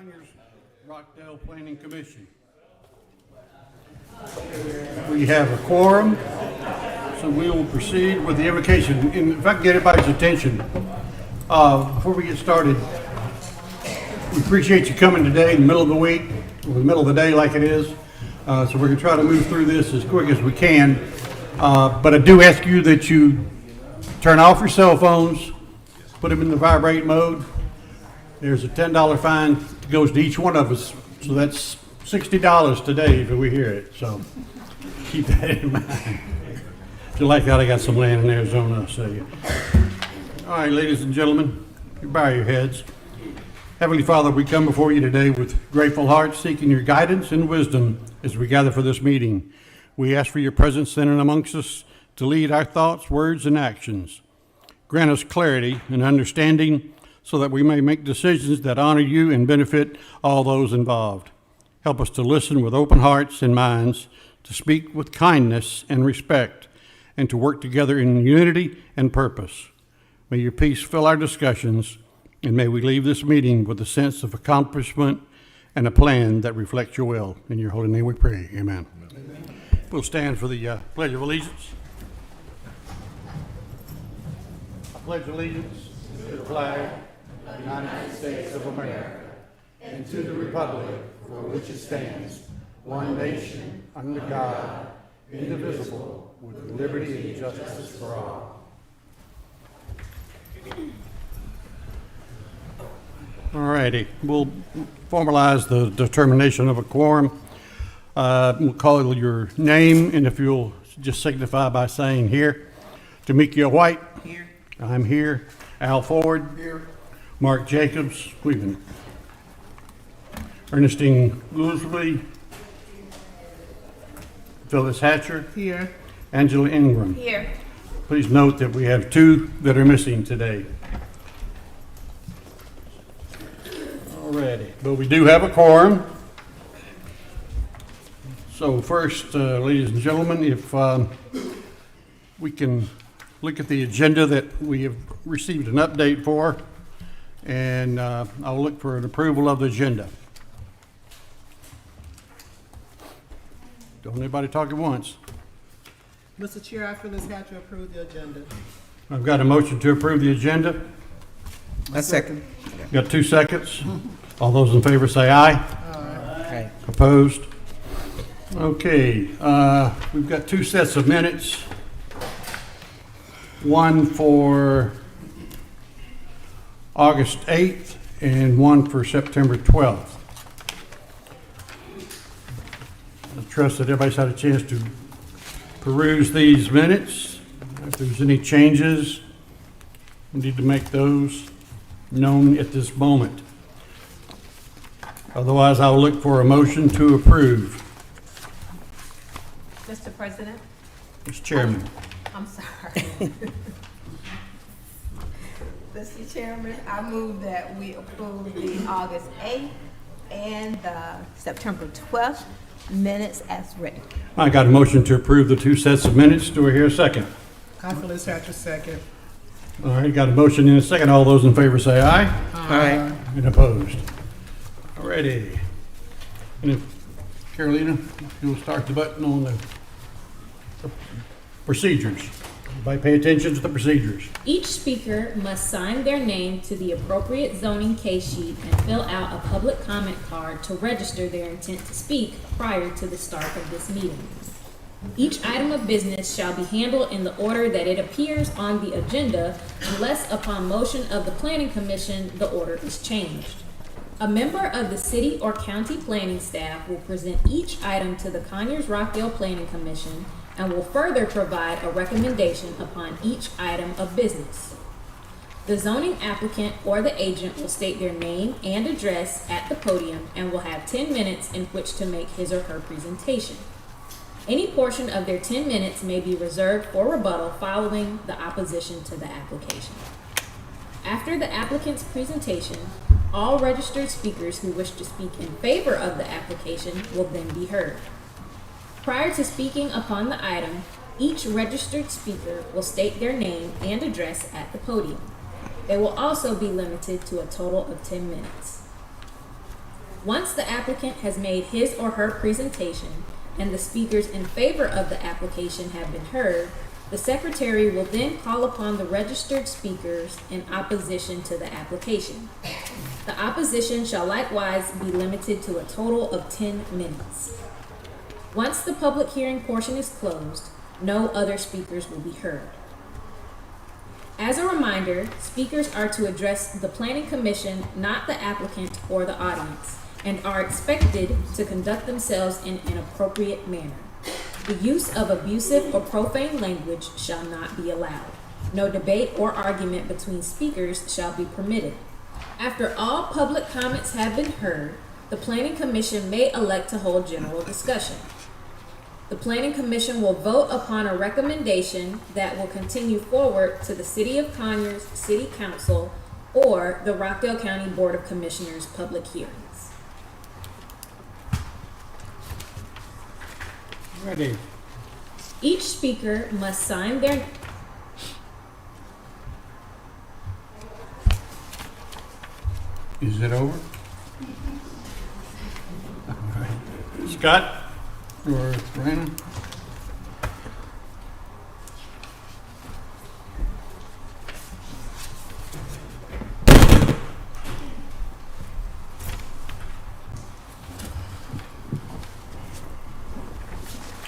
Conyers Rockdale Planning Commission. We have a quorum, so we will proceed with the invocation. And if I can get everybody's attention, before we get started, we appreciate you coming today in the middle of the week, or the middle of the day like it is. So we're going to try to move through this as quick as we can. But I do ask you that you turn off your cell phones, put them in the vibrate mode. There's a $10 fine that goes to each one of us, so that's $60 today if we hear it. So keep that in mind. If you like that, I got some land in Arizona, I'll show you. All right, ladies and gentlemen, you bow your heads. Heavenly Father, we come before you today with grateful hearts, seeking your guidance and wisdom as we gather for this meeting. We ask for your presence in and amongst us to lead our thoughts, words, and actions. Grant us clarity and understanding so that we may make decisions that honor you and benefit all those involved. Help us to listen with open hearts and minds, to speak with kindness and respect, and to work together in unity and purpose. May your peace fill our discussions, and may we leave this meeting with a sense of accomplishment and a plan that reflects your will. In your holy name we pray. Amen. Amen. We'll stand for the Pledge of Allegiance. I pledge allegiance to the flag of the United States of America and to the republic for which it stands, one nation, under God, indivisible, with liberty and justice for all. All righty, we'll formalize the determination of a quorum. We'll call your name, and if you'll just signify by saying here. Tamika White. Here. I'm here. Al Ford. Here. Mark Jacobs. Cleveland. Ernestine Goolsby. Phyllis Hatcher. Here. Angela Ingram. Here. Please note that we have two that are missing today. Alrighty, but we do have a quorum. So first, ladies and gentlemen, if we can look at the agenda that we have received an update for, and I'll look for an approval of the agenda. Don't anybody talk at once. Mr. Chair, I feel it's had to approve the agenda. I've got a motion to approve the agenda. A second. Got 2 seconds. All those in favor say aye. Aye. Opposed? Okay, we've got 2 sets of minutes. One for August 8th and one for September 12th. I trust that everybody's had a chance to peruse these minutes. If there's any changes, we need to make those known at this moment. Otherwise, I'll look for a motion to approve. Mr. President? Mr. Chairman. I'm sorry. Mr. Chairman, I move that we approve the August 8th and the September 12th minutes as written. I got a motion to approve the 2 sets of minutes. Do I hear a second? I feel it's had to second. All right, got a motion and a second. All those in favor say aye. Aye. And opposed. All righty. And if Carolina, you'll start the button on the procedures. Everybody pay attention to the procedures. Each speaker must sign their name to the appropriate zoning case sheet and fill out a public comment card to register their intent to speak prior to the start of this meeting. Each item of business shall be handled in the order that it appears on the agenda unless upon motion of the Planning Commission the order is changed. A member of the city or county planning staff will present each item to the Conyers Rockdale Planning Commission and will further provide a recommendation upon each item of business. The zoning applicant or the agent will state their name and address at the podium and will have 10 minutes in which to make his or her presentation. Any portion of their 10 minutes may be reserved for rebuttal following the opposition to the application. After the applicant's presentation, all registered speakers who wish to speak in favor of the application will then be heard. Prior to speaking upon the item, each registered speaker will state their name and address at the podium. They will also be limited to a total of 10 minutes. Once the applicant has made his or her presentation and the speakers in favor of the application have been heard, the secretary will then call upon the registered speakers in opposition to the application. The opposition shall likewise be limited to a total of 10 minutes. Once the public hearing portion is closed, no other speakers will be heard. As a reminder, speakers are to address the Planning Commission, not the applicant or the audience, and are expected to conduct themselves in an appropriate manner. The use of abusive or profane language shall not be allowed. No debate or argument between speakers shall be permitted. After all public comments have been heard, the Planning Commission may elect to hold general discussion. The Planning Commission will vote upon a recommendation that will continue forward to the City of Conyers City Council or the Rockdale County Board of Commissioners public hearings. Ready. Each speaker must sign their Is it over? All right. Scott or Brandon?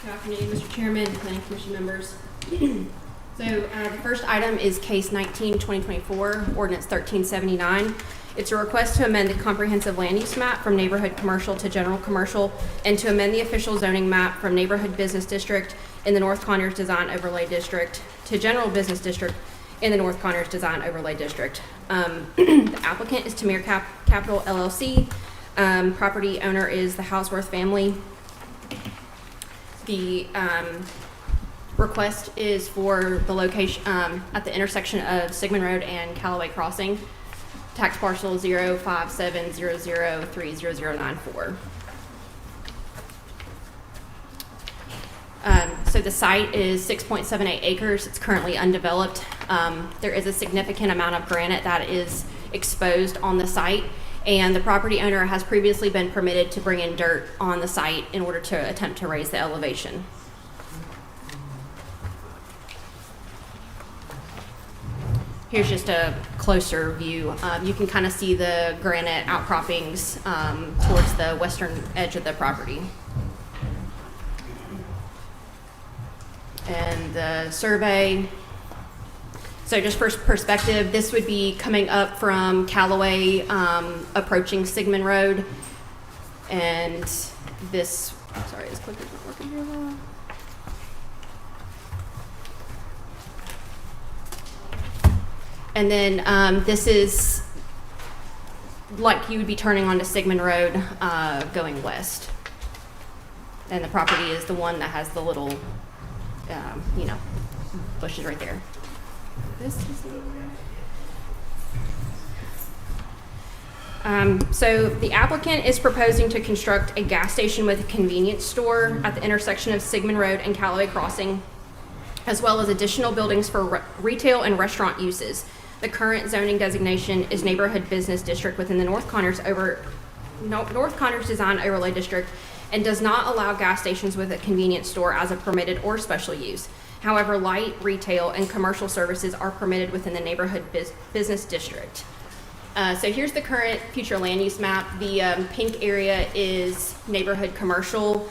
Good afternoon, Mr. Chairman, Planning Commission members. The first item is case 19-2024, ordinance 1379. It's a request to amend the comprehensive land use map from neighborhood commercial to general commercial and to amend the official zoning map from neighborhood business district in the North Conyers Design Overlay District to general business district in the North Conyers Design Overlay District. The applicant is Tamir Capital LLC. Property owner is the Houseworth family. The request is for the location at the intersection of Sigmund Road and Callaway Crossing, tax parcel 05700300094. So the site is 6.78 acres. It's currently undeveloped. There is a significant amount of granite that is exposed on the site, and the property owner has previously been permitted to bring in dirt on the site in order to attempt to raise the elevation. Here's just a closer view. You can kind of see the granite outcroppings towards the western edge of the property. And the survey, so just for perspective, this would be coming up from Callaway, approaching Sigmund Road. And this, sorry, this clicker's not working here well. And then this is like you would be turning onto Sigmund Road going west. And the property is the one that has the little, bushes right there. This is so the applicant is proposing to construct a gas station with a convenience store at the intersection of Sigmund Road and Callaway Crossing, as well as additional buildings for retail and restaurant uses. The current zoning designation is Neighborhood Business District within the North Conyers Design Overlay District and does not allow gas stations with a convenience store as a permitted or special use. However, light retail and commercial services are permitted within the Neighborhood Business District. So here's the current future land use map. The pink area is neighborhood commercial.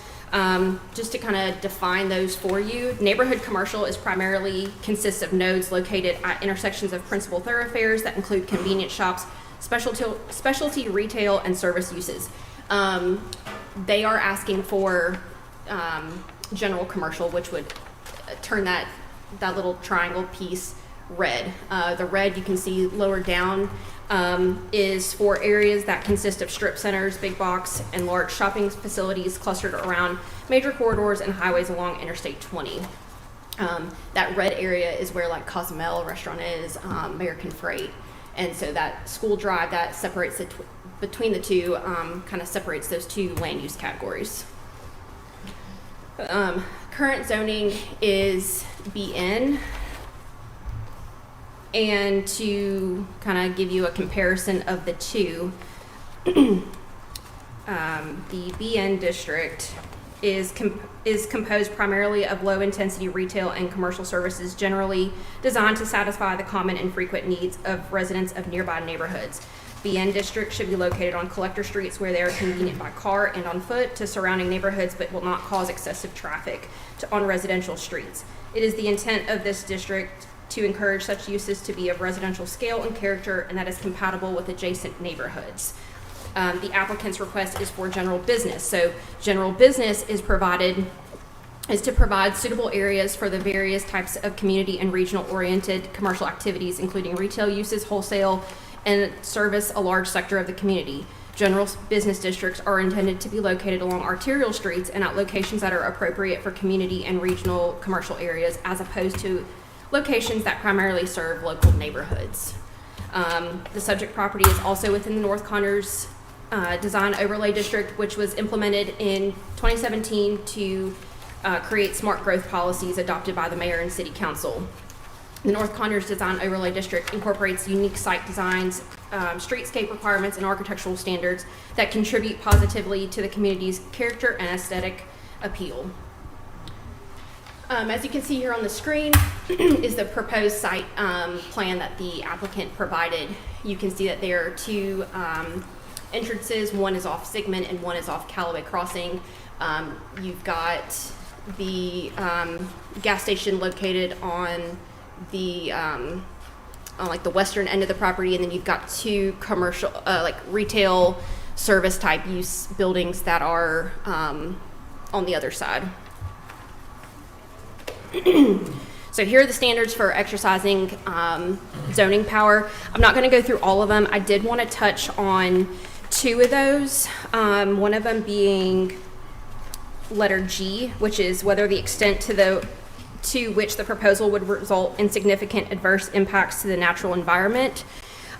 Just to kind of define those for you, neighborhood commercial is primarily consists of nodes located at intersections of principal thoroughfares that include convenience shops, specialty retail, and service uses. They are asking for general commercial, which would turn that little triangle piece red. The red you can see lower down is for areas that consist of strip centers, big box, and large shopping facilities clustered around major corridors and highways along Interstate 20. That red area is where like Cozumel restaurant is, American Freight. And so that school drive that separates it between the two kind of separates those two land use categories. Current zoning is BN. And to kind of give you a comparison of the two, the BN district is composed primarily of low-intensity retail and commercial services generally designed to satisfy the common and frequent needs of residents of nearby neighborhoods. BN district should be located on collector streets where they are convenient by car and on foot to surrounding neighborhoods but will not cause excessive traffic on residential streets. It is the intent of this district to encourage such uses to be of residential scale and character and that is compatible with adjacent neighborhoods. The applicant's request is for general business. So general business is to provide suitable areas for the various types of community and regional oriented commercial activities, including retail uses, wholesale, and service a large sector of the community. General business districts are intended to be located along arterial streets and at locations that are appropriate for community and regional commercial areas, as opposed to locations that primarily serve local neighborhoods. The subject property is also within the North Connors Design Overlay District, which was implemented in 2017 to create smart growth policies adopted by the mayor and city council. The North Connors Design Overlay District incorporates unique site designs, streetscape requirements, and architectural standards that contribute positively to the community's character and aesthetic appeal. As you can see here on the screen is the proposed site plan that the applicant provided. You can see that there are two entrances. One is off Sigmund and one is off Callaway Crossing. You've got the gas station located on the on like the western end of the property, and then you've got two commercial like retail service type use buildings that are on the other side. So here are the standards for exercising zoning power. I'm not going to go through all of them. I did want to touch on two of those, one of them being letter G, which is whether the extent to which the proposal would result in significant adverse impacts to the natural environment.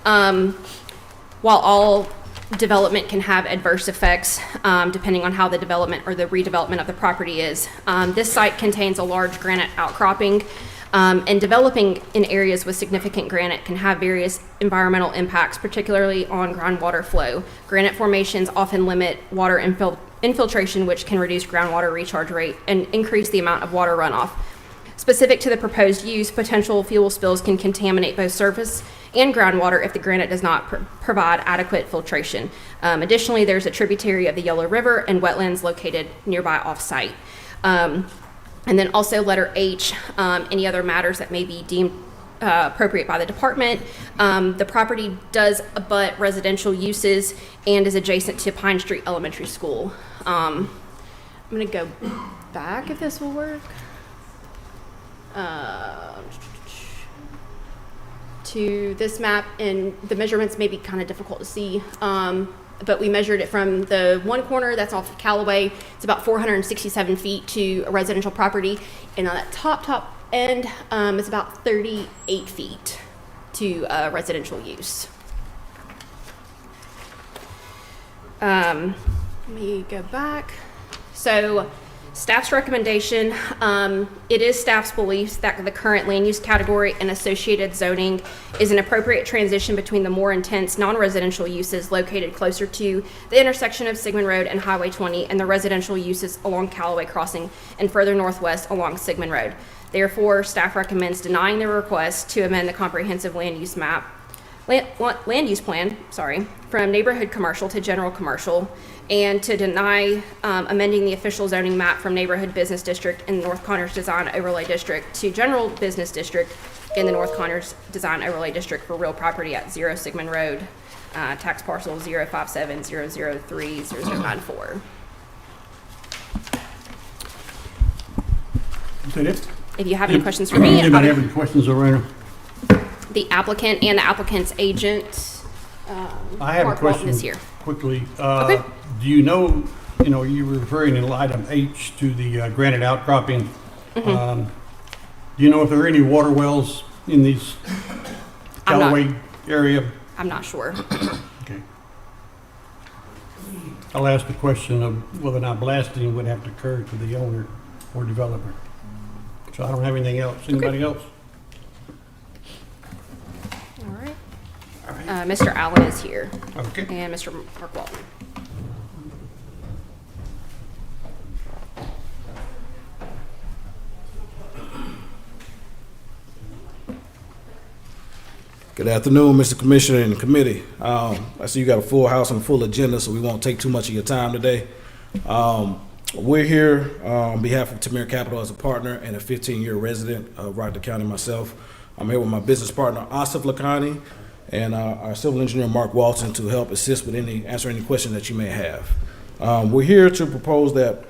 While all development can have adverse effects depending on how the development or the redevelopment of the property is, this site contains a large granite outcropping, and developing in areas with significant granite can have various environmental impacts, particularly on groundwater flow. Granite formations often limit water infiltration, which can reduce groundwater recharge rate and increase the amount of water runoff. Specific to the proposed use, potential fuel spills can contaminate both surface and groundwater if the granite does not provide adequate filtration. Additionally, there's a tributary of the Yellow River and wetlands located nearby off-site. And then also letter H, any other matters that may be deemed appropriate by the department. The property does abut residential uses and is adjacent to Pine Street Elementary School. I'm going to go back if this will work. To this map, and the measurements may be kind of difficult to see, but we measured it from the one corner that's off of Callaway. It's about 467 feet to a residential property, and on that top end, it's about 38 feet to residential use. Let me go back. So staff's recommendation, it is staff's belief that the current land use category and associated zoning is an appropriate transition between the more intense non-residential uses located closer to the intersection of Sigmund Road and Highway 20 and the residential uses along Callaway Crossing and further northwest along Sigmund Road. Therefore, staff recommends denying the request to amend the comprehensive land use plan, from neighborhood commercial to general commercial, and to deny amending the official zoning map from neighborhood business district in the North Connors Design Overlay District to general business district in the North Connors Design Overlay District for real property at 0 Sigmund Road, tax parcel 057003094. Is that it? If you have any questions for me, Anybody have any questions, Lorena? the applicant and the applicant's agent, I have a Mark Walton, question is here. quickly. Okay. Do you know, you were referring in item H to the granite outcropping. Mm-hmm. Do you know if there are any water wells in these I'm not- Callaway area? I'm not sure. Okay. I'll ask the question of whether or not blasting would have to occur to the owner or developer. So I don't have anything else. Anybody else? All right. Mr. Allen is here, Okay. and Mr. Mark Walton. Good afternoon, Mr. Commissioner and committee. I see you got a full house and a full agenda, so we won't take too much of your time today. We're here on behalf of Tamir Capital as a partner and a 15-year resident of Rockdale County myself. I'm here with my business partner, Asif Lakhani, and our civil engineer, Mark Walton, to help assist with answer any questions that you may have. We're here to propose that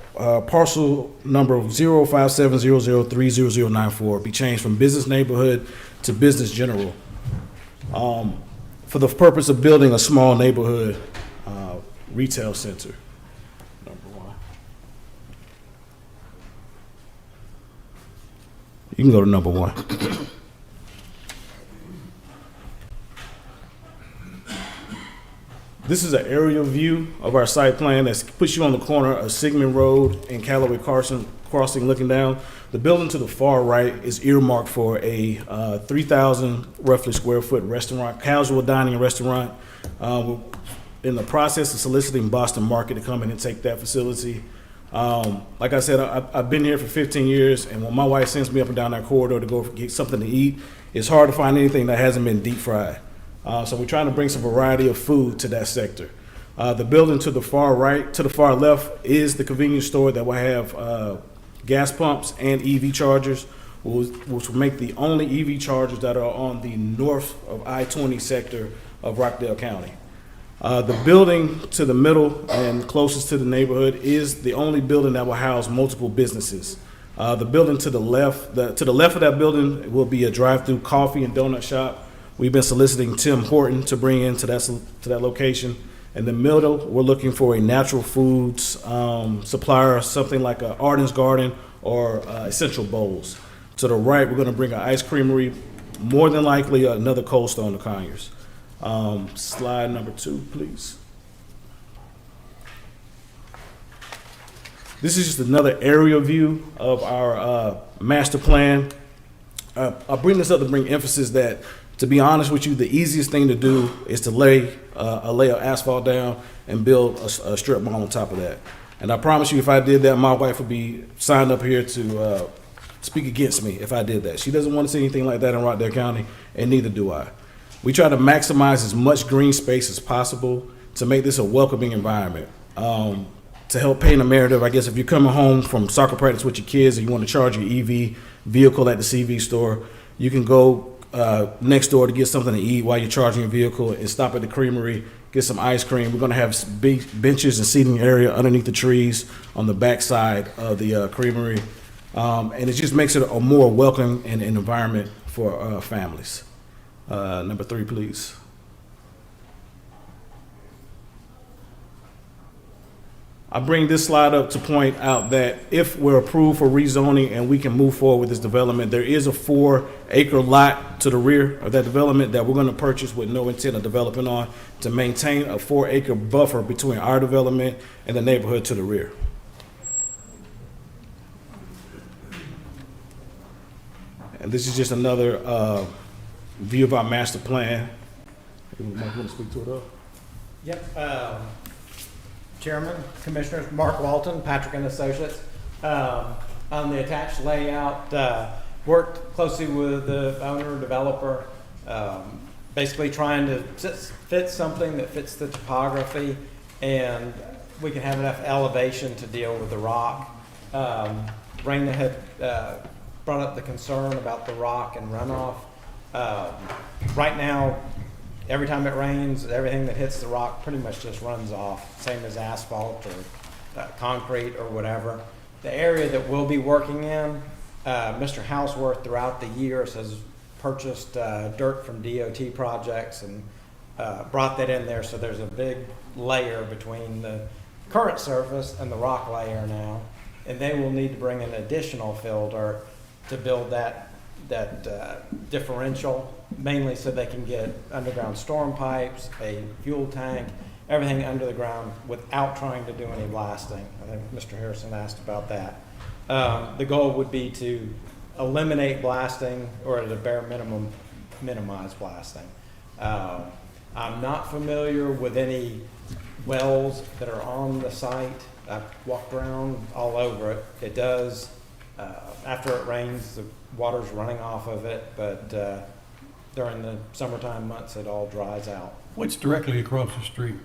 parcel number 05700300094 be changed from business neighborhood to business general for the purpose of building a small neighborhood retail center. Number one. You can go to number one. This is an aerial view of our site plan that puts you on the corner of Sigmund Road and Callaway Crossing looking down. The building to the far right is earmarked for a 3,000 roughly square foot restaurant, casual dining restaurant. We're in the process of soliciting Boston Market to come in and take that facility. Like I said, I've been here for 15 years, and when my wife sends me up and down that corridor to go get something to eat, it's hard to find anything that hasn't been deep fried. So we're trying to bring some variety of food to that sector. The building to the far right, to the far left is the convenience store that will have gas pumps and EV chargers, which will make the only EV chargers that are on the north of I-20 sector of Rockdale County. The building to the middle and closest to the neighborhood is the only building that will house multiple businesses. The building to the left of that building will be a drive-through coffee and donut shop. We've been soliciting Tim Horton to bring into that location. In the middle, we're looking for a natural foods supplier, something like a Arden's Garden or Essential Bowls. To the right, we're going to bring an ice creamery, more than likely another Cold Stone to Conyers. Slide number 2, please. This is just another aerial view of our master plan. I bring this up to bring emphasis that, to be honest with you, the easiest thing to do is to lay a layer of asphalt down and build a strip mall on top of that. And I promise you, if I did that, my wife would be signed up here to speak against me if I did that. She doesn't want to see anything like that in Rockdale County, and neither do I. We try to maximize as much green space as possible to make this a welcoming environment. To help paint a narrative, I guess if you're coming home from soccer practice with your kids and you want to charge your EV vehicle at the CV store, you can go next door to get something to eat while you're charging your vehicle and stop at the creamery, get some ice cream. We're going to have big benches and seating area underneath the trees on the back side of the creamery. And it just makes it a more welcoming environment for families. Number 3, please. I bring this slide up to point out that if we're approved for rezoning and we can move forward with this development, there is a 4-acre lot to the rear of that development that we're going to purchase with no intent of developing on to maintain a 4-acre buffer between our development and the neighborhood to the rear. And this is just another view of our master plan. You might want to speak to it up. Yep. Chairman, Commissioners, Mark Walton, Patrick and Associates. On the attached layout, worked closely with the owner, developer, basically trying to fit something that fits the topography and we can have enough elevation to deal with the rock. Raina had brought up the concern about the rock and runoff. Right now, every time it rains, everything that hits the rock pretty much just runs off, same as asphalt or concrete or whatever. The area that we'll be working in, Mr. Houseworth throughout the years has purchased dirt from DOT projects and brought that in there, so there's a big layer between the current surface and the rock layer now, and they will need to bring in additional fill dirt to build that differential, mainly so they can get underground storm pipes, a fuel tank, everything under the ground without trying to do any blasting. I think Mr. Harrison asked about that. The goal would be to eliminate blasting, or at a bare minimum, minimize blasting. I'm not familiar with any wells that are on the site. I've walked around all over it. It does, after it rains, the water's running off of it, but during the summertime months, it all dries out. What's directly across the street?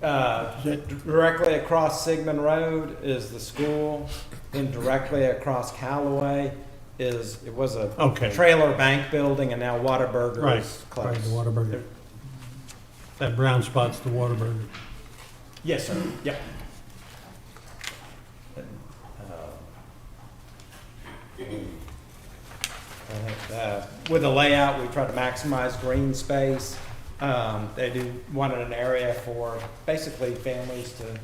Directly across Sigmund Road is the school, then directly across Callaway it was a Okay. trailer bank building, and now Whataburger Right, is right, closed. the Whataburger. That brown spot's the Whataburger. Yes, sir, yep. And, I think, with the layout, we try to maximize green space. They do wanted an area for basically families to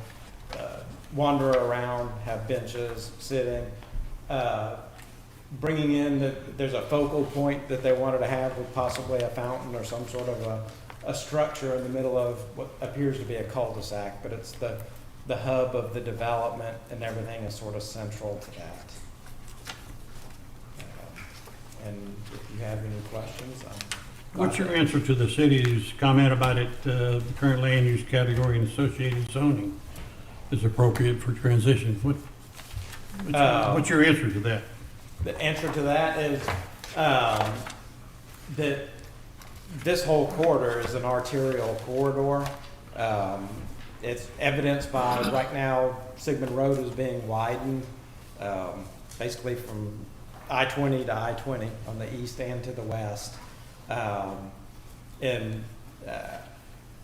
wander around, have benches, sitting. Bringing in there's a focal point that they wanted to have with possibly a fountain or some sort of a structure in the middle of what appears to be a cul-de-sac, but it's the hub of the development, and everything is sort of central to that. And if you have any questions, What's your answer to the city's comment about it, the current land use category and associated zoning is appropriate for transition? What's your answer to that? the answer to that is that this whole corridor is an arterial corridor. It's evidenced by, right now, Sigmund Road is being widened, basically from I-20 to I-20 on the east and to the west.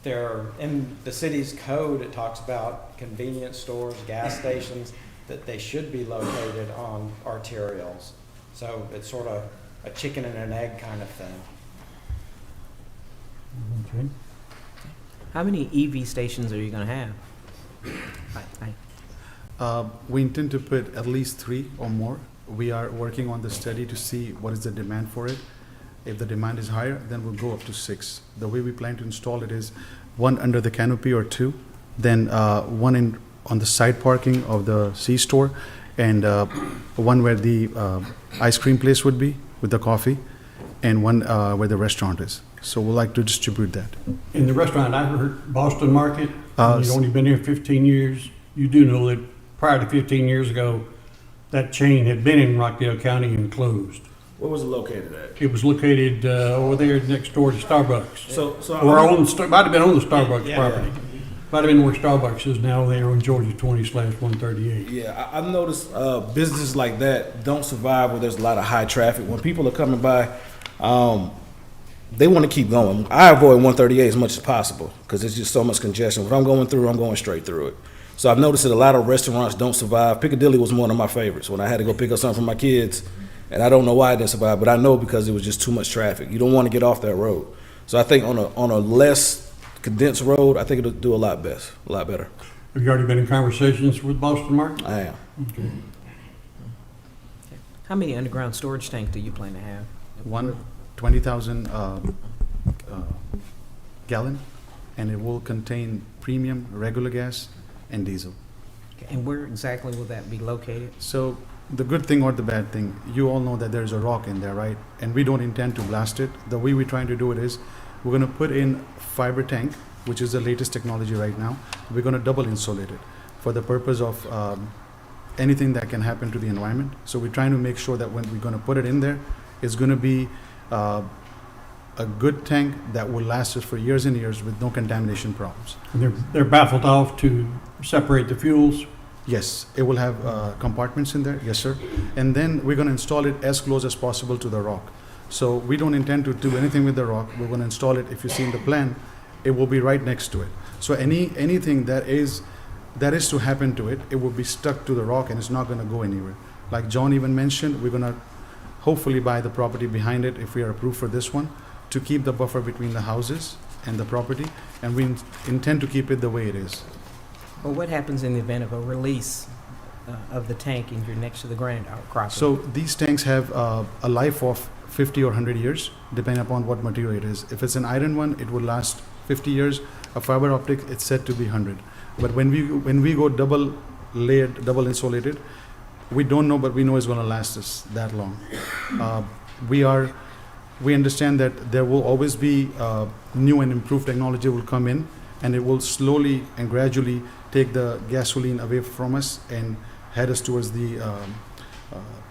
There, in the city's code, it talks about convenience stores, gas stations, that they should be located on arterials. So it's sort of a chicken and an egg kind of thing. Okay. How many EV stations are you gonna have? We intend to put at least 3 or more. We are working on the study to see what is the demand for it. If the demand is higher, then we'll go up to 6. The way we plan to install it is 1 under the canopy or 2, then 1 on the side parking of the C-store, and 1 where the ice cream place would be with the coffee, and 1 where the restaurant is. So we'd like to distribute that. In the restaurant, I heard Boston Market, you've only been here 15 years. You do know that prior to 15 years ago, that chain had been in Rockdale County and closed. Where was it located at? It was located over there next door to Starbucks. So Or might have been on the Starbucks Yeah. property. Might have been where Starbucks is now, there on Georgia 20/138. Yeah, I've noticed businesses like that don't survive where there's a lot of high traffic. When people are coming by, they want to keep going. I avoid 138 as much as possible because there's just so much congestion. When I'm going through, I'm going straight through it. So I've noticed that a lot of restaurants don't survive. Piccadilly was one of my favorites when I had to go pick up something for my kids, and I don't know why it didn't survive, but I know because it was just too much traffic. You don't want to get off that road. So I think on a less condensed road, I think it'll do a lot better. Have you already been in conversations with Boston Market? I am. Okay. How many underground storage tanks do you plan to have? 1 20,000 gallon, and it will contain premium, regular gas, and diesel. And where exactly will that be located? So the good thing or the bad thing, you all know that there's a rock in there, right? And we don't intend to blast it. The way we're trying to do it is, we're going to put in fiber tank, which is the latest technology right now. We're going to double insulate it for the purpose of anything that can happen to the environment. So we're trying to make sure that when we're going to put it in there, it's going to be a good tank that will last us for years and years with no contamination problems. And they're baffled off to separate the fuels. Yes, it will have compartments in there, yes, sir. And then we're going to install it as close as possible to the rock. So we don't intend to do anything with the rock. We're going to install it, if you see in the plan, it will be right next to it. So anything that is to happen to it, it will be stuck to the rock and it's not going to go anywhere. Like John even mentioned, we're going to hopefully buy the property behind it if we are approved for this one, to keep the buffer between the houses and the property, and we intend to keep it the way it is. Well, what happens in the event of a release of the tank and you're next to the ground outcropping? So these tanks have a life of 50 or 100 years, depending upon what material it is. If it's an iron one, it will last 50 years. A fiber optic, it's said to be 100. But when we go double layered, double insulated, we don't know, but we know it's going to last us that long. We understand that there will always be new and improved technology will come in, and it will slowly and gradually take the gasoline away from us and head us towards the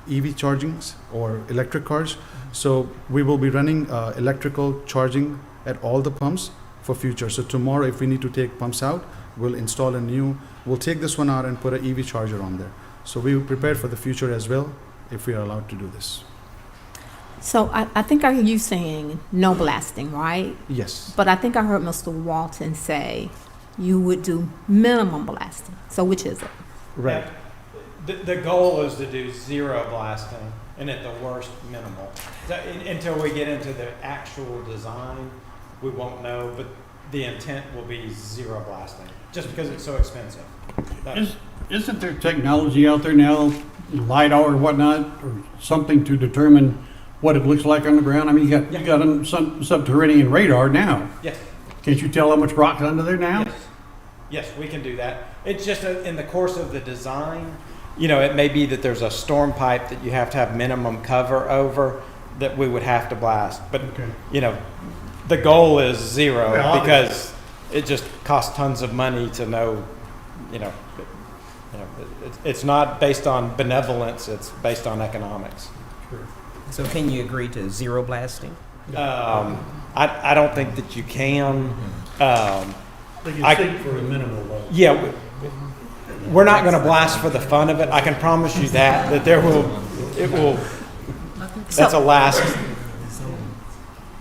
EV chargings or electric cars. So we will be running electrical charging at all the pumps for future. So tomorrow, if we need to take pumps out, we'll install we'll take this one out and put an EV charger on there. So we will prepare for the future as well, if we are allowed to do this. So I think I hear you saying no blasting, right? Yes. But I think I heard Mr. Walton say you would do minimum blasting. So which is it? Right. The goal is to do zero blasting, and at the worst, minimal. So, until we get into the actual design, we won't know, but the intent will be zero blasting, just because it's so expensive. Isn't there technology out there now, LiDAR or whatnot, or something to determine what it looks like on the ground? I mean, you got some subterranean radar now. Yes. Can't you tell how much rock's under there now? Yes. Yes, we can do that. It's just in the course of the design, it may be that there's a storm pipe that you have to have minimum cover over that we would have to blast. But, Okay. the goal is zero Well, because it just costs tons of money to know, it's not based on benevolence, it's based on economics. So can you agree to zero blasting? I don't think that you can. They can seek for a minimal level. Yeah, we're not going to blast for the fun of it. I can promise you that it will. That's a last.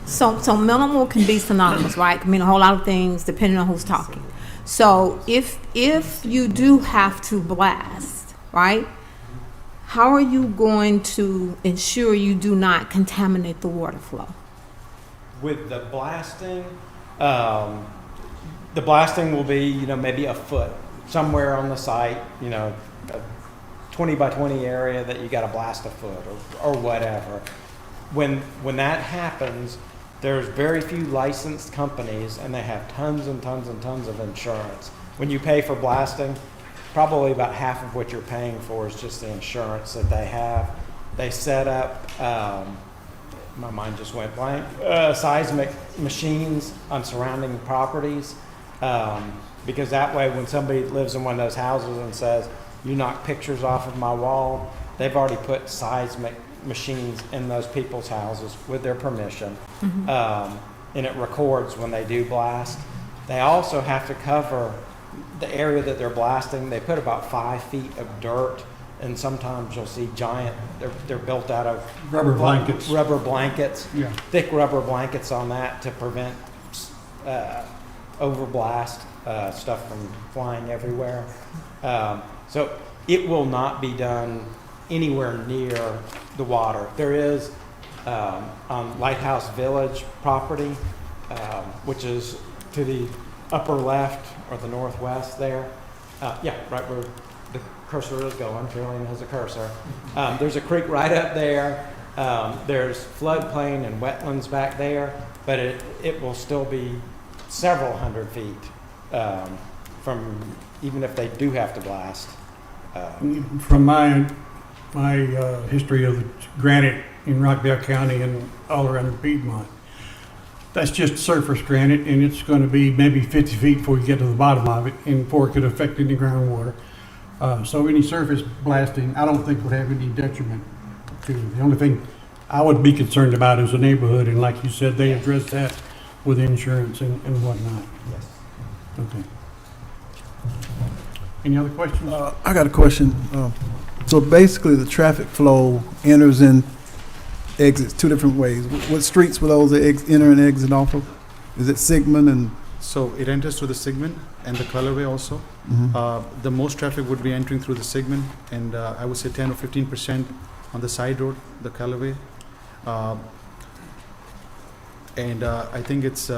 So minimal can be synonymous, right? Can mean a whole lot of things depending on who's talking. So if you do have to blast, right? How are you going to ensure you do not contaminate the water flow? With the blasting will be, maybe a foot somewhere on the site, a 20 by 20 area that you got to blast a foot or whatever. When that happens, there's very few licensed companies and they have tons and tons and tons of insurance. When you pay for blasting, probably about half of what you're paying for is just the insurance that they have. They set up, my mind just went blank, seismic machines on surrounding properties. Because that way when somebody lives in one of those houses and says, you knock pictures off of my wall, they've already put seismic machines in those people's houses with their permission. And it records when they do blast. They also have to cover the area that they're blasting. They put about 5 feet of dirt, and sometimes you'll see giant, they're built out of Rubber blankets. Rubber blankets, Yeah. thick rubber blankets on that to prevent overblast, stuff from flying everywhere. So it will not be done anywhere near the water. There is on Lighthouse Village property, which is to the upper left or the northwest there. Right where the cursor is going. Carolyn has a cursor. There's a creek right up there. There's floodplain and wetlands back there, but it will still be several hundred feet from, even if they do have to blast. From my history of the granite in Rockdale County and all around Piedmont, that's just surface granite, and it's going to be maybe 50 feet before you get to the bottom of it, and before it could affect any groundwater. So any surface blasting, I don't think would have any detriment to it. The only thing I would be concerned about is the neighborhood, and like you said, they address that with insurance and whatnot. Yes. Okay. Any other questions? I got a question. So basically, the traffic flow enters and exits two different ways. What streets will those enter and exit off of? Is it Sigmund and? So it enters through the Sigmund and the colorway also. The most traffic would be entering through the Sigmund, and I would say 10 or 15% on the side road, the colorway. And I think it's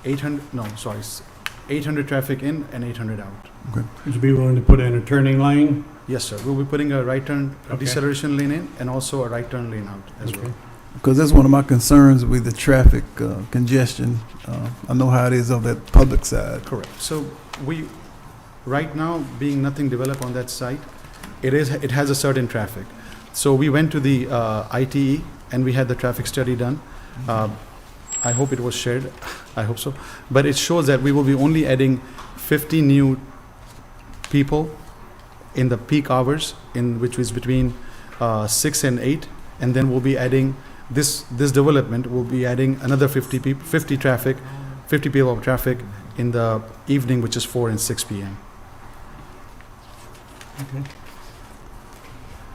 800 traffic in and 800 out. Would you be willing to put in a turning lane? Yes, sir. We'll be putting a right turn, a Okay. deceleration lane in, and also a right turn lane out as well. Because that's one of my concerns with the traffic congestion. I know how it is on that public side. Correct. So right now, being nothing developed on that site, it has a certain traffic. So we went to the ITE and we had the traffic study done. I hope it was shared. I hope so. But it shows that we will be only adding 50 new people in the peak hours, in which is between 6 and 8, and then we'll be adding this development will be adding another 50 people of traffic in the evening, which is 4 and 6 p.m. Okay.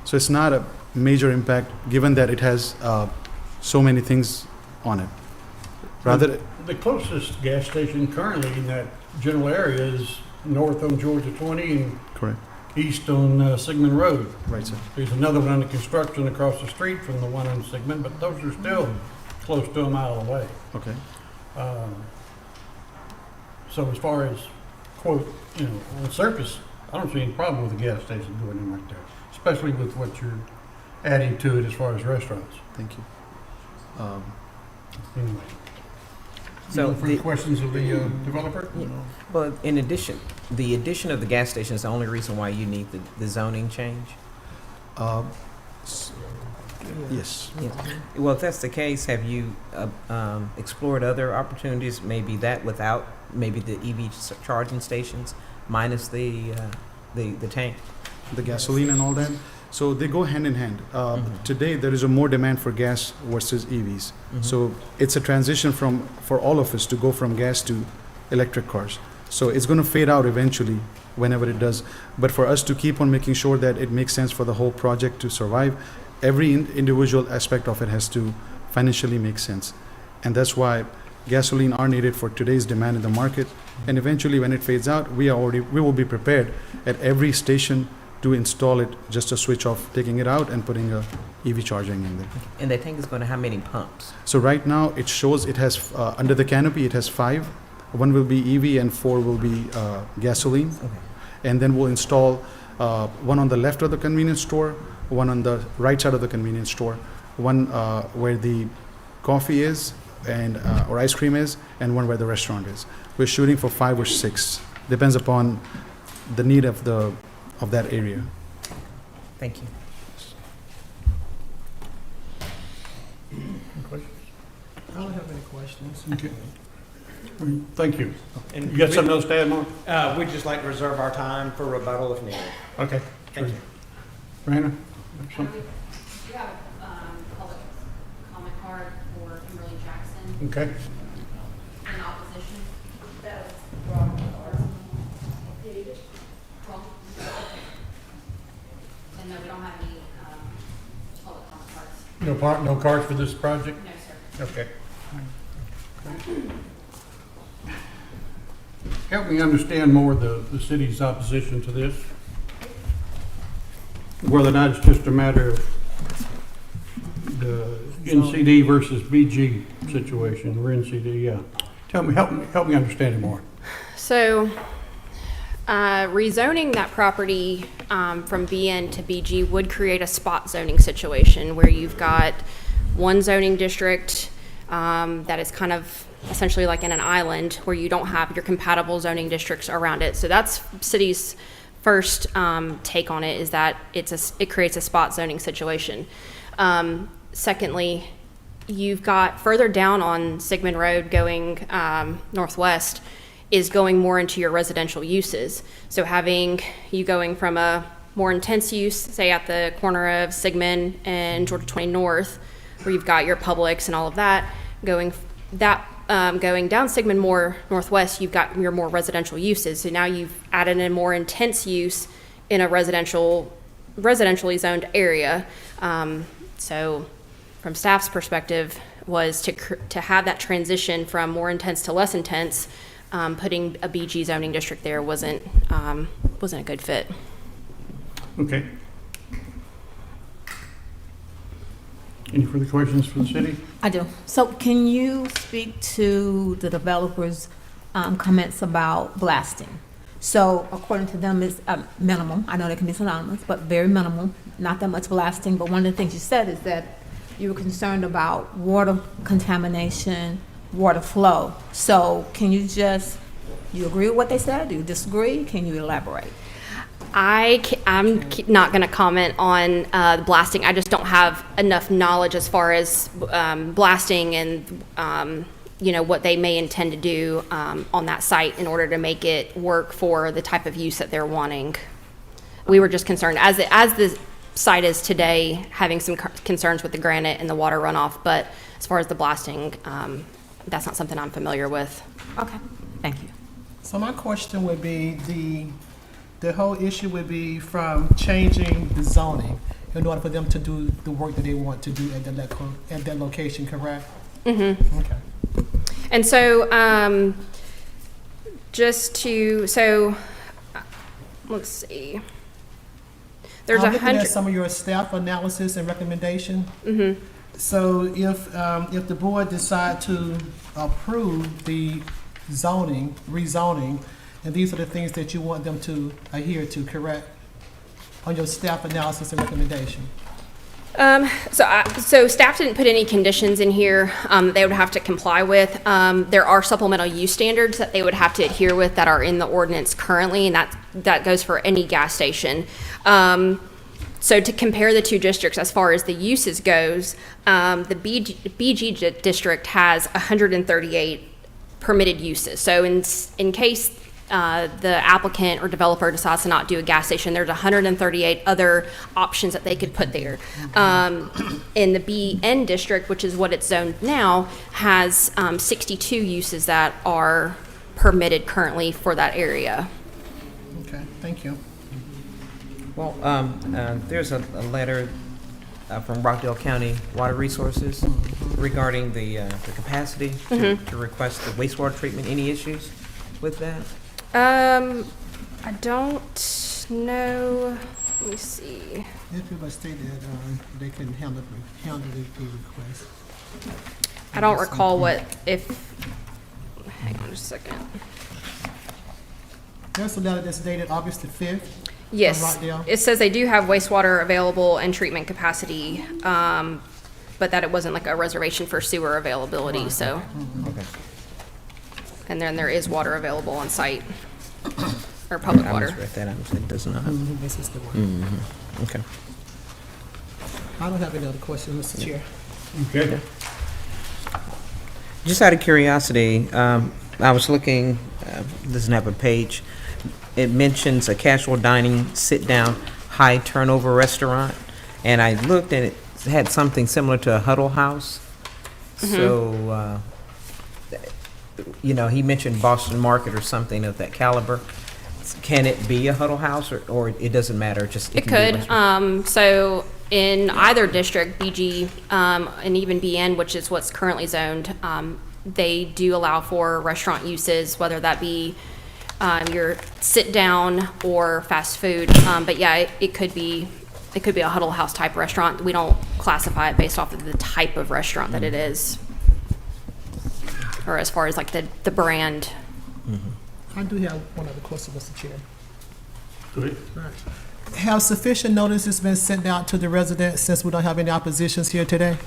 So it's not a major impact, given that it has so many things on it. Rather, The closest gas station currently in that general area is north on Georgia 20 and correct, east on Sigmund Road. right, sir. There's another one under construction across the street from the one on Sigmund, but those are still close to a mile away. Okay. So as far as, quote, on the surface, I don't see any problem with the gas station going in right there, especially with what you're adding to it as far as restaurants. Thank you. Anyway. So No further questions of the developer? Well, in addition, the addition of the gas station is the only reason why you need the zoning change? Yes. Yes. Well, if that's the case, have you explored other opportunities, maybe that without maybe the EV charging stations minus the tank? The gasoline and all that. So they go hand in hand. Today there is a more demand for gas versus EVs. So it's a transition for all of us to go from gas to electric cars. So it's going to fade out eventually whenever it does. But for us to keep on making sure that it makes sense for the whole project to survive, every individual aspect of it has to financially make sense. And that's why gasoline are needed for today's demand in the market. And eventually when it fades out, we will be prepared at every station to install it, just a switch off, taking it out and putting a EV charging in there. And that tank is going to have many pumps? So right now it shows it has, under the canopy, it has 5. 1 will be EV and 4 will be gasoline. Okay. And then we'll install 1 on the left of the convenience store, 1 on the right side of the convenience store, 1 where the coffee is and or ice cream is, and 1 where the restaurant is. We're shooting for 5 or 6, depends upon the need of that area. Thank you. I don't have any questions. Okay. Thank you. And You got something else to add, Mark? We'd just like to reserve our time for rebuttal if needed. Okay. Thank you. Brandon? Do you have a public comment card for Kimberly Jackson Okay. in opposition? And no, we don't have any public comment cards. No cards for this project? No, sir. Okay. Help me understand more the city's opposition to this. Whether or not it's just a matter of the NCD versus BG situation, or NCD, yeah. Help me understand it more. So, rezoning that property from BN to BG would create a spot zoning situation where you've got one zoning district that is kind of essentially like in an island where you don't have your compatible zoning districts around it. So that's city's first take on it, is that it creates a spot zoning situation. Secondly, you've got further down on Sigmund Road going northwest is going more into your residential uses. So having you going from a more intense use, say at the corner of Sigmund and Georgia 20 North, where you've got your Publix and all of that, going down Sigmund more northwest, you've got your more residential uses. So now you've added a more intense use in a residentially zoned area. So from staff's perspective was to have that transition from more intense to less intense. Putting a BG zoning district there wasn't a good fit. Okay. Any further questions for the city? I do. So can you speak to the developers' comments about blasting? So according to them, it's minimal. I know they can be synonymous, but very minimal, not that much blasting. But one of the things you said is that you were concerned about water contamination, water flow. So can you agree with what they said? Do you disagree? Can you elaborate? I'm not going to comment on the blasting. I just don't have enough knowledge as far as blasting and what they may intend to do on that site in order to make it work for the type of use that they're wanting. We were just concerned, as the site is today, having some concerns with the granite and the water runoff, but as far as the blasting, that's not something I'm familiar with. Okay, thank you. So my question would be, the whole issue would be from changing the zoning in order for them to do the work that they want to do at that location, correct? Mm-hmm. Okay. And so, let's see. There's I'm looking at 100. some of your staff analysis and recommendation. Mm-hmm. So if the board decide to approve the rezoning, and these are the things that you want them to adhere to, correct? On your staff analysis and recommendation. So staff didn't put any conditions in here they would have to comply with. There are supplemental use standards that they would have to adhere with that are in the ordinance currently, and that goes for any gas station. So to compare the two districts as far as the uses goes, the BG district has 138 permitted uses. So in case the applicant or developer decides to not do a gas station, there's 138 other options that they could put there. In the BN district, which is what it's zoned now, has 62 uses that are permitted currently for that area. Okay, thank you. Well, there's a letter from Rockdale County Water Resources regarding the capacity to request the wastewater treatment. Any issues with that? I don't know. Let me see. If it stated they can handle the request. I don't recall what if. Hang on a second. There's a letter that's dated August the 5th. Yes, Rockdale. it says they do have wastewater available and treatment capacity, but that it wasn't like a reservation for sewer availability. So, Okay. and then there is water available on site or public I water. misread that. I misread it does not. This is the one. Okay. I don't have any other questions, Mr. Chair. Okay. Just out of curiosity, I was looking, doesn't have a page. It mentions a casual dining, sit-down, high turnover restaurant. And I looked and it had something similar to a Huddle House. So, he mentioned Boston Market or something of that caliber. Can it be a Huddle House or it doesn't matter? Just It can be a could. restaurant? So in either district, BG and even BN, which is what's currently zoned, they do allow for restaurant uses, whether that be your sit down or fast food. But yeah, it could be a Huddle House type restaurant. We don't classify it based off of the type of restaurant that it is, or as far as like the brand. I do have one other question, Mr. Chair. Go ahead. Have sufficient notices been sent out to the residents since we don't have any oppositions here today?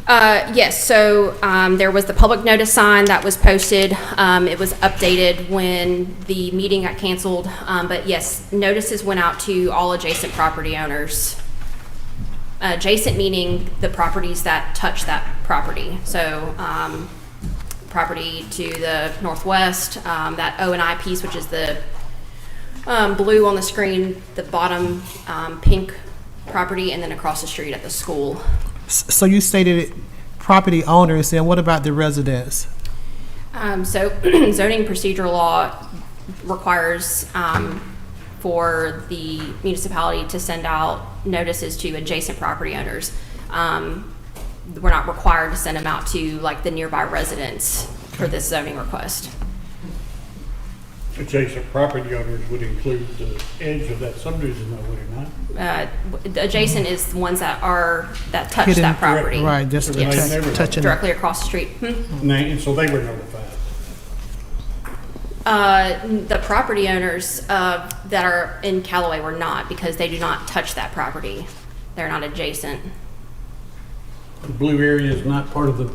Yes, so there was the public notice sign that was posted. It was updated when the meeting got canceled. But yes, notices went out to all adjacent property owners. Adjacent meaning the properties that touch that property. So property to the northwest, that O&I piece, which is the blue on the screen, the bottom pink property, and then across the street at the school. So you stated property owners, and what about the residents? So zoning procedural law requires for the municipality to send out notices to adjacent property owners. We're not required to send them out to like the nearby residents for this zoning request. Adjacent property owners would include the edge of that subdivision, though, would it not? Adjacent is the ones that touch Hidden- that property. Right, just Yes. touching it. Directly across the street. And so they were notified. The property owners that are in Callaway were not, because they do not touch that property. They're not adjacent. The blue area is not part of the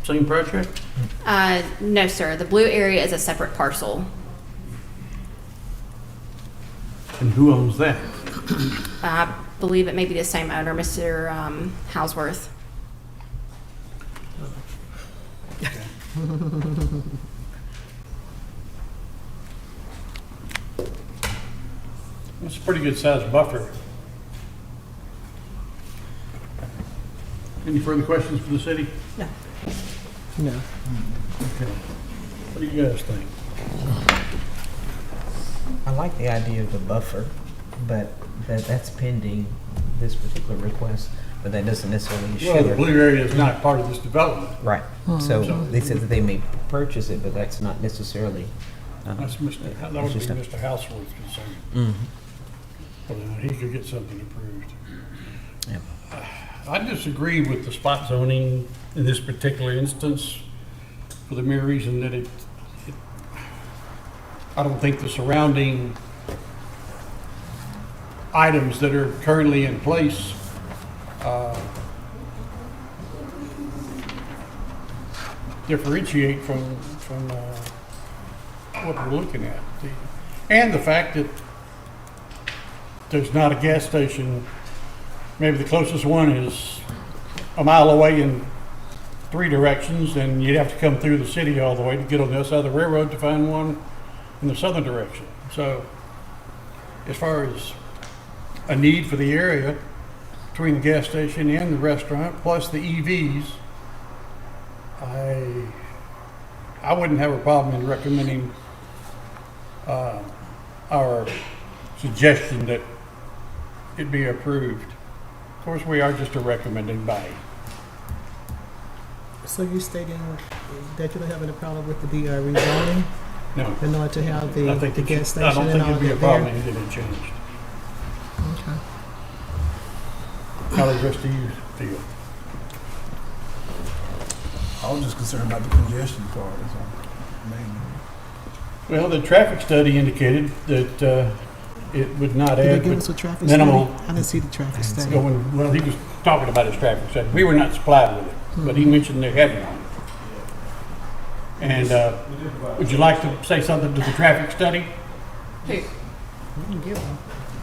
same project? No, sir. The blue area is a separate parcel. And who owns that? I believe it may be the same owner, Mr. Houseworth. It's a pretty good sized buffer. Any further questions for the city? No. Okay. What do you guys think? I like the idea of the buffer, but that's pending this particular request, but that doesn't necessarily Well, the assure. blue area is not part of this development. Right, so they said that they may purchase it, but that's not necessarily. That's Mr. That would be It's just Mr. Houseworth's concern. Mhm. Well, he could get something approved. Yeah. I disagree with the spot zoning in this particular instance for the mere reason that I don't think the surrounding items that are currently in place differentiate from what we're looking at. And the fact that there's not a gas station, maybe the closest one is a mile away in 3 directions, and you'd have to come through the city all the way to get on the other side of the railroad to find one in the southern direction. So as far as a need for the area between the gas station and the restaurant, plus the EVs, I wouldn't have a problem in recommending our suggestion that it be approved. Of course, we are just a recommending body. So you're stating that you don't have any problem with the rezoning No, in order to have I think the gas I station don't and think all it'd be a that problem there? if it had changed. Okay. How does the rest of you feel? I was just concerned about the congestion part, that's all, mainly. Well, the traffic study indicated that it would not Did they add give us a traffic minimal study? I didn't see the traffic study. going, well, he was talking about his traffic study. We were not supplied with it, but he mentioned they had one. And would you like to say something to the traffic study? Who?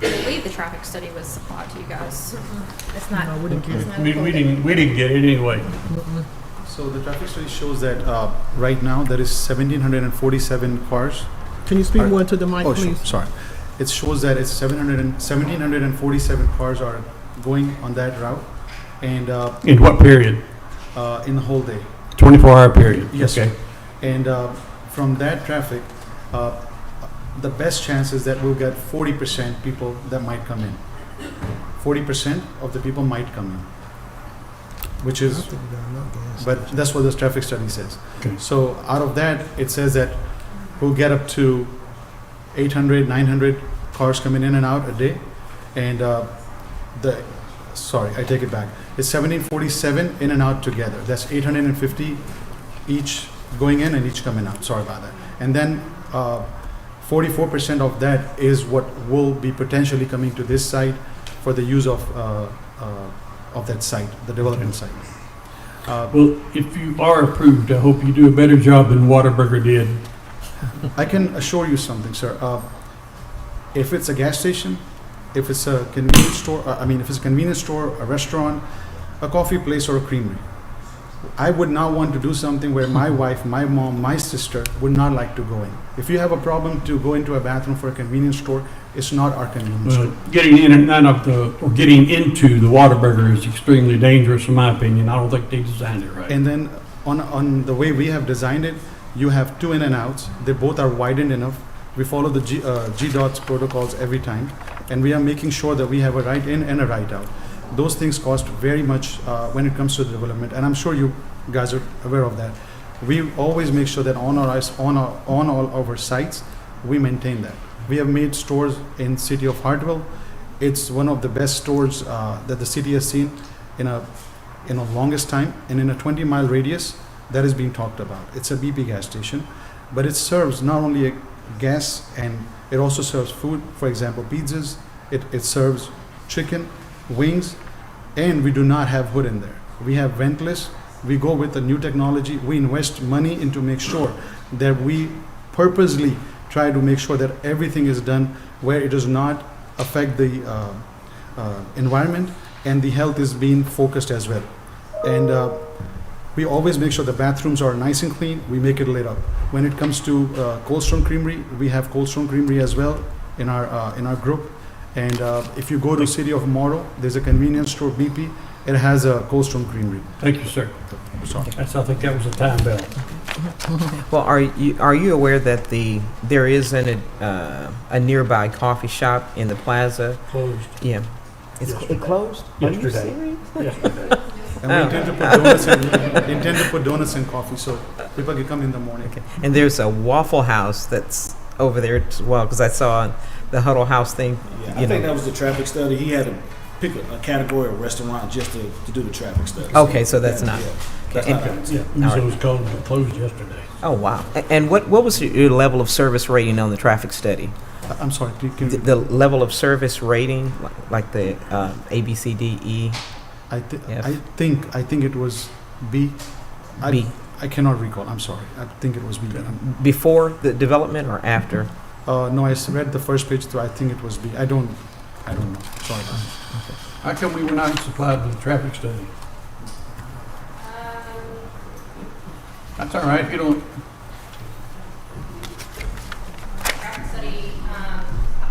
I believe the traffic study was supplied to you guys. It's not. No, we didn't get it. We didn't get it anyway. So the traffic study shows that right now there is 1,747 cars. Can you speak more into the mic, Oh, sure, please? sorry. It shows that it's 1,747 cars are going on that route, and In what period? in the whole day. 24-hour period? Yes, Okay. sir. And from that traffic, the best chance is that we'll get 40% people that might come in. 40% of the people might come in, which is, but that's what this traffic study says. Okay. So out of that, it says that we'll get up to 800, 900 cars coming in and out a day. And sorry, I take it back. It's 1747 in and out together. That's 850 each going in and each coming out. Sorry about that. And then 44% of that is what will be potentially coming to this site for the use of that site, the development site. Well, if you are approved, I hope you do a better job than Whataburger did. I can assure you something, sir. If it's a gas station, if it's a convenience store, if it's a convenience store, a restaurant, a coffee place, or a creamery, I would not want to do something where my wife, my mom, my sister would not like to go in. If you have a problem to go into a bathroom for a convenience store, it's not our convenience Well, store. getting in and out of getting into the Whataburger is extremely dangerous, in my opinion. I don't think they designed it right. And then on the way we have designed it, you have 2 in and outs. They both are widened enough. We follow the GDOT's protocols every time, and we are making sure that we have a right in and a right out. Those things cost very much when it comes to the development, and I'm sure you guys are aware of that. We always make sure that on all of our sites, we maintain that. We have made stores in city of Hartwell. It's one of the best stores that the city has seen in a longest time, and in a 20-mile radius that is being talked about. It's a BP gas station, but it serves not only a gas, and it also serves food. For example, pizzas. It serves chicken, wings, and we do not have wood in there. We have ventless. We go with the new technology. We invest money into make sure that we purposely try to make sure that everything is done where it does not affect the environment, and the health is being focused as well. And we always make sure the bathrooms are nice and clean. We make it lit up. When it comes to Cold Stone Creamery, we have Cold Stone Creamery as well in our group, And if you go to City of Morrow, there's a convenience store, BP. It has a Cold Stone Creamery. Thank you, sir. Sorry. I think that was a time bell. Well, are you aware that there is a nearby coffee shop in the plaza? Closed Yeah. It closed? yesterday. And we Oh. intend to put donuts and coffee, so people can come in the morning. Okay. And there's a Waffle House that's over there as well, because I saw the Huddle House thing. Yeah, I think that was the traffic study. He had to pick a category of restaurant just to do the traffic study. Okay, so that's not. Yeah, that's And- not us. Yeah, All right. it was closed yesterday. Oh, wow. And what was your level of service rating on the traffic study? I'm sorry, can you? The level of service rating, like the A, B, C, D, E, I F. think it was B. B, I cannot recall. I'm sorry. I think it was B. before the development or after? No, I read the first page through. I think it was B. I don't know. Sorry. How come we were not supplied with a traffic study? That's all right, if you don't, Traffic study, I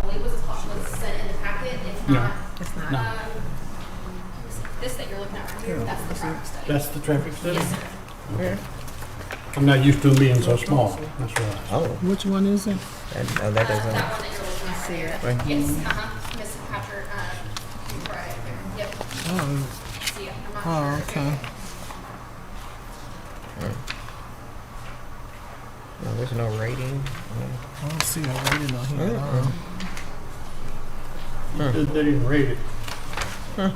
believe was sent in the packet. If No. not, It's not. No. this that you're looking at right here, that's the traffic study. that's the traffic study? Yes, sir. I'm not used to them being so small, that's why. Oh, Which one is it? that That one that doesn't. you're looking at right there. Right. Yes, Ms. Patrick, right there. Yep. Oh, See, I'm not sure. okay. No, there's no rating. I don't see a rating on here at all. They didn't rate it. Yeah,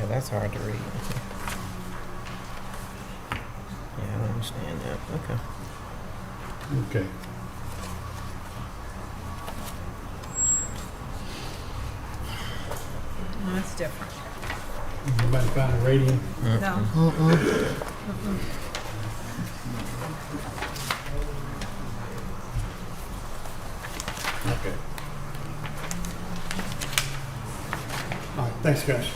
that's hard to read. Yeah, I don't understand that. Okay. Okay. No, it's different. Anybody find a rating? No. Okay. All right, thanks, guys.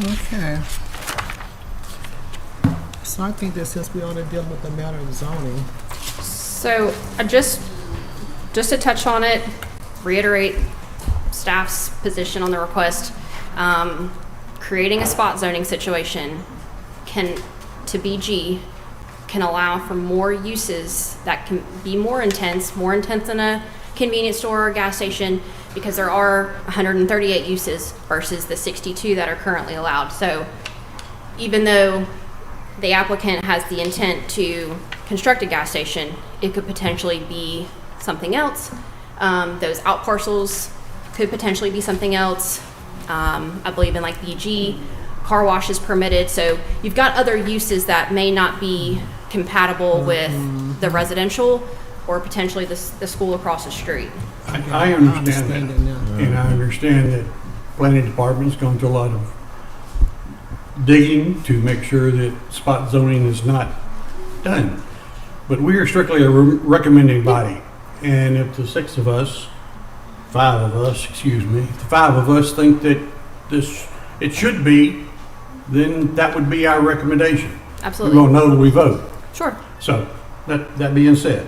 Okay. So I think that since we only dealing with the matter of zoning, So just to touch on it, reiterate staff's position on the request. Creating a spot zoning situation to BG, can allow for more uses that can be more intense than a convenience store or gas station, because there are 138 uses versus the 62 that are currently allowed. So even though the applicant has the intent to construct a gas station, it could potentially be something else. Those out parcels could potentially be something else. I believe in like BG, car wash is permitted. So you've got other uses that may not be compatible with the residential or potentially the school across the street. I understand that, it now. and I understand that planning department's gone through a lot of digging to make sure that spot zoning is not done. But we are strictly a recommending body, and if the five of us think that it should be, then that would be our recommendation. We're Absolutely. gonna know that we vote. Sure. So, that being said,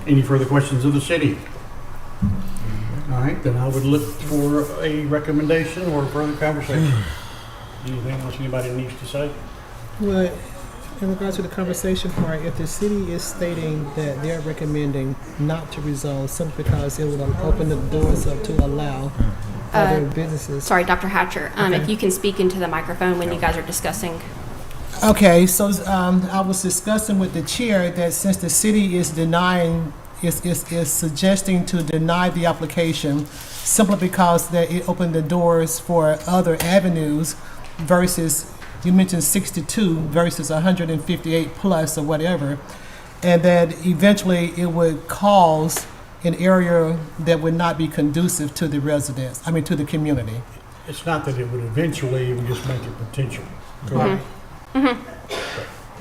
any further questions of the city? All right, then I would look for a recommendation or further conversation. Anything else anybody needs to say? Well, in regards to the conversation part, if the city is stating that they're recommending not to rezone simply because it would open the doors up to allow other businesses. Sorry, Dr. Hatcher. If you can speak into the microphone when you guys are discussing. Okay, so I was discussing with the chair that since the city is denying, is suggesting to deny the application simply because that it opened the doors for other avenues versus, you mentioned 62 versus 158 plus or whatever, and that eventually it would cause an area that would not be conducive to the residents, to the community. It's not that it would eventually, we just make it potential. Correct.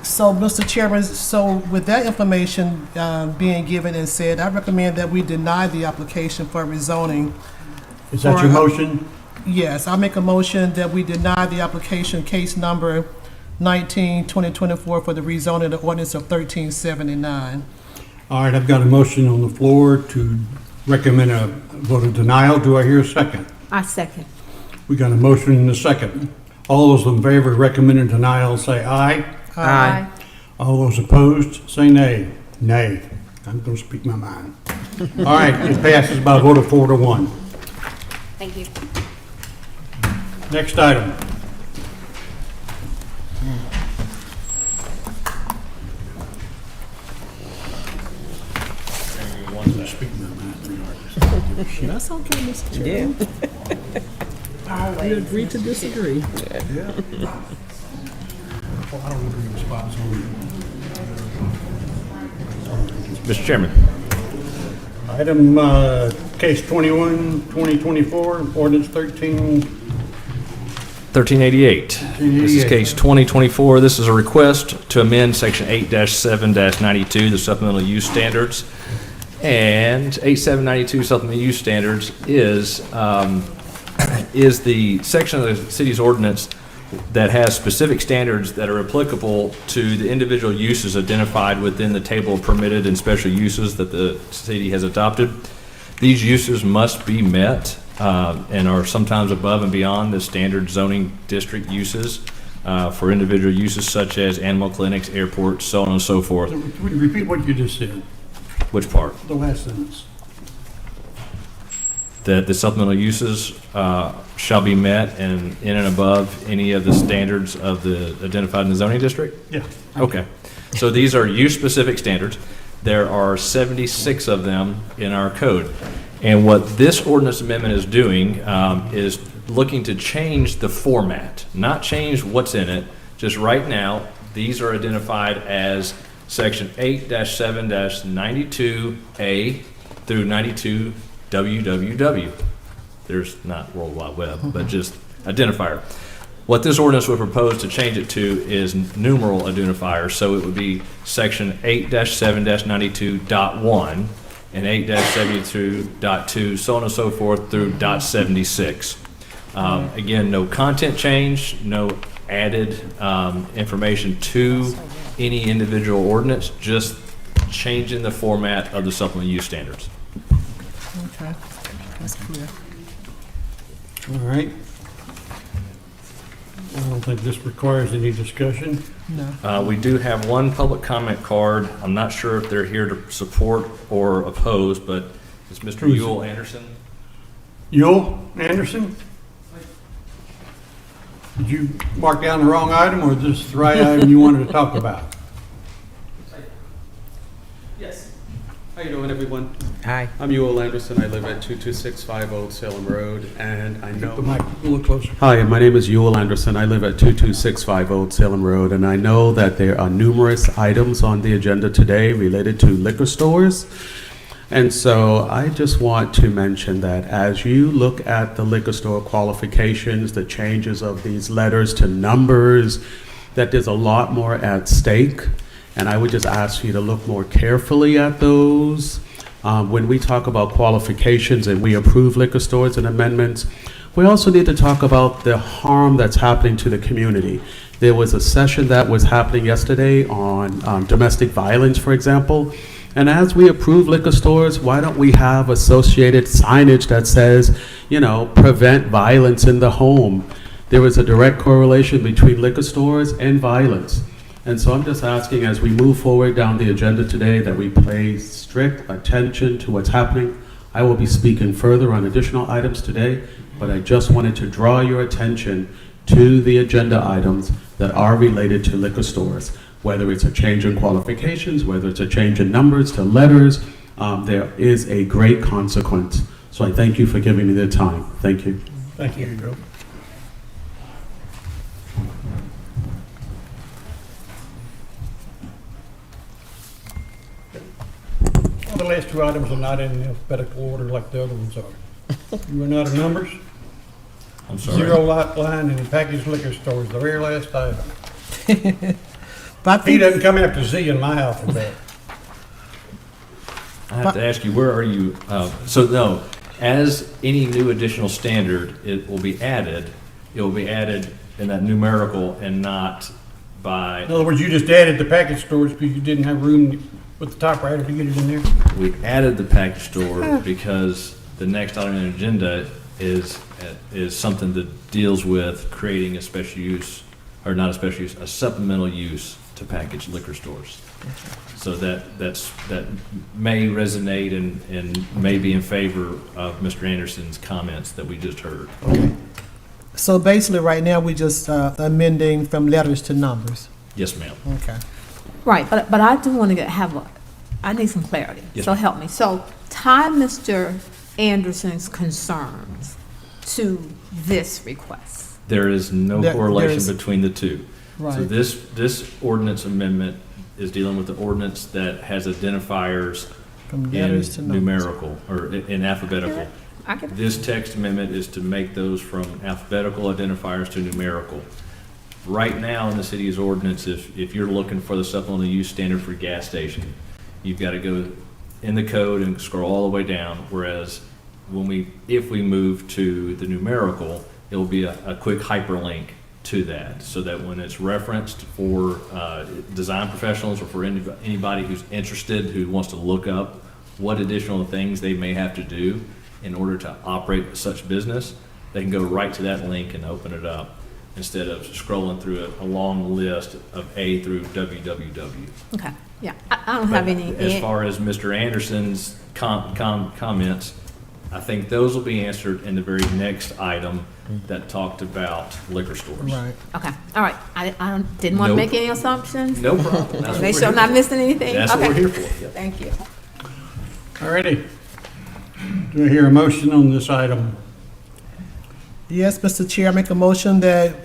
So, Mr. Chairman, so with that information being given and said, I recommend that we deny the application for rezoning. Is that your motion? Yes, I make a motion that we deny the application case number 19/2024 for the rezoning of ordinance of 1379. All right, I've got a motion on the floor to recommend a vote of denial. Do I hear a second? I second. We got a motion and a second. All those in favor of recommending denial, say aye. Aye. All those opposed, say nay. Nay. I'm going to speak my mind. All right, it passes by a vote of 4-1. Thank you. Next item. That's okay, Mr. Chairman. We agree to disagree. Mr. Chairman. Item, case 21/2024, ordinance 1388. This is case 2024. This is a request to amend section 8-7-92, the supplemental use standards. And 8792 supplemental use standards is the section of the city's ordinance that has specific standards that are applicable to the individual uses identified within the table of permitted and special uses that the city has adopted. These uses must be met and are sometimes above and beyond the standard zoning district uses for individual uses such as animal clinics, airports, so on and so forth. Would you repeat what you just said? Which part? The last sentence. That the supplemental uses shall be met and in and above any of the standards of the identified in the zoning district? Yeah. Okay. So these are use-specific standards. There are 76 of them in our code. And what this ordinance amendment is doing is looking to change the format, not change what's in it. Just right now, these are identified as section 8-7-92A through 92 WWW. There's not World Wide Web, but just identifier. What this ordinance would propose to change it to is numeral identifiers. So it would be section 8-7-92.1 and 8-72.2, so on and so forth through .76. Again, no content change, no added information to any individual ordinance, just changing the format of the supplemental use standards. Okay, that's clear. All right. I don't think this requires any discussion. No. We do have one public comment card. I'm not sure if they're here to support or oppose, but it's Mr. Who's it? Yule Anderson. Yule Anderson? Did you mark down the wrong item, or is this the right item you wanted to talk about? Yes. How you doing, everyone? Aye. I'm Ewell Anderson. I live at 22650 Old Salem Road, and I Keep the know... mic a little closer. Hi, my name is Ewell Anderson. I live at 22650 Old Salem Road, and I know that there are numerous items on the agenda today related to liquor stores. And so I just want to mention that as you look at the liquor store qualifications, the changes of these letters to numbers, that there's a lot more at stake. And I would just ask you to look more carefully at those. When we talk about qualifications and we approve liquor stores and amendments, we also need to talk about the harm that's happening to the community. There was a session that was happening yesterday on domestic violence, for example. And as we approve liquor stores, why don't we have associated signage that says, you know, prevent violence in the home? There is a direct correlation between liquor stores and violence. And so I'm just asking, as we move forward down the agenda today, that we pay strict attention to what's happening. I will be speaking further on additional items today, but I just wanted to draw your attention to the agenda items that are related to liquor stores. Whether it's a change in qualifications, whether it's a change in numbers to letters, there is a great consequence. So I thank you for giving me the time. Thank you. Thank you, Joe. Well, the last two items are not in alphabetical order like the other ones are. You run out of numbers? I'm sorry. Zero lot line and packaged liquor stores, the very last item. But I He think, doesn't come after Z in my alphabet. I have to ask you, where are you? So no, As any new additional standard, it will be added in that numerical and not by, In other words, you just added the package stores because you didn't have room with the typewriter to get it in there? we added the package store because the next item on the agenda is something that deals with creating a special use, or not a special use, a supplemental use to packaged liquor stores. So that may resonate and may be in favor of Mr. Anderson's comments that we just heard. So basically, right now, we just amending from letters to numbers. Yes, ma'am. Okay. Right, but I do want to I need some clarity. Yes, So ma'am. help me. So tie Mr. Anderson's concerns to this request. There is no There correlation is- between the two. So Right. this ordinance amendment is dealing with the ordinance that has identifiers From in letters to numbers. numerical, or in alphabetical. I get it. This text amendment is to make those from alphabetical identifiers to numerical. Right now in the city's ordinance, if you're looking for the supplemental use standard for gas station, you've got to go in the code and scroll all the way down, whereas if we move to the numerical, it will be a quick hyperlink to that, so that when it's referenced for design professionals or for anybody who's interested, who wants to look up what additional things they may have to do in order to operate such business, they can go right to that link and open it up instead of scrolling through a long list of A through www. Okay, yeah. I don't have But any. as far as Mr. Anderson's comments, I think those will be answered in the very next item that talked about liquor stores. Right. Okay, all right. I didn't want to Nope. make any assumptions. No problem. That's what Make we're sure I'm here not for. missing anything. That's what Okay. we're here for. Yep. Thank you. All righty. Do I hear a motion on this item? Yes, Mr. Chair, I make a motion that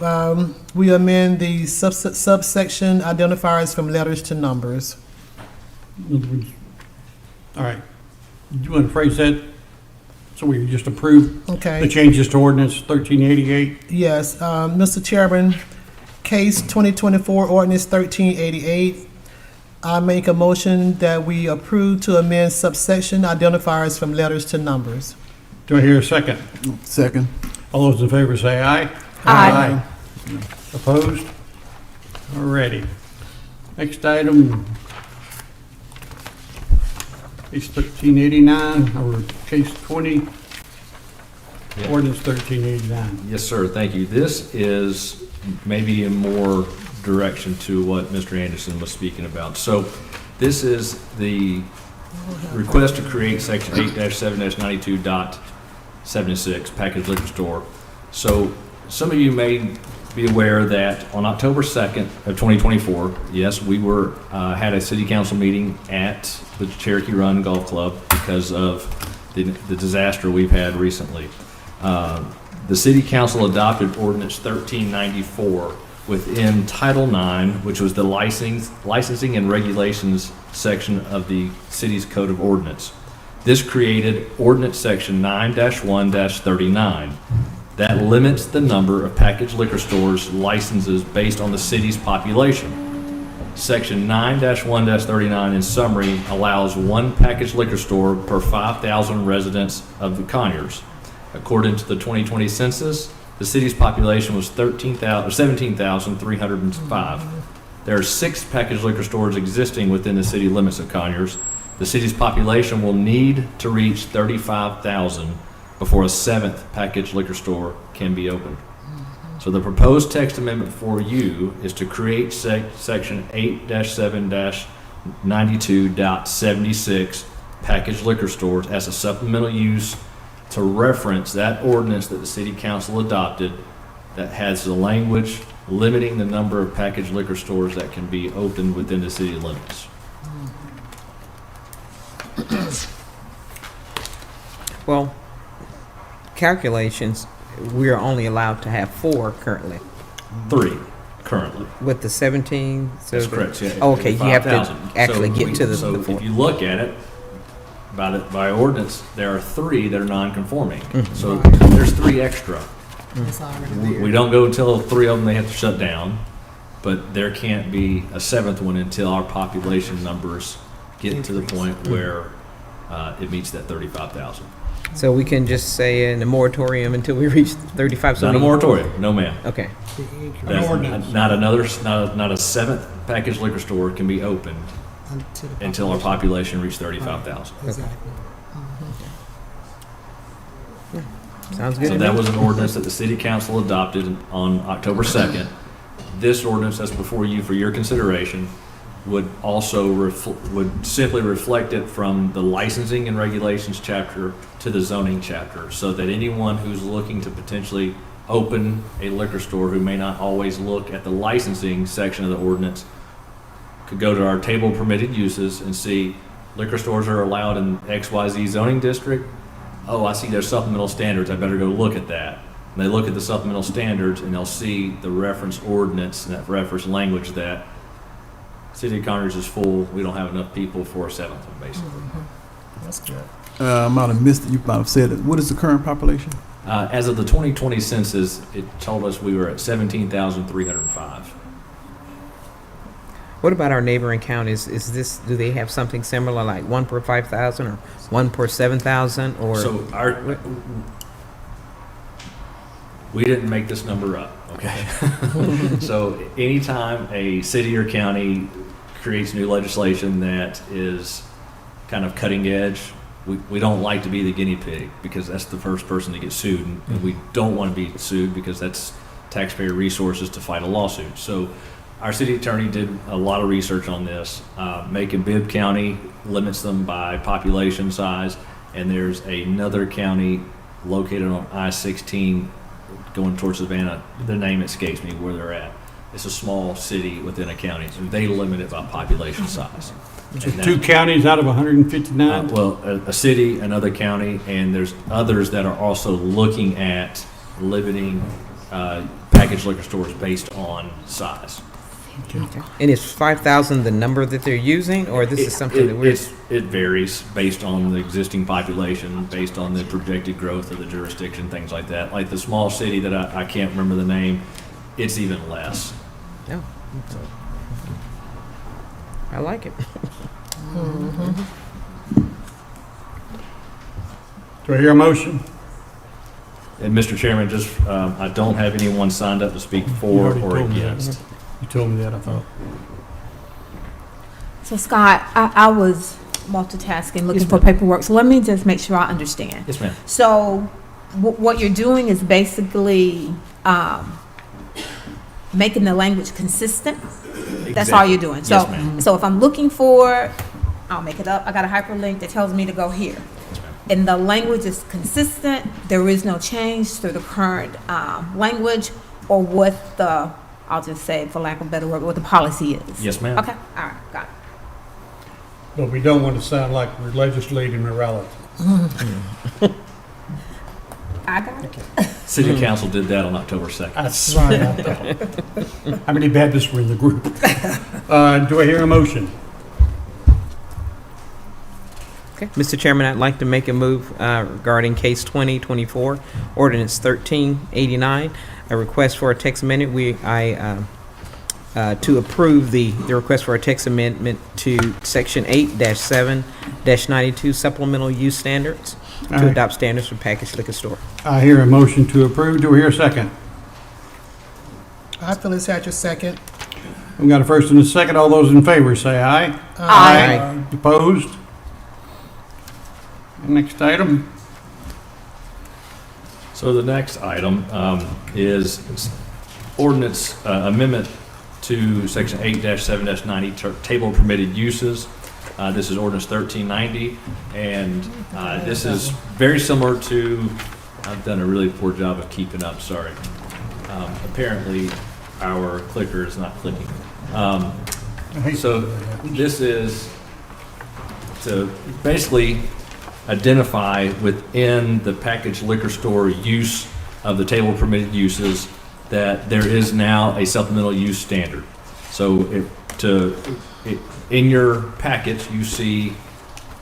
we amend the subsection identifiers from letters to numbers. In other words, all right. Do you want to phrase that so we just approve the Okay. changes to ordinance 1388? Yes, Mr. Chairman, case 2024 ordinance 1388. I make a motion that we approve to amend subsection identifiers from letters to numbers. Do I hear a second? Second. All those in favor say aye. Aye. Opposed? All righty. Next item, case 1389, or case 20, Yeah. ordinance 1389. Yes, sir. Thank you. This is maybe in more direction to what Mr. Anderson was speaking about. So this is the request to create section 8-7-92.76 packaged liquor store. So some of you may be aware that on October 2nd of 2024, yes, we had a city council meeting at the Cherokee Run Golf Club because of the disaster we've had recently. The city council adopted ordinance 1394 within Title IX, which was the licensing and regulations section of the city's code of ordinance. This created ordinance section 9-1-39 that limits the number of packaged liquor stores licenses based on the city's population. Section 9-1-39 in summary allows one packaged liquor store per 5,000 residents of the Conyers. According to the 2020 census, the city's population was 17,305. There are 6 packaged liquor stores existing within the city limits of Conyers. The city's population will need to reach 35,000 before a 7th packaged liquor store can be opened. So the proposed text amendment for you is to create section 8-7-92.76 packaged liquor stores as a supplemental use to reference that ordinance that the city council adopted that has the language limiting the number of packaged liquor stores that can be opened within the city limits. Well, calculations, we are only allowed to have 4 currently. 3 currently. With the 17, so That's correct, yeah. Oh, okay, you have to 5,000. actually So get to the So 4. if you look at it, by ordinance, there are 3 that are non-conforming. So there's 3 extra. It's already We don't go until 3 of them, they have to shut down, but there can't be a 7th one until our population numbers get to the point where it meets that 35,000. So we can just say in a moratorium until we reach 35 Not a zoning? moratorium, no ma'am. Okay. That's ordinance. not another, not a seventh package liquor store can be opened until our population reach 35,000. Exactly. Sounds good So to that me. was an ordinance that the city council adopted on October 2nd. This ordinance that's before you for your consideration would also would simply reflect it from the licensing and regulations chapter to the zoning chapter, so that anyone who's looking to potentially open a liquor store who may not always look at the licensing section of the ordinance could go to our table of permitted uses and see liquor stores are allowed in XYZ zoning district. Oh, I see there's supplemental standards, I better go look at that. And they look at the supplemental standards and they'll see the reference ordinance and that reference language that City of Conyers is full, we don't have enough people for a seventh one, basically. That's good. I might have missed it, you might have said it. What is the current population? As of the 2020 census, it told us we were at 17,305. What about our neighboring counties? Is this, do they have something similar, like 1 per 5,000 or 1 per 7,000 or? So we didn't make this number up, okay? So anytime a city or county creates new legislation that is kind of cutting edge, we don't like to be the guinea pig because that's the first person to get sued. And we don't want to be sued because that's taxpayer resources to fight a lawsuit. So our city attorney did a lot of research on this. Macon Bibb County limits them by population size, and there's another county located on I-16 going towards Savannah. The name escapes me where they're at. It's a small city within a county, so they limit it by population size. So And 2 counties out of 159? well, a city, another county, and there's others that are also looking at limiting packaged liquor stores based on size. And is 5,000 the number that they're using, or this is something that we're? It varies based on the existing population, based on the projected growth of the jurisdiction, things like that. Like the small city that I can't remember the name, it's even less. No. I like it. Do I hear a motion? And Mr. Chairman, just, I don't have anyone signed up to speak You for already or told me that. against. You told me that, I thought. So Scott, I was multitasking, looking for paperwork, so let me just make sure I understand. Yes, ma'am. So what you're doing is basically making the language consistent? That's all you're doing? Yes, ma'am. So if I'm looking for, I'll make it up, I got a hyperlink that tells me to go here. And the language is consistent, there is no change to the current language or what the, I'll just say, for lack of a better word, what the policy is? Yes, ma'am. Okay, all right, got it. But we don't want to sound like we're legislating morality. I got it. City Council did that on October 2nd. That's right. I thought. How many Baptists were in the group? Do I hear a motion? Okay. Mr. Chairman, I'd like to make a move regarding case 2024, ordinance 1389, a request for a text amendment. To approve the request for a text amendment to section 8-7-92 supplemental use standards All to right. adopt standards for packaged liquor store. I hear a motion to approve. Do I hear a second? I feel it's at your second. We got a first and a second. All those in favor say aye. Aye. Opposed? Next item. So the next item is ordinance amendment to section 8-7-90 table of permitted uses. This is ordinance 1390, and this is very similar to, I've done a really poor job of keeping up, sorry. Apparently our clicker is not clicking. So this is to basically identify within the packaged liquor store use of the table of permitted uses that there is now a supplemental use standard. So in your package, you see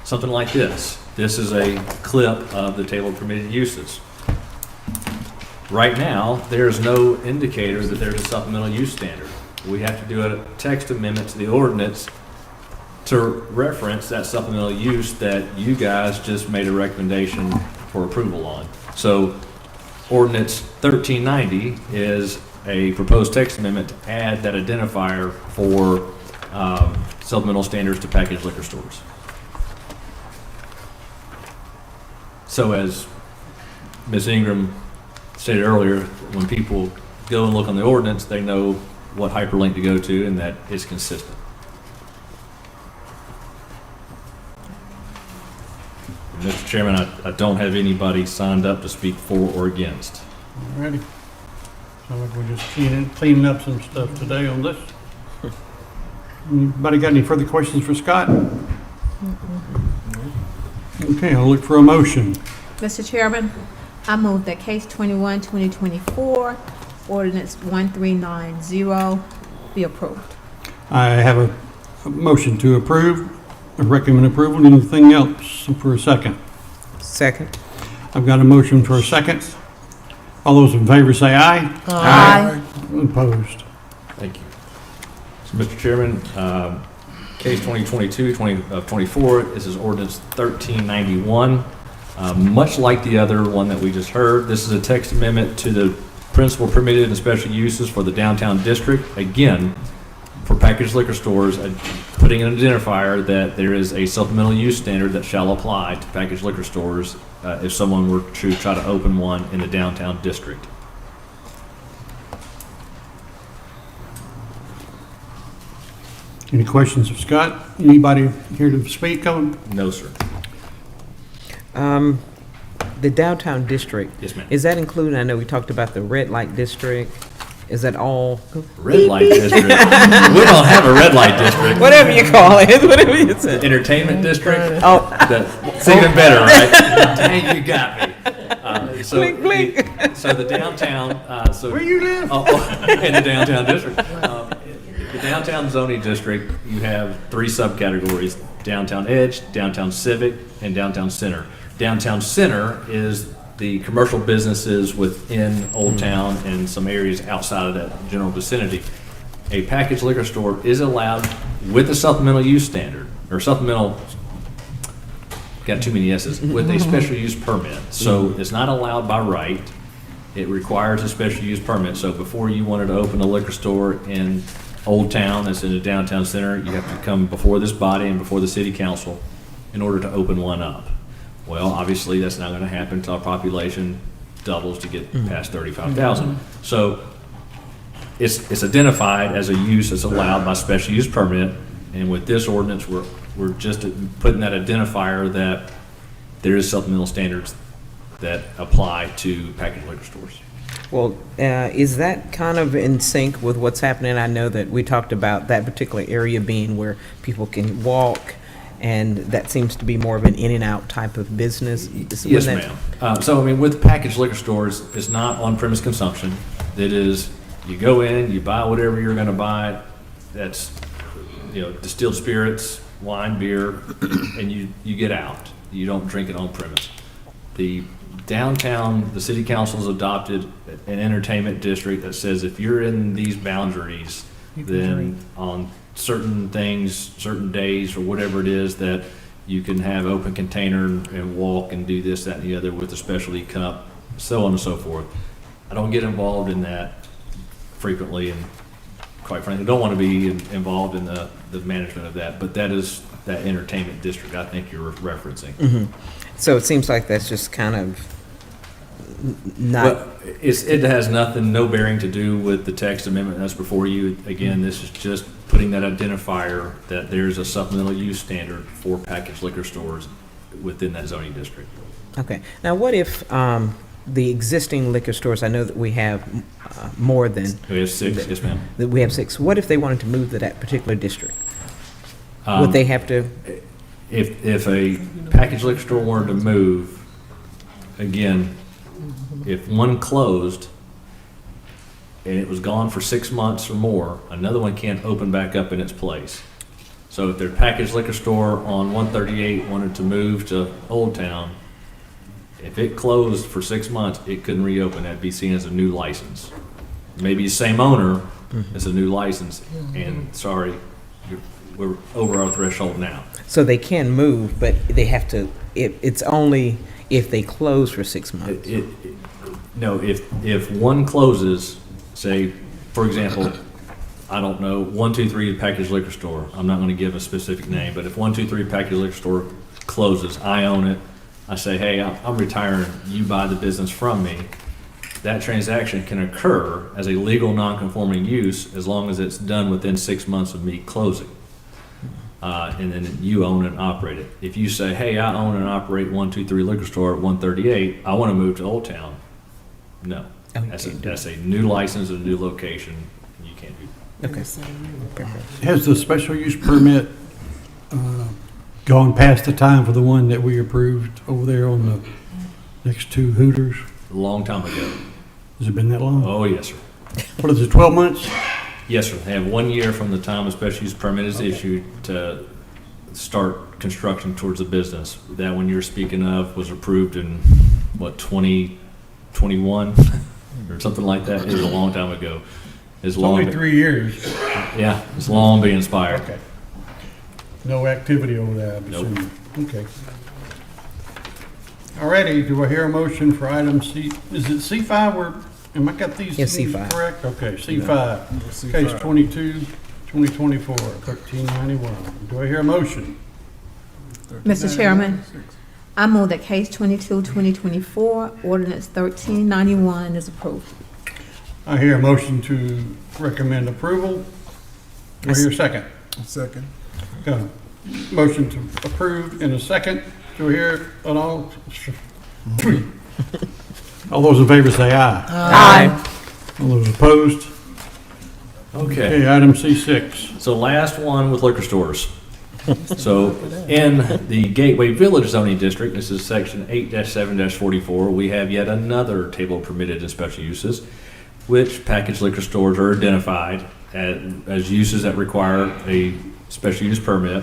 something like this. This is a clip of the table of permitted uses. Right now, there's no indicator that there's a supplemental use standard. We have to do a text amendment to the ordinance to reference that supplemental use that you guys just made a recommendation for approval on. So ordinance 1390 is a proposed text amendment to add that identifier for supplemental standards to packaged liquor stores. So as Ms. Ingram stated earlier, when people go and look on the ordinance, they know what hyperlink to go to and that it's consistent. Mr. Chairman, I don't have anybody signed up to speak for or against. Ready? Sound like we're just cleaning up some stuff today on this. Anybody got any further questions for Scott? Okay, I'll look for a motion. Mr. Chairman, I move that case 21-2024, ordinance 1390 be approved. I have a motion to approve, I recommend approval. Anything else for a second? Second. I've got a motion for a second. All those in favor say aye. Aye. Opposed? Thank you. So, Mr. Chairman, case 2022-24, this is ordinance 1391. Much like the other one that we just heard, this is a text amendment to the principal permitted and special uses for the downtown district. Again, for packaged liquor stores, putting an identifier that there is a supplemental use standard that shall apply to packaged liquor stores if someone were to try to open one in the downtown district. Any questions of Scott? Anybody here to speak on? No, sir. The downtown district. Yes, ma'am. Is that included? I know we talked about the red light district. Is that all? Red light district. We don't have a red light district. Whatever you call it, whatever you say. Entertainment district. Oh, It's even better, right? Dang, you got me. Blink, blink. So the downtown. Where you live? In the downtown district. The downtown zoning district, you have three subcategories: downtown edge, downtown civic, and downtown center. Downtown center is the commercial businesses within Old Town and some areas outside of that general vicinity. A packaged liquor store is allowed with a supplemental use standard, or supplemental, got too many S's, with a special use permit. So it's not allowed by right. It requires a special use permit. So before you wanted to open a liquor store in Old Town that's in the downtown center, you have to come before this body and before the city council in order to open one up. Well, obviously, that's not going to happen until our population doubles to get past 35,000. So it's identified as a use that's allowed by special use permit, and with this ordinance, we're just putting that identifier that there is supplemental standards that apply to packaged liquor stores. Well, is that kind of in sync with what's happening? I know that we talked about that particular area being where people can walk, and that seems to be more of an in and out type of business. Yes, ma'am. So, I mean, with packaged liquor stores, it's not on-premise consumption. It is, you go in, you buy whatever you're going to buy. That's, distilled spirits, wine, beer, and you get out. You don't drink it on premise. The downtown, the city council has adopted an entertainment district that says if you're in these boundaries, then on certain things, certain days, or whatever it is, that you can have open container and walk and do this, that, and the other with a specialty cup, so on and so forth. I don't get involved in that frequently, and quite frankly, don't want to be involved in the management of that, but that is that entertainment district I think you're referencing. Mm-hmm. So it seems like that's just kind of not. Well, it has no bearing to do with the text amendment that's before you. Again, this is just putting that identifier that there's a supplemental use standard for packaged liquor stores within that zoning district. Okay. Now, what if the existing liquor stores, I know that we have more than. We have 6, yes, ma'am. That we have 6. What if they wanted to move to that particular district? Would they have to? If a packaged liquor store wanted to move, again, if one closed and it was gone for 6 months or more, another one can't open back up in its place. So if their packaged liquor store on 138 wanted to move to Old Town, if it closed for 6 months, it couldn't reopen. That'd be seen as a new license. Maybe the same owner, it's a new license, and sorry, we're over our threshold now. So they can move, but they have to. It's only if they close for 6 months? No, if one closes, say, for example, I don't know, 123 Package Liquor Store, I'm not going to give a specific name, but if 123 Package Liquor Store closes, I own it, I say, hey, I'm retiring, you buy the business from me, that transaction can occur as a legal non-conforming use as long as it's done within 6 months of me closing. And then you own and operate it. If you say, hey, I own and operate 123 Liquor Store at 138, I want to move to Old Town, no. Oh, you That's can't do a new license, a new location, you can't do that. Okay. Has the special use permit gone past the time for the one that we approved over there on the next to Hooters? A long time ago. Has it been that long? Oh, yes, sir. What is it, 12 months? Yes, sir. They have 1 year from the time a special use permit is issued to start construction towards the business. That one you're speaking of was approved in, what, 2021 or something like that? It was a long time ago. It's only 3 years. Yeah, it's long being expired. Okay. No activity over there, I'm Nope. assuming. Okay. Alrighty, do I hear a motion for item C? Is it C5 where, am I got these Yes, things C5. correct? Okay, C5. Case 22, 2024, 1391. Do I hear a motion? Mr. Chairman, I move that case 22, 2024, ordinance 1391 is approved. I hear a motion to recommend approval. Do I hear a second? Second. Got a motion to approve in a second. Do I hear an all? All those in favor say aye. Aye. All those opposed? Okay. Okay, item C6. So last one with liquor stores. So in the Gateway Village zoning district, this is section 8-7-44, we have yet another table of permitted and special uses, which packaged liquor stores are identified as uses that require a special use permit.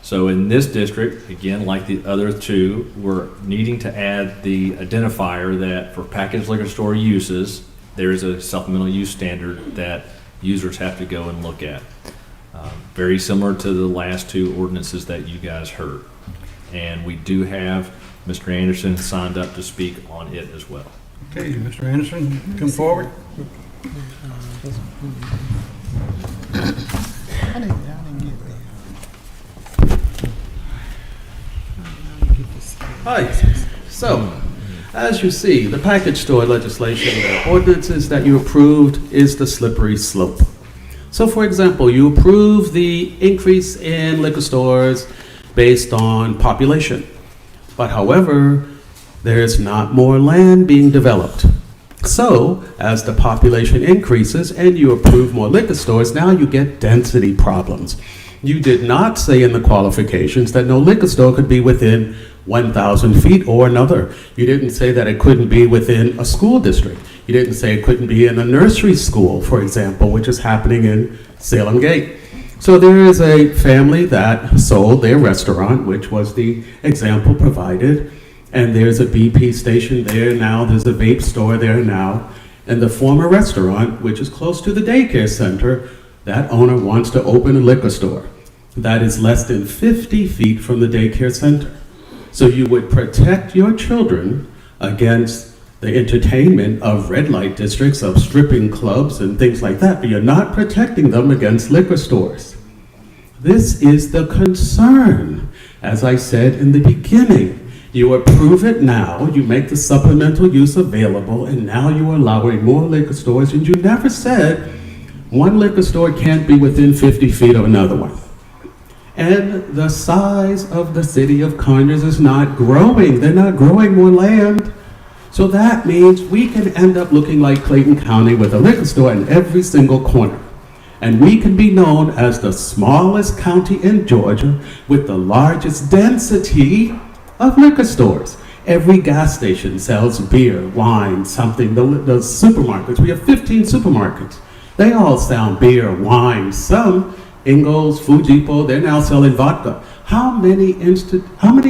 So in this district, again, like the other two, we're needing to add the identifier that for packaged liquor store uses, there is a supplemental use standard that users have to go and look at. Very similar to the last two ordinances that you guys heard. And we do have Mr. Anderson signed up to speak on it as well. Okay, Mr. Anderson, come forward. Hi. So, as you see, the package store legislation, the ordinances that you approved is the slippery slope. So, for example, you approve the increase in liquor stores based on population. But however, there's not more land being developed. So, as the population increases and you approve more liquor stores, now you get density problems. You did not say in the qualifications that no liquor store could be within 1,000 feet or another. You didn't say that it couldn't be within a school district. You didn't say it couldn't be in a nursery school, for example, which is happening in Salem Gate. So there is a family that sold their restaurant, which was the example provided, and there's a BP station there now, there's a vape store there now, and the former restaurant, which is close to the daycare center, that owner wants to open a liquor store that is less than 50 feet from the daycare center. So you would protect your children against the entertainment of red light districts, of stripping clubs and things like that, but you're not protecting them against liquor stores. This is the concern. As I said in the beginning, you approve it now, you make the supplemental use available, and now you're allowing more liquor stores, and you never said one liquor store can't be within 50 feet of another one. And the size of the city of Conyers is not growing. They're not growing more land. So that means we can end up looking like Clayton County with a liquor store in every single corner. And we can be known as the smallest county in Georgia with the largest density of liquor stores. Every gas station sells beer, wine, something. The supermarkets, we have 15 supermarkets. They all sell beer, wine, some Ingalls, Fujipo, they're now selling vodka. How many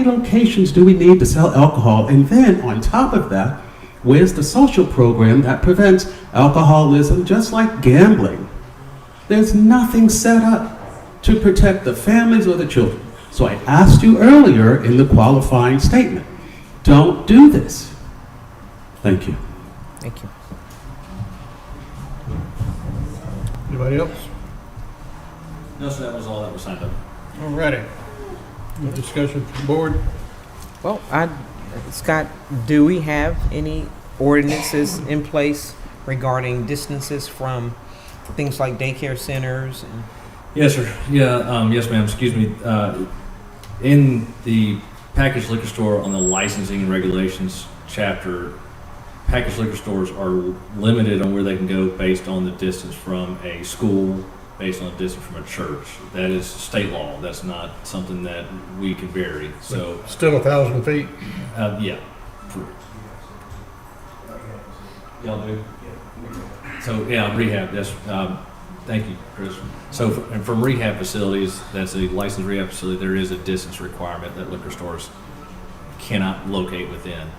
locations do we need to sell alcohol? And then on top of that, where's the social program that prevents alcoholism, just like gambling? There's nothing set up to protect the families or the children. So I asked you earlier in the qualifying statement, don't do this. Thank you. Thank you. Anybody else? No, sir, that was all that was signed up. All righty. Any discussion from the board? Well, Scott, do we have any ordinances in place regarding distances from things like daycare centers? And Yes, sir. Yeah, yes, ma'am. Excuse me. In the packaged liquor store on the licensing and regulations chapter, packaged liquor stores are limited on where they can go based on the distance from a school, based on the distance from a church. That is state law. That's not something that we can vary. So, Still 1,000 feet? yeah. Y'all do? So, yeah, rehab, yes. Thank you, Chris. So, and from rehab facilities, that's a licensed rehab facility, there is a distance requirement that liquor stores cannot locate within.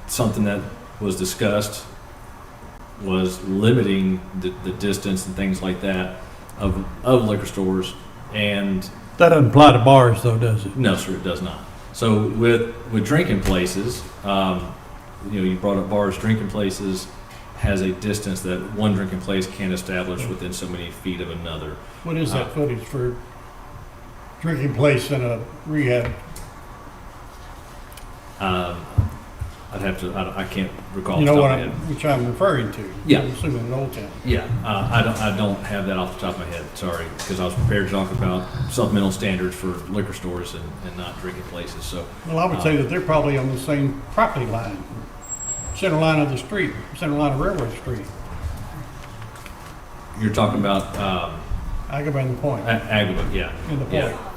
Something that was discussed was limiting the distance and things like that of liquor stores. And That doesn't apply to bars though, does it? no, sir, it does not. So with drinking places, you brought up bars, drinking places has a distance that one drinking place can't establish within so many feet of another. What is that footage for drinking place in a rehab? I'd have to, I can't recall. You off the know top what of my head. which I'm referring to? Yeah. I'm assuming in Old Town. Yeah, I don't have that off the top of my head, sorry, because I was prepared to talk about supplemental standards for liquor stores and not drinking places, so. Well, I would say that they're probably on the same property line, center line of the street, center line of Railroad Street. You're talking about, Agawam and the Point. Agawam, yeah. In the Point. Yeah.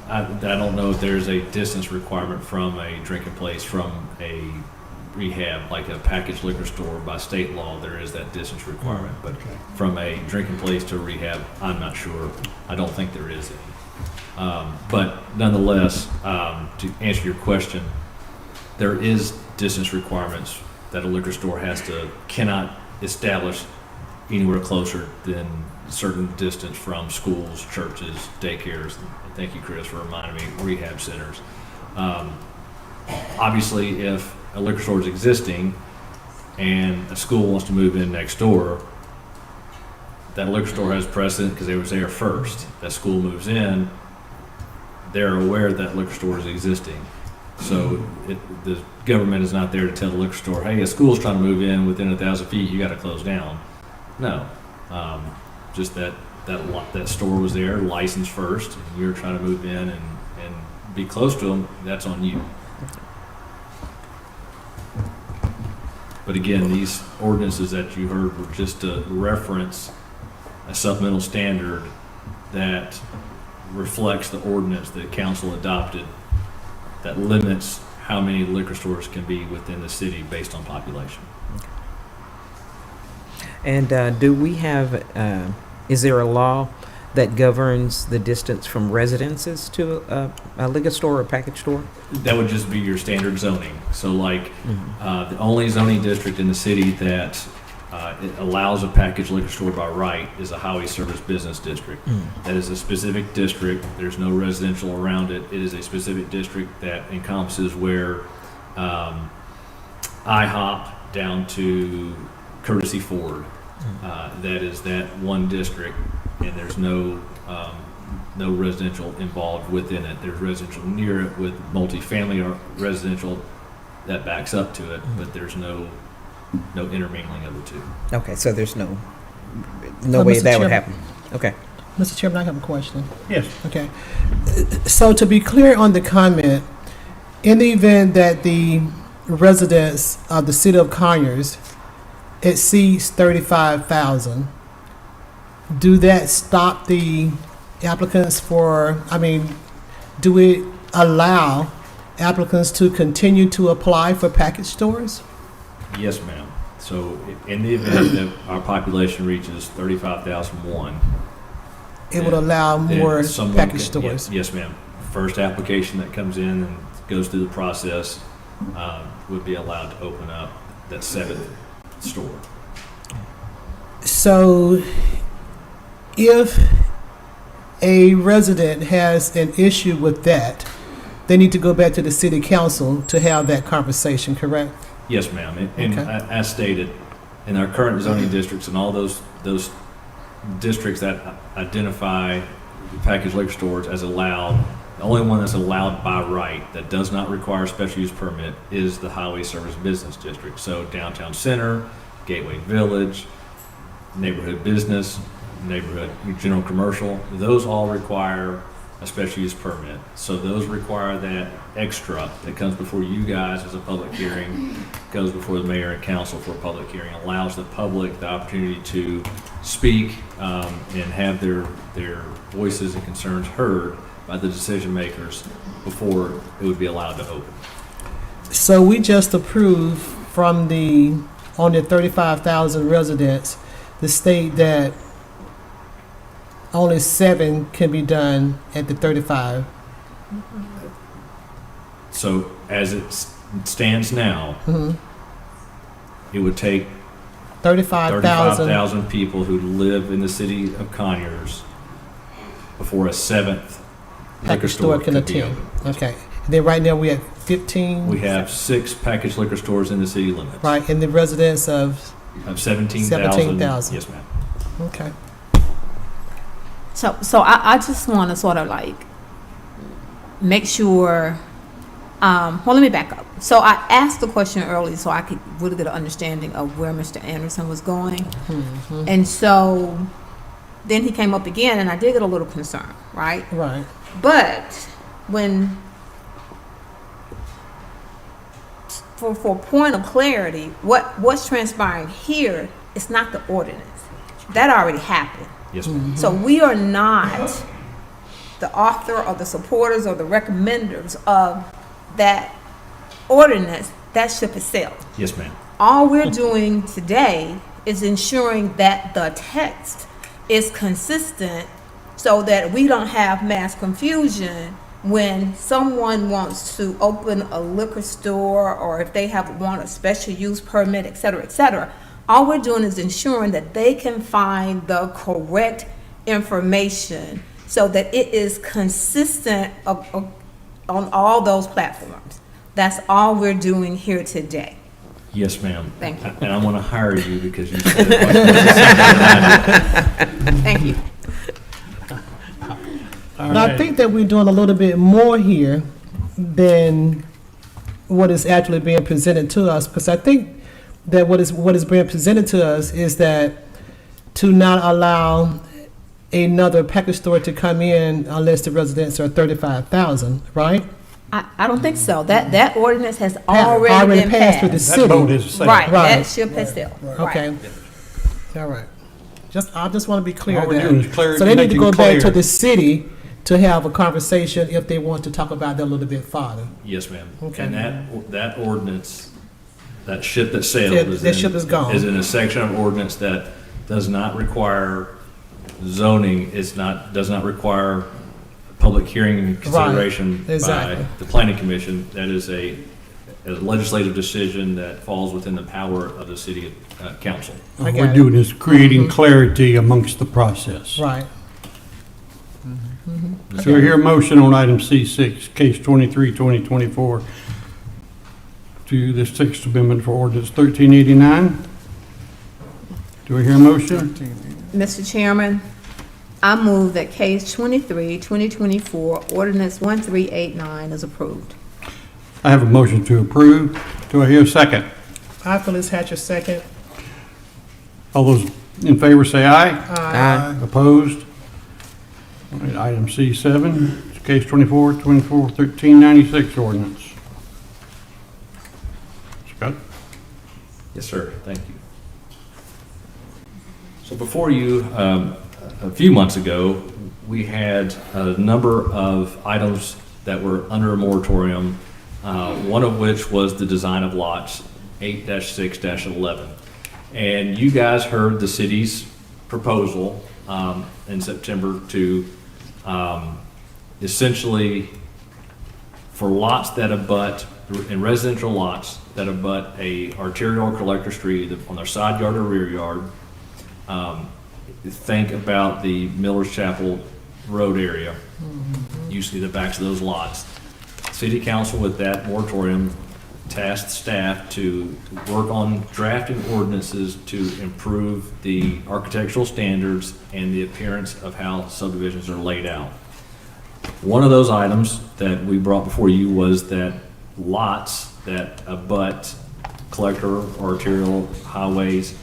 I don't know if there's a distance requirement from a drinking place from a rehab, like a packaged liquor store. By state law, there is that distance requirement, but Okay. from a drinking place to rehab, I'm not sure. I don't think there is any. But nonetheless, to answer your question, there is distance requirements that a liquor store cannot establish anywhere closer than a certain distance from schools, churches, daycares. Thank you, Chris, for reminding me, rehab centers. Obviously, if a liquor store is existing and a school wants to move in next door, that liquor store has precedent because they was there first. That school moves in, they're aware that liquor store is existing. So the government is not there to tell the liquor store, hey, a school's trying to move in within 1,000 feet, you got to close down. No, just that store was there, licensed first, and you're trying to move in and be close to them, that's on you. But again, these ordinances that you heard were just to reference a supplemental standard that reflects the ordinance that council adopted that limits how many liquor stores can be within the city based on population. And do we have, is there a law that governs the distance from residences to a liquor store or a package store? That would just be your standard zoning. So like, the only zoning district in the city that it allows a packaged liquor store by right is a highway service business district. That is a specific district. There's no residential around it. It is a specific district that encompasses where IHOP down to Courtesy Ford. That is that one district, and there's no residential involved within it. There's residential near it with multifamily or residential that backs up to it, but there's no intermingling of the two. Okay, so there's no So, way Mr. that would Chairman- happen. Okay. Mr. Chairman, I have a question. Yes. Okay. So to be clear on the comment, in the event that the residents of the city of Conyers exceeds 35,000, do that stop the applicants do it allow applicants to continue to apply for package stores? Yes, ma'am. So in the event that our population reaches 35,001, It would allow then more someone package can- stores? Yes, ma'am. First application that comes in and goes through the process would be allowed to open up that seventh store. So if a resident has an issue with that, they need to go back to the city council to have that conversation, correct? Yes, ma'am. And Okay. as stated, in our current zoning districts and all those districts that identify packaged liquor stores as allowed, the only one that's allowed by right that does not require a special use permit is the Highway Service Business District. So downtown center, Gateway Village, neighborhood business, neighborhood general commercial, those all require a special use permit. So those require that extra that comes before you guys as a public hearing, goes before the mayor and council for a public hearing, allows the public the opportunity to speak and have their voices and concerns heard by the decision makers before it would be allowed to open. So we just approved from on the 35,000 residents, the state that only 7 can be done at the 35. So as it stands now, it would take 35,000. 35,000 people who live in the city of Conyers before a 7th liquor Package store store can could be attend. open. Okay. And then right now we have 15. We have 6 packaged liquor stores in the city limits. Right, and the residents of, Of 17,000. 17,000. Yes, ma'am. okay. So I just want to sort of like make sure. Well, let me back up. So I asked the question earlier so I could really get an understanding of where Mr. Anderson was going, and so then he came up again, and I did get a little concerned, right? Right. But when, for point of clarity, what's transpiring here is not the ordinance. That already happened. Yes, ma'am. So we are not the author or the supporters or the recommenders of that ordinance. That ship has sailed. Yes, ma'am. All we're doing today is ensuring that the text is consistent so that we don't have mass confusion when someone wants to open a liquor store or if they want a special use permit, et cetera, et cetera. All we're doing is ensuring that they can find the correct information so that it is consistent on all those platforms. That's all we're doing here today. Yes, ma'am. Thank you. And I want to hire you because you said it much more succinct than I did. Thank you. Now, I think that we're doing a little bit more here than what is actually being presented to us, because I think that what is being presented to us is that to not allow another package store to come in unless the residents are 35,000, right? I don't think so. That ordinance has already been passed through the passed. city. That vote is safe. Right, Right. that ship has sailed. Right. Okay. All right. I just want to be clear All we're doing is there. So they need to making go back to clear. the city to have a conversation if they want to talk about that a little bit farther. Yes, ma'am. Okay. And that ordinance, that ship that sailed Yeah, is that ship is gone. is in a section of ordinance that does not require zoning, does not require public hearing and consideration by exactly. the planning commission. That is a legislative decision that falls within the power of the city council. I What got we're it. doing is creating clarity amongst the process. Right. So we hear a motion on item C6, case 23, 2024, to the Sixth Amendment for ordinance 1389. Do we hear a motion? Mr. Chairman, I move that case 23, 2024, ordinance 1389 is approved. I have a motion to approve. Do I hear a second? I, Phyllis Hatcher, second. All those in favor say aye. Aye. Opposed? All right, item C7, it's case 24, 1396 ordinance. Scott? Yes, sir. Thank you. So before you, a few months ago, we had a number of items that were under a moratorium, one of which was the design of lots 8-6-11. And you guys heard the city's proposal in September to essentially, for lots that abut, in residential lots that abut a arterial or collector street either on their side yard or rear yard, think about the Miller's Chapel Road area, usually the backs of those lots. City Council with that moratorium tasked staff to work on drafting ordinances to improve the architectural standards and the appearance of how subdivisions are laid out. One of those items that we brought before you was that lots that abut collector or arterial highways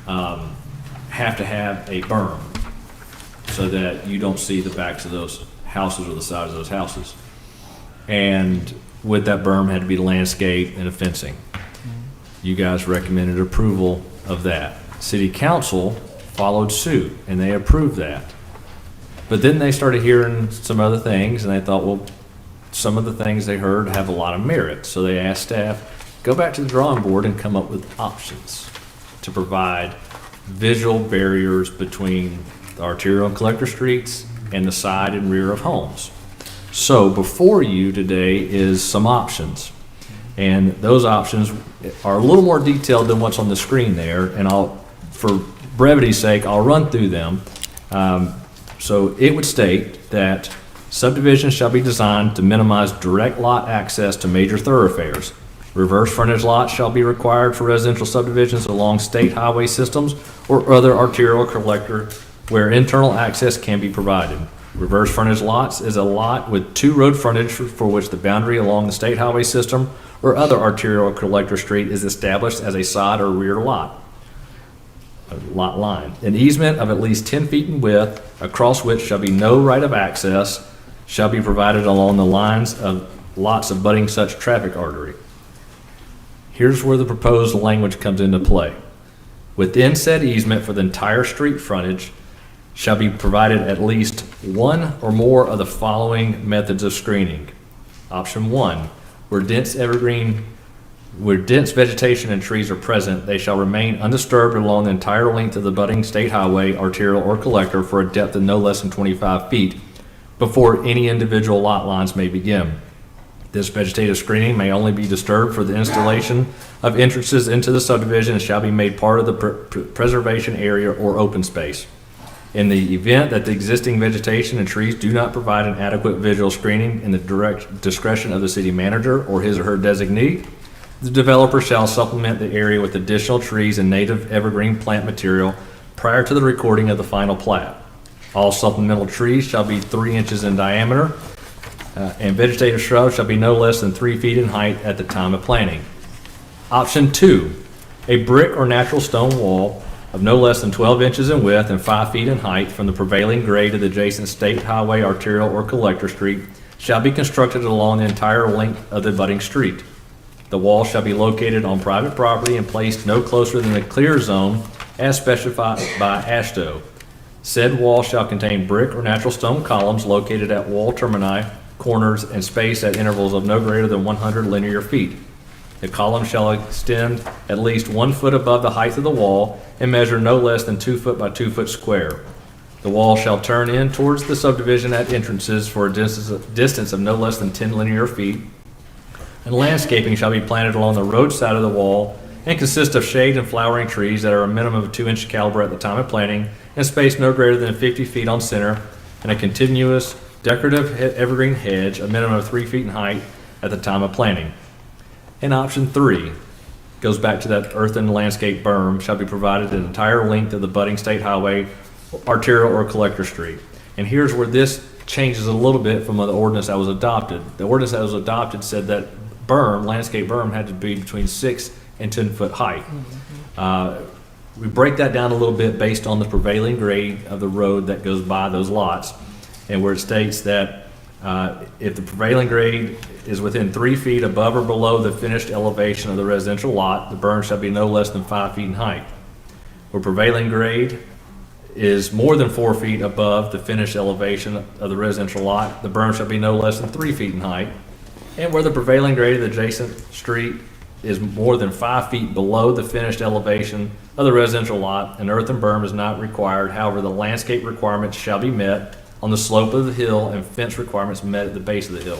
have to have a berm so that you don't see the backs of those houses or the sides of those houses. And with that berm had to be landscape and a fencing. You guys recommended approval of that. City Council followed suit and they approved that. But then they started hearing some other things and they thought, well, some of the things they heard have a lot of merit. So they asked staff, go back to the drawing board and come up with options to provide visual barriers between the arterial and collector streets and the side and rear of homes. So before you today is some options. And those options are a little more detailed than what's on the screen there. And for brevity's sake, I'll run through them. So it would state that subdivisions shall be designed to minimize direct lot access to major thoroughfares. Reverse frontage lots shall be required for residential subdivisions along state highway systems or other arterial collector where internal access can be provided. Reverse frontage lots is a lot with two road frontage for which the boundary along the state highway system or other arterial collector street is established as a side or rear lot line. An easement of at least 10 feet in width, across which shall be no right of access, shall be provided along the lines of lots abutting such traffic artery. Here's where the proposed language comes into play. Within said easement for the entire street frontage shall be provided at least one or more of the following methods of screening. Option 1, where dense vegetation and trees are present, they shall remain undisturbed along the entire length of the abutting state highway, arterial, or collector for a depth of no less than 25 feet before any individual lot lines may begin. This vegetative screening may only be disturbed for the installation of entrances into the subdivision and shall be made part of the preservation area or open space. In the event that the existing vegetation and trees do not provide an adequate visual screening in the direct discretion of the city manager or his or her designee, the developer shall supplement the area with additional trees and native evergreen plant material prior to the recording of the final plat. All supplemental trees shall be 3 inches in diameter, and vegetative shrubs shall be no less than 3 feet in height at the time of planting. Option 2, a brick or natural stone wall of no less than 12 inches in width and 5 feet in height from the prevailing grade of the adjacent state highway, arterial, or collector street shall be constructed along the entire length of the abutting street. The wall shall be located on private property and placed no closer than the clear zone as specified by ASHTO. Said wall shall contain brick or natural stone columns located at wall termini, corners, and spaced at intervals of no greater than 100 linear feet. The column shall extend at least 1 foot above the height of the wall and measure no less than 2 foot by 2 foot square. The wall shall turn in towards the subdivision at entrances for a distance of no less than 10 linear feet. And landscaping shall be planted along the road side of the wall and consist of shade and flowering trees that are a minimum of 2-inch caliber at the time of planting and spaced no greater than 50 feet on center, and a continuous decorative evergreen hedge a minimum of 3 feet in height at the time of planting. And option 3 goes back to that earthen landscape berm shall be provided the entire length of the budding state highway, arterial, or collector street. And here's where this changes a little bit from the ordinance that was adopted. The ordinance that was adopted said that berm, landscape berm, had to be between 6 and 10 foot height. We break that down a little bit based on the prevailing grade of the road that goes by those lots, and where it states that if the prevailing grade is within 3 feet above or below the finished elevation of the residential lot, the berm shall be no less than 5 feet in height. Where prevailing grade is more than 4 feet above the finished elevation of the residential lot, the berm shall be no less than 3 feet in height. And where the prevailing grade of the adjacent street is more than 5 feet below the finished elevation of the residential lot, an earthen berm is not required. However, the landscape requirements shall be met on the slope of the hill and fence requirements met at the base of the hill.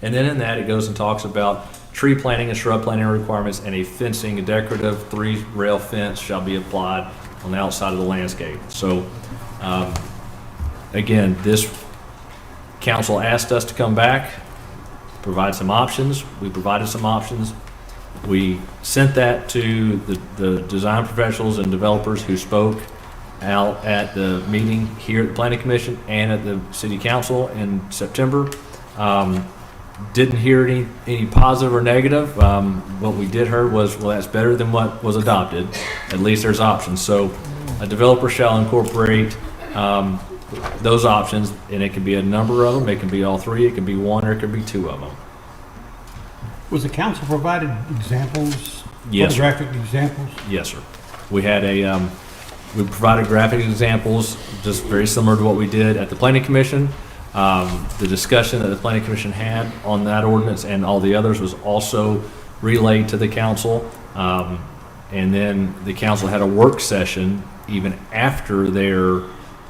And then in that, it goes and talks about tree planting and shrub planting requirements, and a fencing, a decorative 3-rail fence shall be applied on the outside of the landscape. So, again, this council asked us to come back, provide some options. We provided some options. We sent that to the design professionals and developers who spoke out at the meeting here at the Planning Commission and at the City Council in September. Didn't hear any positive or negative. What we did hear was, well, that's better than what was adopted. At least there's options. So a developer shall incorporate those options, and it can be a number of them. It can be all three. It can be one, or it can be two of them. Was the council provided examples? Yes, sir. Photographic examples? Yes, sir. We had we provided graphic examples, just very similar to what we did at the Planning Commission. The discussion that the Planning Commission had on that ordinance and all the others was also relayed to the council. And then the council had a work session even after their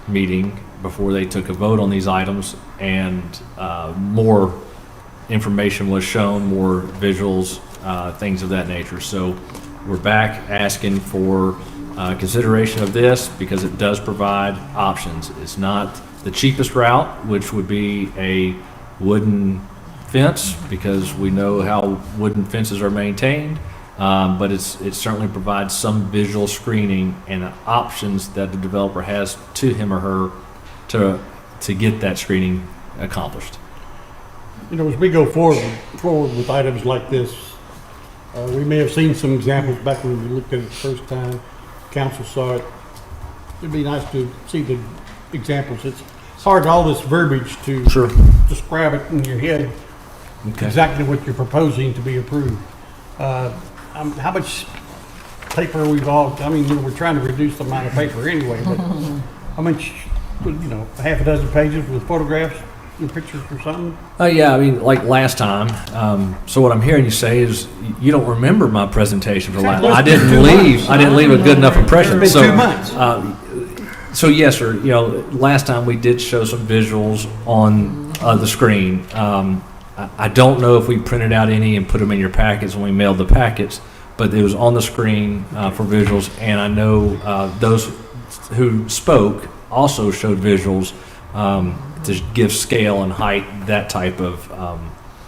meeting before they took a vote on these items, and more information was shown, more visuals, things of that nature. So we're back asking for consideration of this because it does provide options. It's not the cheapest route, which would be a wooden fence, because we know how wooden fences are maintained, but it certainly provides some visual screening and options that the developer has to him or her to get that screening accomplished. You know, as we go forward with items like this, we may have seen some examples back when we looked at it the first time. Council saw it. It'd be nice to see the examples. It's hard, all this verbiage, to describe it in your head, exactly what you're proposing to be approved. How much paper are we all, I mean, we're trying to reduce the amount of paper anyway, but how much, half a dozen pages with photographs and pictures or something? Yeah, I mean, like last time. So what I'm hearing you say is you don't remember my presentation for last. I didn't leave a good enough impression. It's been 2 months. So yes, sir. Last time we did show some visuals on the screen. I don't know if we printed out any and put them in your packets when we mailed the packets, but it was on the screen for visuals. And I know those who spoke also showed visuals to give scale and height, that type of.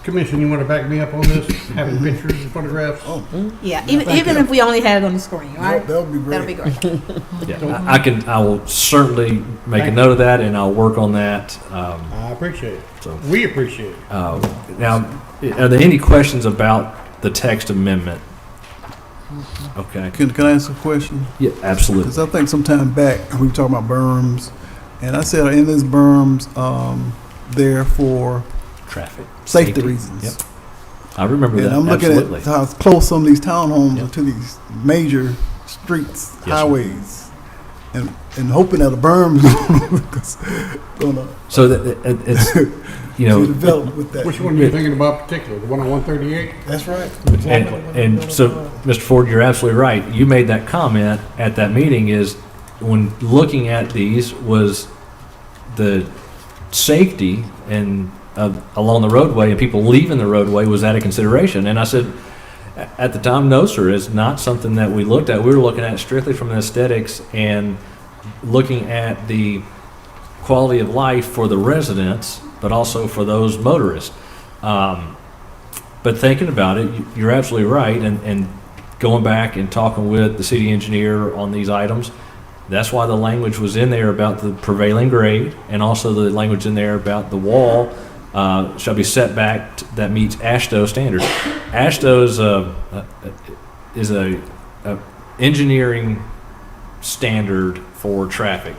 Commission, you want to back me up on this? Having pictures and photographs? Yeah, even if we only had it on the screen, right? That would be great. That'll be great. Yeah, I will certainly make a note of that, and I'll work on that. I appreciate it. So we appreciate it. Now, are there any questions about the text amendment? Okay. Can I ask a question? Yeah, absolutely. Because I think sometime back we were talking about berms, and I said, in this berms there for Traffic. safety reasons. Yep. I remember that. And I'm looking absolutely. at how close some of these townhomes are to these major streets, Yes, sir. highways, and hoping that a berm is gonna So that it's to develop with that. Which one are you thinking about particularly? The one on 138? That's right. and so, Mr. Ford, you're absolutely right. You made that comment at that meeting. Is when looking at these was the safety and along the roadway and people leaving the roadway, was that a consideration? And I said, at the time, no, sir, it's not something that we looked at. We were looking at it strictly from the aesthetics and looking at the quality of life for the residents, but also for those motorists. But thinking about it, you're absolutely right. And going back and talking with the city engineer on these items, that's why the language was in there about the prevailing grade, and also the language in there about the wall shall be set back that meets AASHTO standards. AASHTO is a engineering standard for traffic.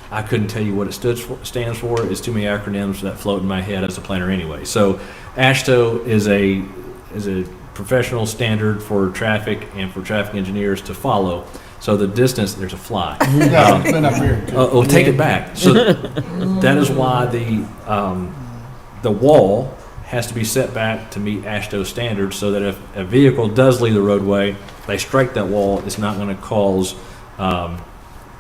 I couldn't tell you what it stands for. It's too many acronyms that float in my head as a planner anyway. So AASHTO is a professional standard for traffic and for traffic engineers to follow. So the distance, there's a fly. Yeah, it's been up here too. Take it back. So that is why the wall has to be set back to meet AASHTO standards, so that if a vehicle does leave the roadway, they strike that wall, it's not going to cause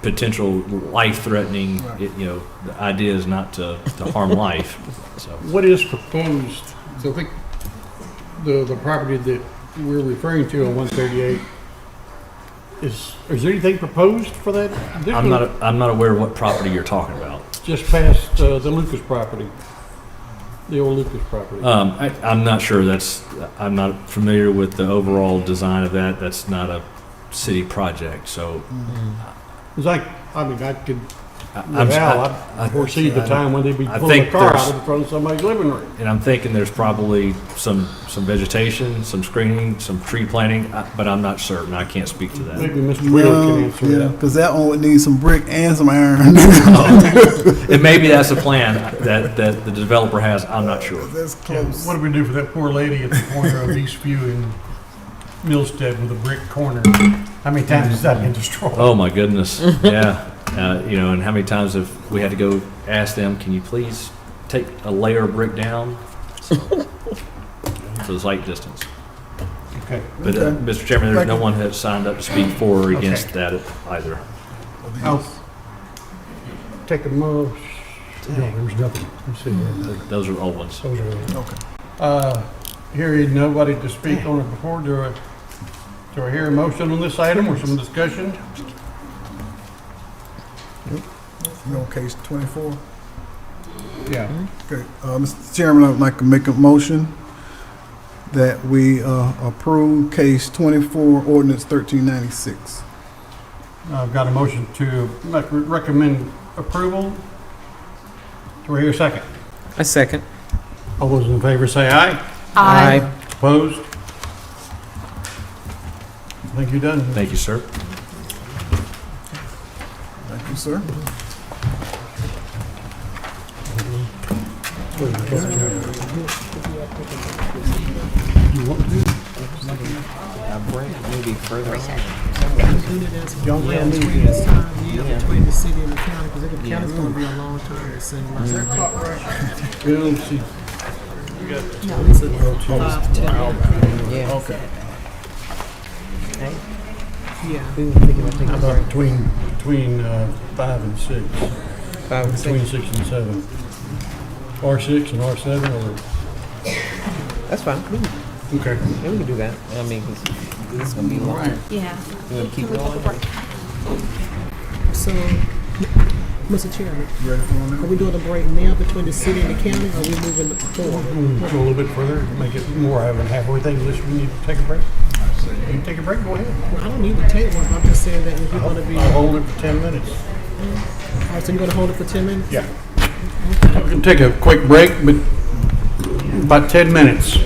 potential life-threatening. The idea is not to harm life. So What is proposed? So I think the property that we're referring to on 138 is there anything proposed for that? I'm not aware of what property you're talking about. Just past the Lucas property. The old Lucas property. I'm not sure. I'm not familiar with the overall design of that. That's not a city project, so. It's like, I mean, I could, I'm- I foresee the time when they'd be I pulling a think car there's- out in front of somebody's living room. And I'm thinking there's probably some vegetation, some screening, some tree planting, but I'm not certain. I can't speak to that. Maybe Mr. Will can answer Yeah, that. because that one would need some brick and some iron. And maybe that's a plan that the developer has. I'm not sure. That's Yeah, close. what do we do for that poor lady at the corner of Eastview and Millstead with a brick corner? How many times has that been destroyed? Oh, my goodness. Yeah. And how many times have we had to go ask them, can you please take a layer of brick down? So it's like distance. Okay. But, Okay. Mr. Chairman, there's Thank no you. one that's signed up to speak for or against Okay. that either. I'll take a mo, no, there's nothing. Let's see here. Those are old ones. Those are- Okay. Hearing nobody to speak on it before, do I hear a motion on this item or some discussion? You on case 24? Yeah. Okay, Mr. Chairman, I'd like to make a motion that we approve case 24, ordinance 1396. I've got a motion to recommend approval. Do I hear a second? A second. All those in favor say aye. Aye. Opposed? I think you're done. Thank you, sir. Thank you, sir. Maybe further. Y'all between this time, between the city and the county, because the county's gonna be a long time, it seems like. Well, let's see. At least a 5, 10. Yeah. Okay. Yeah. How about between 5 and 6? 5 and Between 6. 6 and 7. R6 and R7 or? That's fine. Okay. Yeah, we can do that. I mean, 'cause this is gonna be long. Yeah. You wanna keep going? So, Mr. Chairman, You ready for one are now? we doing a break now between the city and the county, or are we moving forward? Go a little bit further, make it more of a halfway thing, unless we need to take a break. You can take a break, go ahead. Well, I don't need to take one, but I'm just saying that if you're gonna be, I'll hold it for 10 minutes. so you're gonna hold it for 10 minutes? Yeah. We can take a quick break, but about 10 minutes.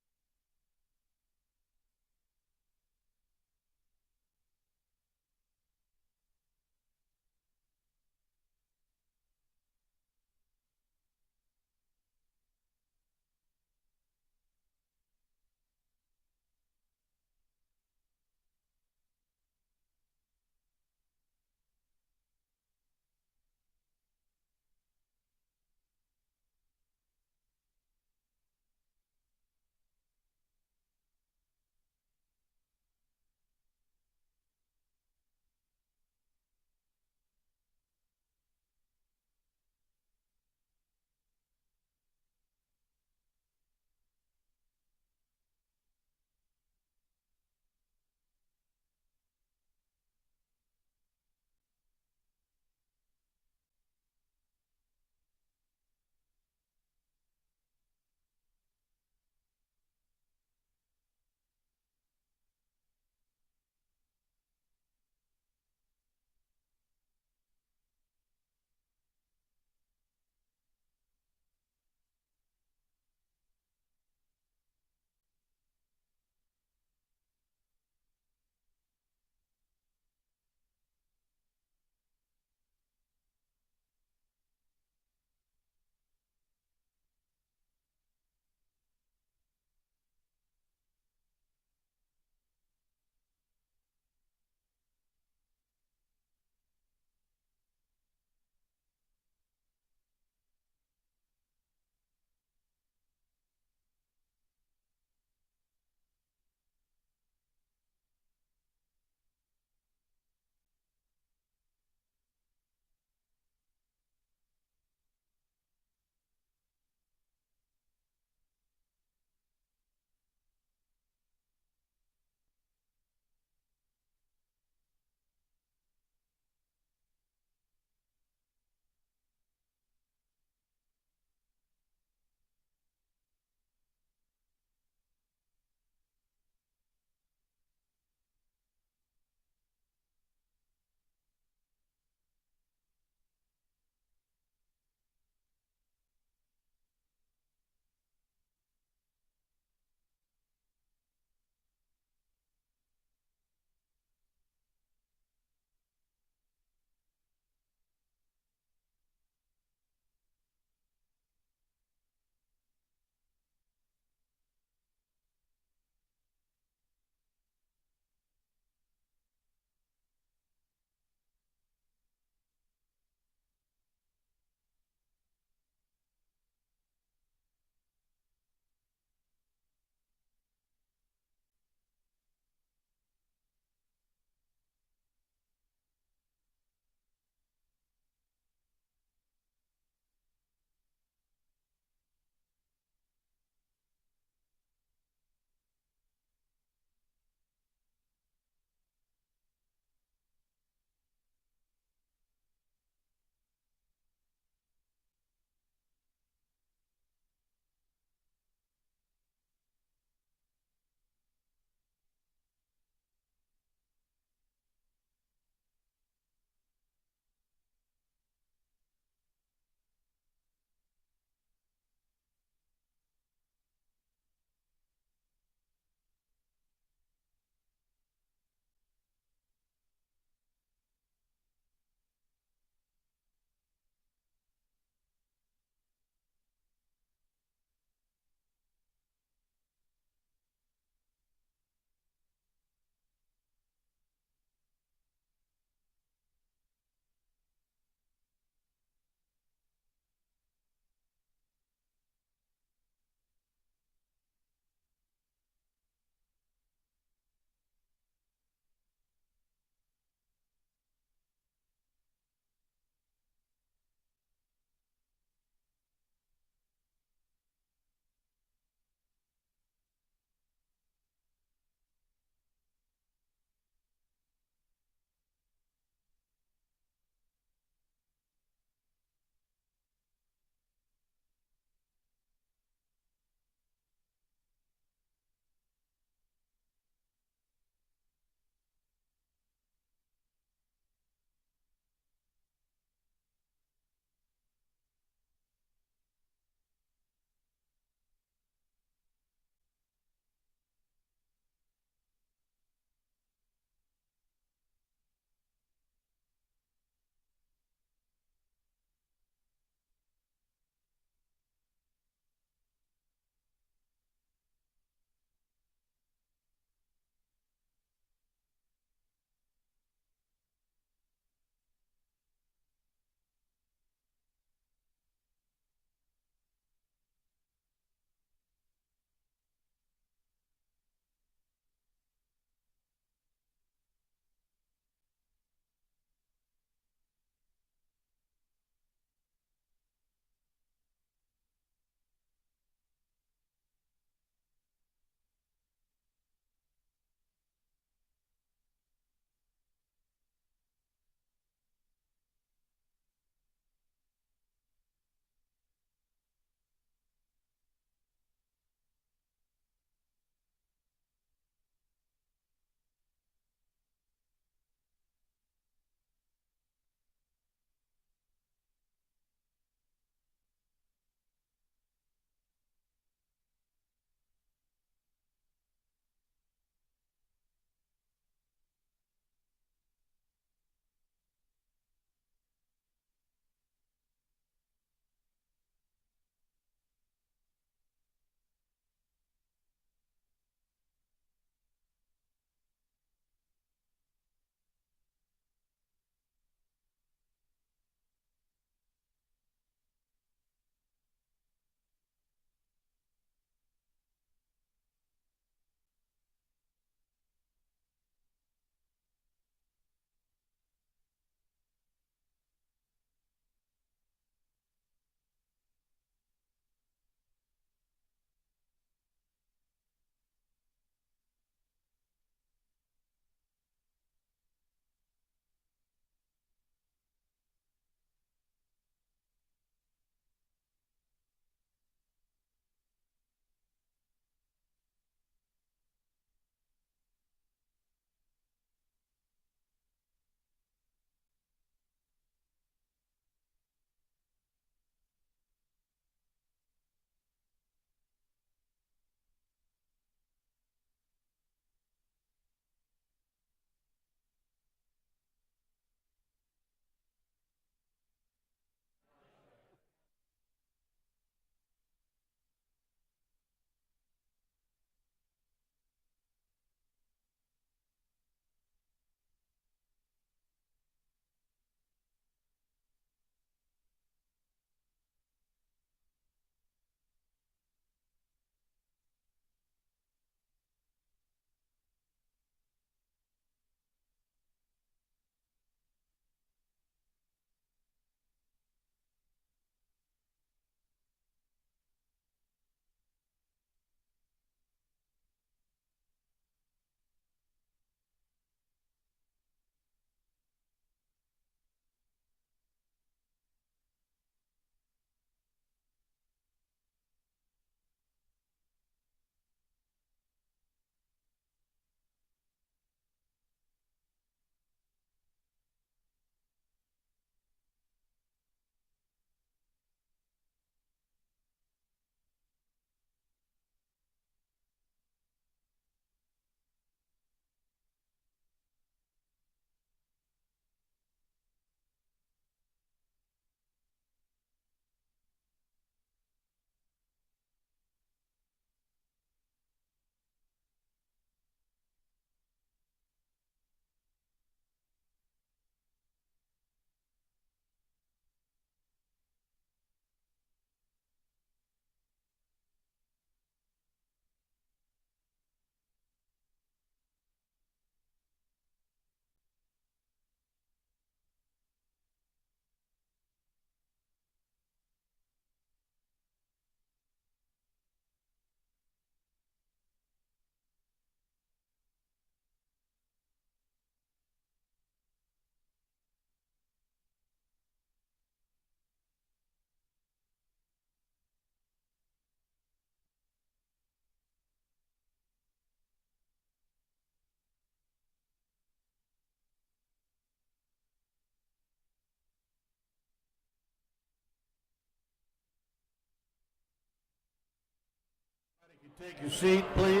Take your seat, please. I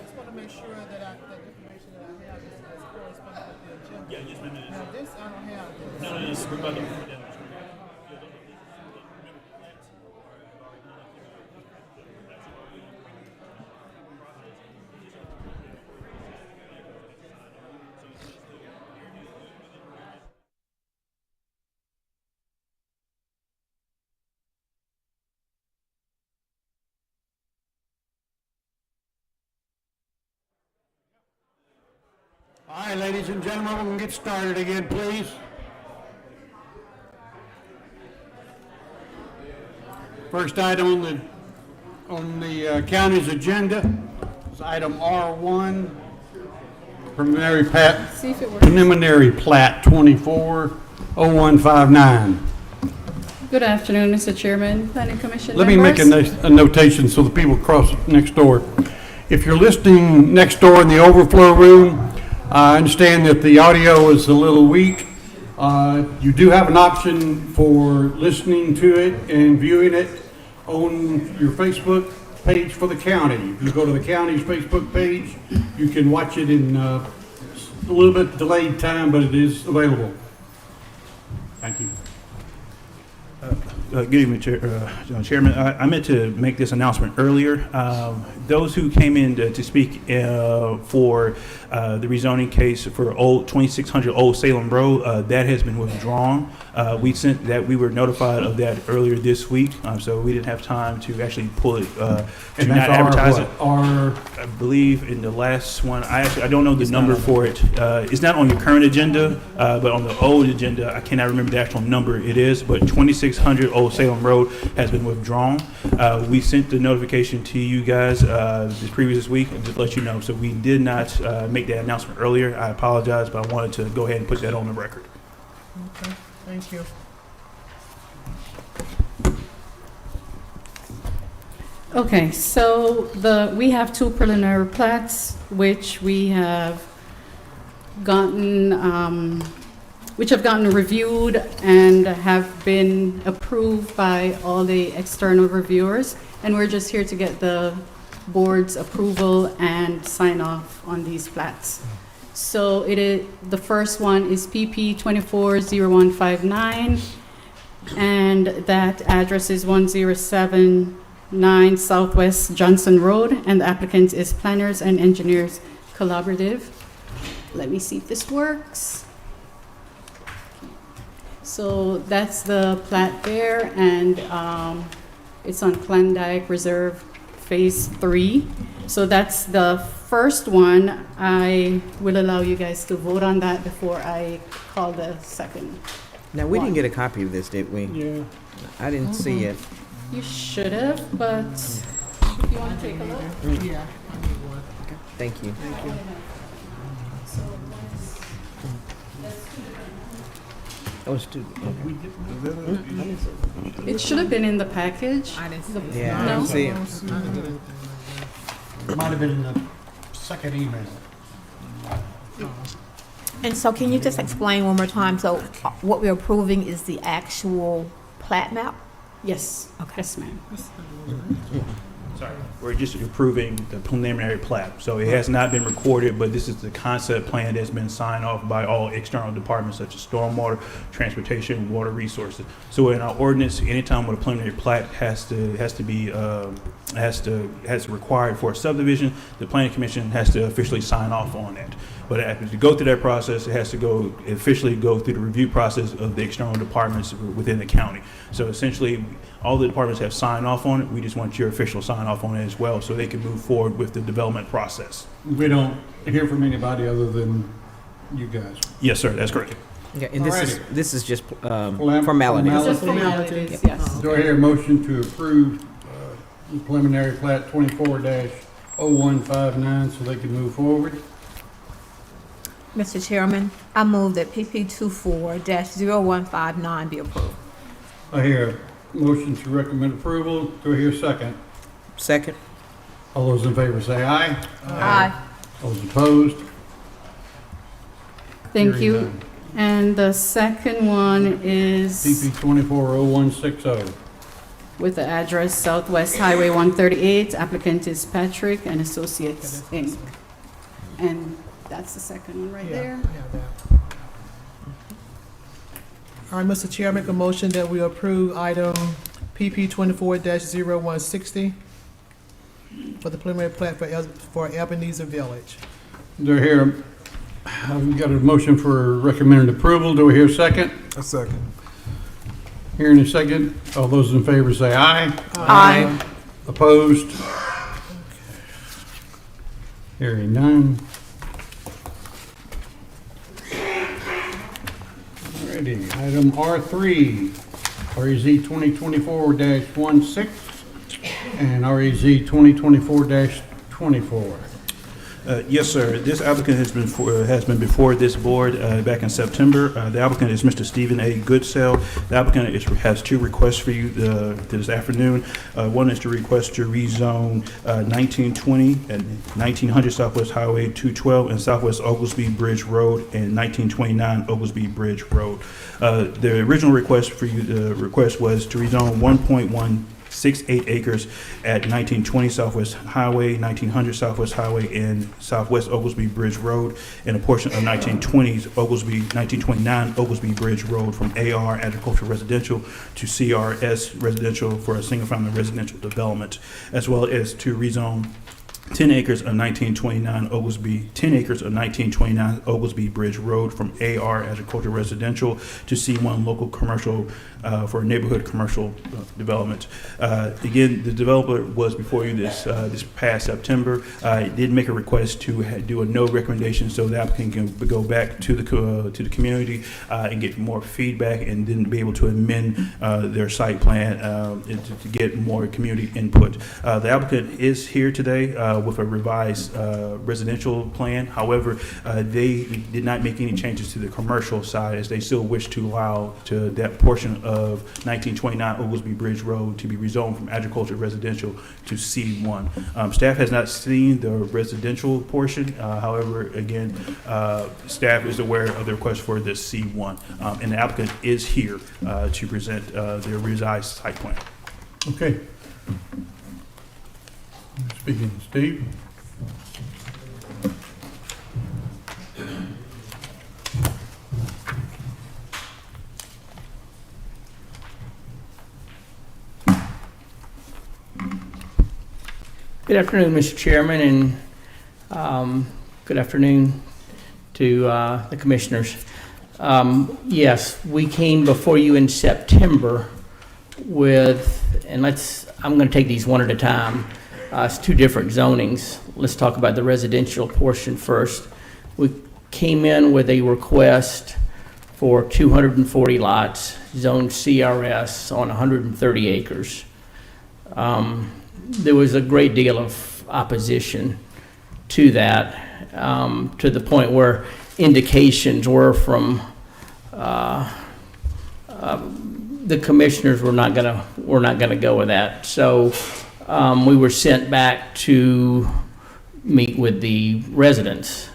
just want to make sure that that information that I have is corresponding with the agenda. Yeah, just a minute. Now, this, I don't have this. No, it's Rebecca. All right, ladies and gentlemen, we're going to get started again, please. First item on the county's agenda is item R1, preliminary plat 240159. Good afternoon, Mr. Chairman, Planning Commission Let me make a notation so the people across next door. If you're listening next door in the overflow room, I understand that the audio is a little weak. You do have an option for listening to it and viewing it on your Facebook page for the county. If you go to the county's Facebook page, you can watch it in a little bit delayed time, but it is available. Thank you. Good evening, Chairman. I meant to make this announcement earlier. Those who came in to speak for the rezoning case for 2600 Old Salem Road, that has been withdrawn. We were notified of that earlier this week, so we didn't have time to actually pull it, to not advertise it. I believe in the last one, I don't know the number for it. It's not on your current agenda, but on the old agenda, I cannot remember the actual number it is, but 2600 Old Salem Road has been withdrawn. We sent the notification to you guys this previous week and just let you know. So we did not make that announcement earlier. I apologize, but I wanted to go ahead and put that on the record. Okay, thank you. Okay, so we have two preliminary plats which we have gotten reviewed and have been approved by all the external reviewers, and we're just here to get the board's approval and sign off on these plats. So the first one is PP 240159, and that address is 1079 Southwest Johnson Road, and the applicant is Planners and Engineers Collaborative. Let me see if this works. So that's the plat there, and it's on Klondike Reserve Phase 3. So that's the first one. I will allow you guys to vote on that before I call the second. Now, we didn't get a copy of this, did we? Yeah. I didn't see it. You should have, but you want to take a look? Yeah, I need one. Thank you. Thank you. Oh, it's two. It should have been in the package. I didn't see it. Yeah, I No? didn't see it. It might have been in the second email. And so can you just explain one more time? So what we're approving is the actual plat map? Yes. Okay. Yes, ma'am. Sorry. We're just approving the preliminary plat. So it has not been recorded, but this is the concept plan that's been signed off by all external departments such as stormwater, transportation, water resources. So in our ordinance, anytime when a preliminary plat has to required for a subdivision, the planning commission has to officially sign off on that. But to go through that process, it has to officially go through the review process of the external departments within the county. So essentially, all the departments have signed off on it. We just want your official sign off on it as well, so they can move forward with the development process. We don't hear from anybody other than you guys. Yes, sir, that's correct. Yeah, and this is just Formality. formality. Just formalities, yes. Do I hear a motion to approve the preliminary plat 24-0159 so they can move forward? Mr. Chairman, I move that PP 24-0159 be approved. I hear a motion to recommend approval. Do I hear a second? Second. All those in favor say aye. Aye. Those opposed? Thank Hearing you. none. And the second one is PP 240160. with the address Southwest Highway 138. Applicant is Patrick and Associates, Inc. And that's the second one right Yeah, there. we have that. All right, Mr. Chair, I make a motion that we approve item PP 24-0160 for the preliminary plat for Ebenezer Village. Do I hear, we've got a motion for recommended approval. Do we hear a second? A second. Hearing a second. All those in favor say aye. Aye. Opposed? Hearing none. Alrighty, item R3, REZ 2024-16 and REZ 2024-24. Yes, sir. This applicant has been before this board back in September. The applicant is Mr. Stephen A. Goodsell. The applicant has two requests for you this afternoon. One is to request to rezone 1920 and 1900 Southwest Highway 212 and Southwest Oglesby Bridge Road and 1929 Oglesby Bridge Road. The original request for you, the request was to rezone 1.168 acres at 1920 Southwest Highway, 1900 Southwest Highway, and Southwest Oglesby Bridge Road, and a portion of 1929 Oglesby Bridge Road from AR Agricultural Residential to CRS Residential for a single-family residential development, as well as to rezone 10 acres of 1929 Oglesby Bridge Road from AR Agricultural Residential to C1 Local Commercial for neighborhood commercial development. Again, the developer was before you this past September. Did make a request to do a no recommendation so the applicant can go back to the community and get more feedback and then be able to amend their site plan to get more community input. The applicant is here today with a revised residential plan. However, they did not make any changes to the commercial side as they still wish to allow to that portion of 1929 Oglesby Bridge Road to be rezoned from agricultural residential to C1. Staff has not seen the residential portion. However, again, staff is aware of the request for the C1. And the applicant is here to present their revised site plan. Okay. Speaking, Steve. Good afternoon, Mr. Chairman, and good afternoon to the commissioners. Yes, we came before you in September with, and I'm going to take these one at a time. It's two different zonings. Let's talk about the residential portion first. We came in with a request for 240 lots, zoned CRS on 130 acres. There was a great deal of opposition to that, to the point where indications were from the commissioners were not gonna go with that. So we were sent back to meet with the residents.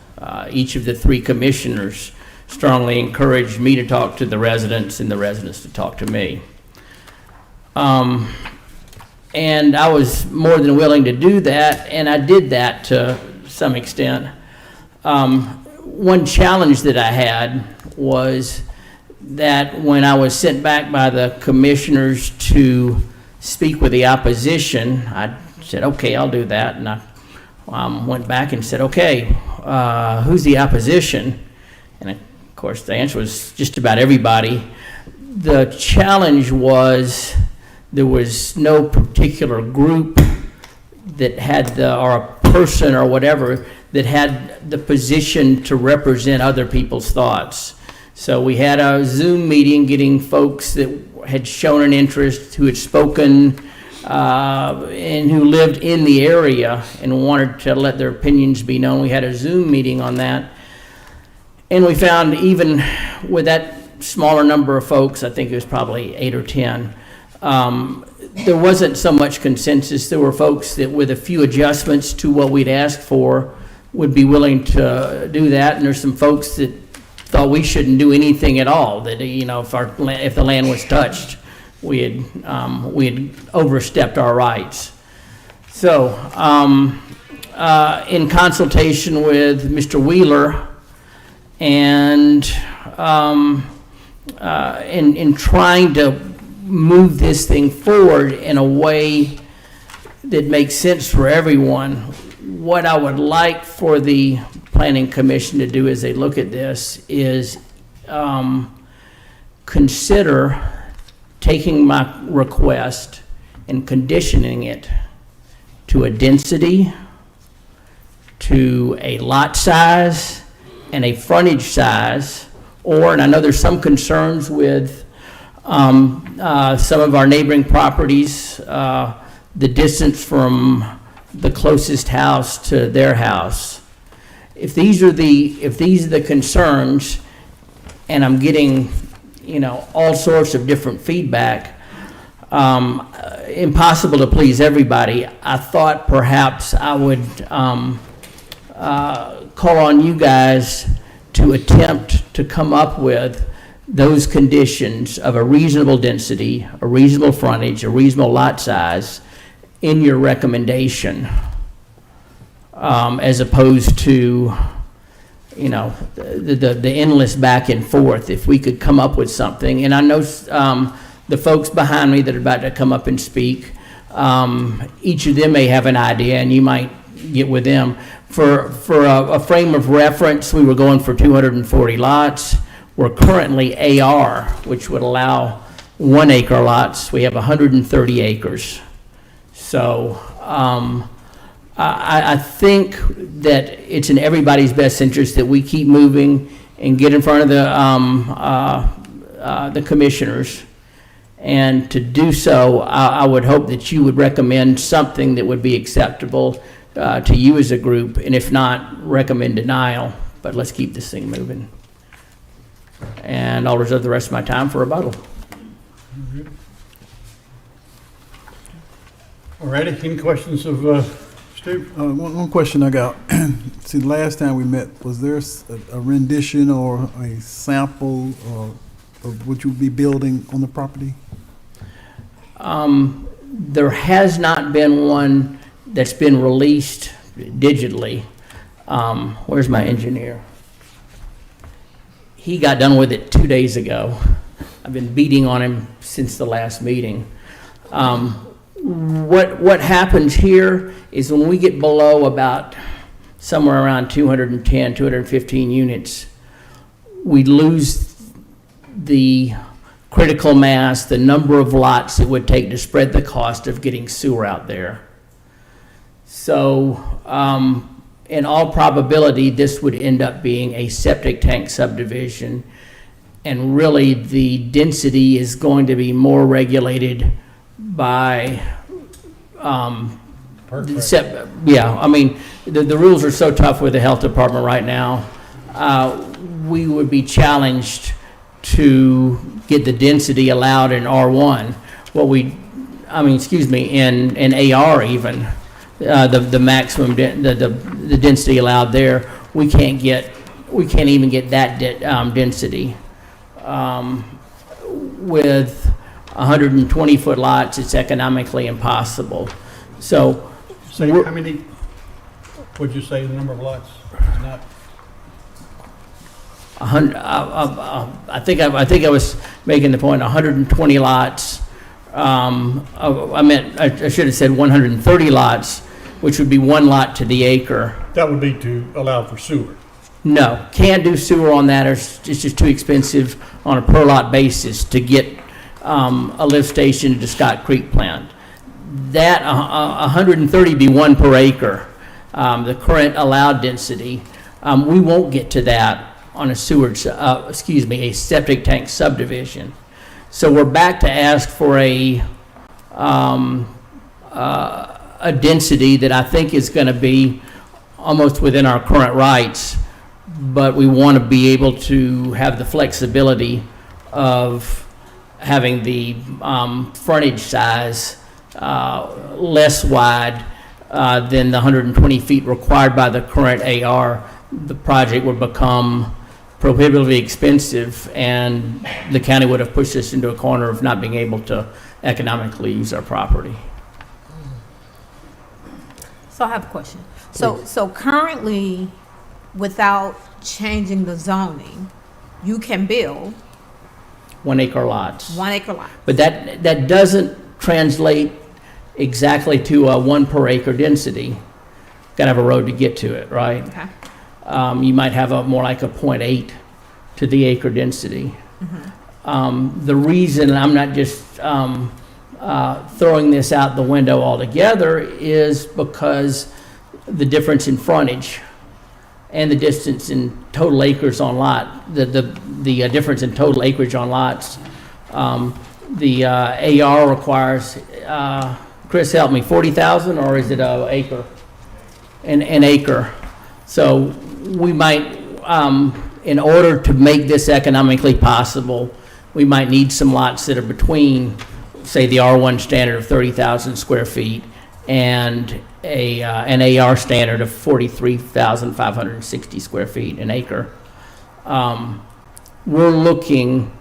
Each of the three commissioners strongly encouraged me to talk to the residents and the residents to talk to me. And I was more than willing to do that, and I did that to some extent. One challenge that I had was that when I was sent back by the commissioners to speak with the opposition, I said, okay, I'll do that. And I went back and said, okay, who's the opposition? And of course, the answer was just about everybody. The challenge was there was no particular group that had or a person or whatever that had the position to represent other people's thoughts. So we had a Zoom meeting getting folks that had shown an interest, who had spoken, and who lived in the area and wanted to let their opinions be known. We had a Zoom meeting on that. And we found even with that smaller number of folks, I think it was probably 8 or 10, there wasn't so much consensus. There were folks that with a few adjustments to what we'd asked for would be willing to do that. And there's some folks that thought well, we shouldn't do anything at all, that, you know, if the land was touched, we had overstepped our rights. So, in consultation with Mr. Wheeler and in trying to move this thing forward in a way that makes sense for everyone, what I would like for the Planning Commission to do as they look at this is consider taking my request and conditioning it to a density, to a lot size, and a frontage size, or, and I know there's some concerns with some of our neighboring properties, the distance from the closest house to their house. If these are the concerns, and I'm getting, you know, all sorts of different feedback, impossible to please everybody, I thought perhaps I would call on you guys to attempt to come up with those conditions of a reasonable density, a reasonable frontage, a reasonable lot size in your recommendation, as opposed to, you know, the endless back and forth. If we could come up with something, and I know the folks behind me that are about to come up and speak, each of them may have an idea, and you might get with them. For a frame of reference, we were going for 240 lots. We're currently AR, which would allow 1 acre lots. We have 130 acres. So I think that it's in everybody's best interest that we keep moving and get in front of the commissioners. And to do so, I would hope that you would recommend something that would be acceptable to you as a group, and if not, recommend denial. But let's keep this thing moving. And I'll reserve the rest of my time for rebuttal. All righty, any questions of Steve? One question I got. See, the last time we met, was there a rendition or a sample of what you would be building on the property? There has not been one that's been released digitally. Where's my engineer? He got done with it 2 days ago. I've been beating on him since the last meeting. What happens here is when we get below about somewhere around 210, 215 units, we lose the critical mass, the number of lots it would take to spread the cost of getting sewer out there. So, in all probability, this would end up being a septic tank subdivision, and really the density is going to be more regulated by, yeah, I mean, the rules are so tough with the health department right now. We would be challenged to get the density allowed in R1. In AR even. The maximum, the density allowed there, we can't even get that density. With 120-foot lots, it's economically impossible. So, How many, would you say the number of lots? It's not. I think I was making the point, 120 lots. I should have said 130 lots, which would be 1 lot to the acre. That would be to allow for sewer. No, can't do sewer on that. It's just too expensive on a per lot basis to get a lift station to Scott Creek plant. That 130 be 1 per acre, the current allowed density. We won't get to that on a a septic tank subdivision. So we're back to ask for a density that I think is going to be almost within our current rights, but we want to be able to have the flexibility of having the frontage size less wide than the 120 feet required by the current AR. The project would become prohibitively expensive, and the county would have pushed us into a corner of not being able to economically use our property. So I have a question. So currently, without changing the zoning, you can build 1 acre lots. 1 acre lot. But that doesn't translate exactly to a 1 per acre density. Got to have a road to get to it, right? Okay. You might have more like a 0.8 to the acre density. The reason I'm not just throwing this out the window altogether is because the difference in frontage and the distance in total acres on lot, the difference in total acreage on lots. The AR requires, Chris, help me, 40,000, or is it an acre? An acre. So we might, in order to make this economically possible, we might need some lots that are between, say, the R1 standard of 30,000 square feet and an AR standard of 43,560 square feet, an acre. We're looking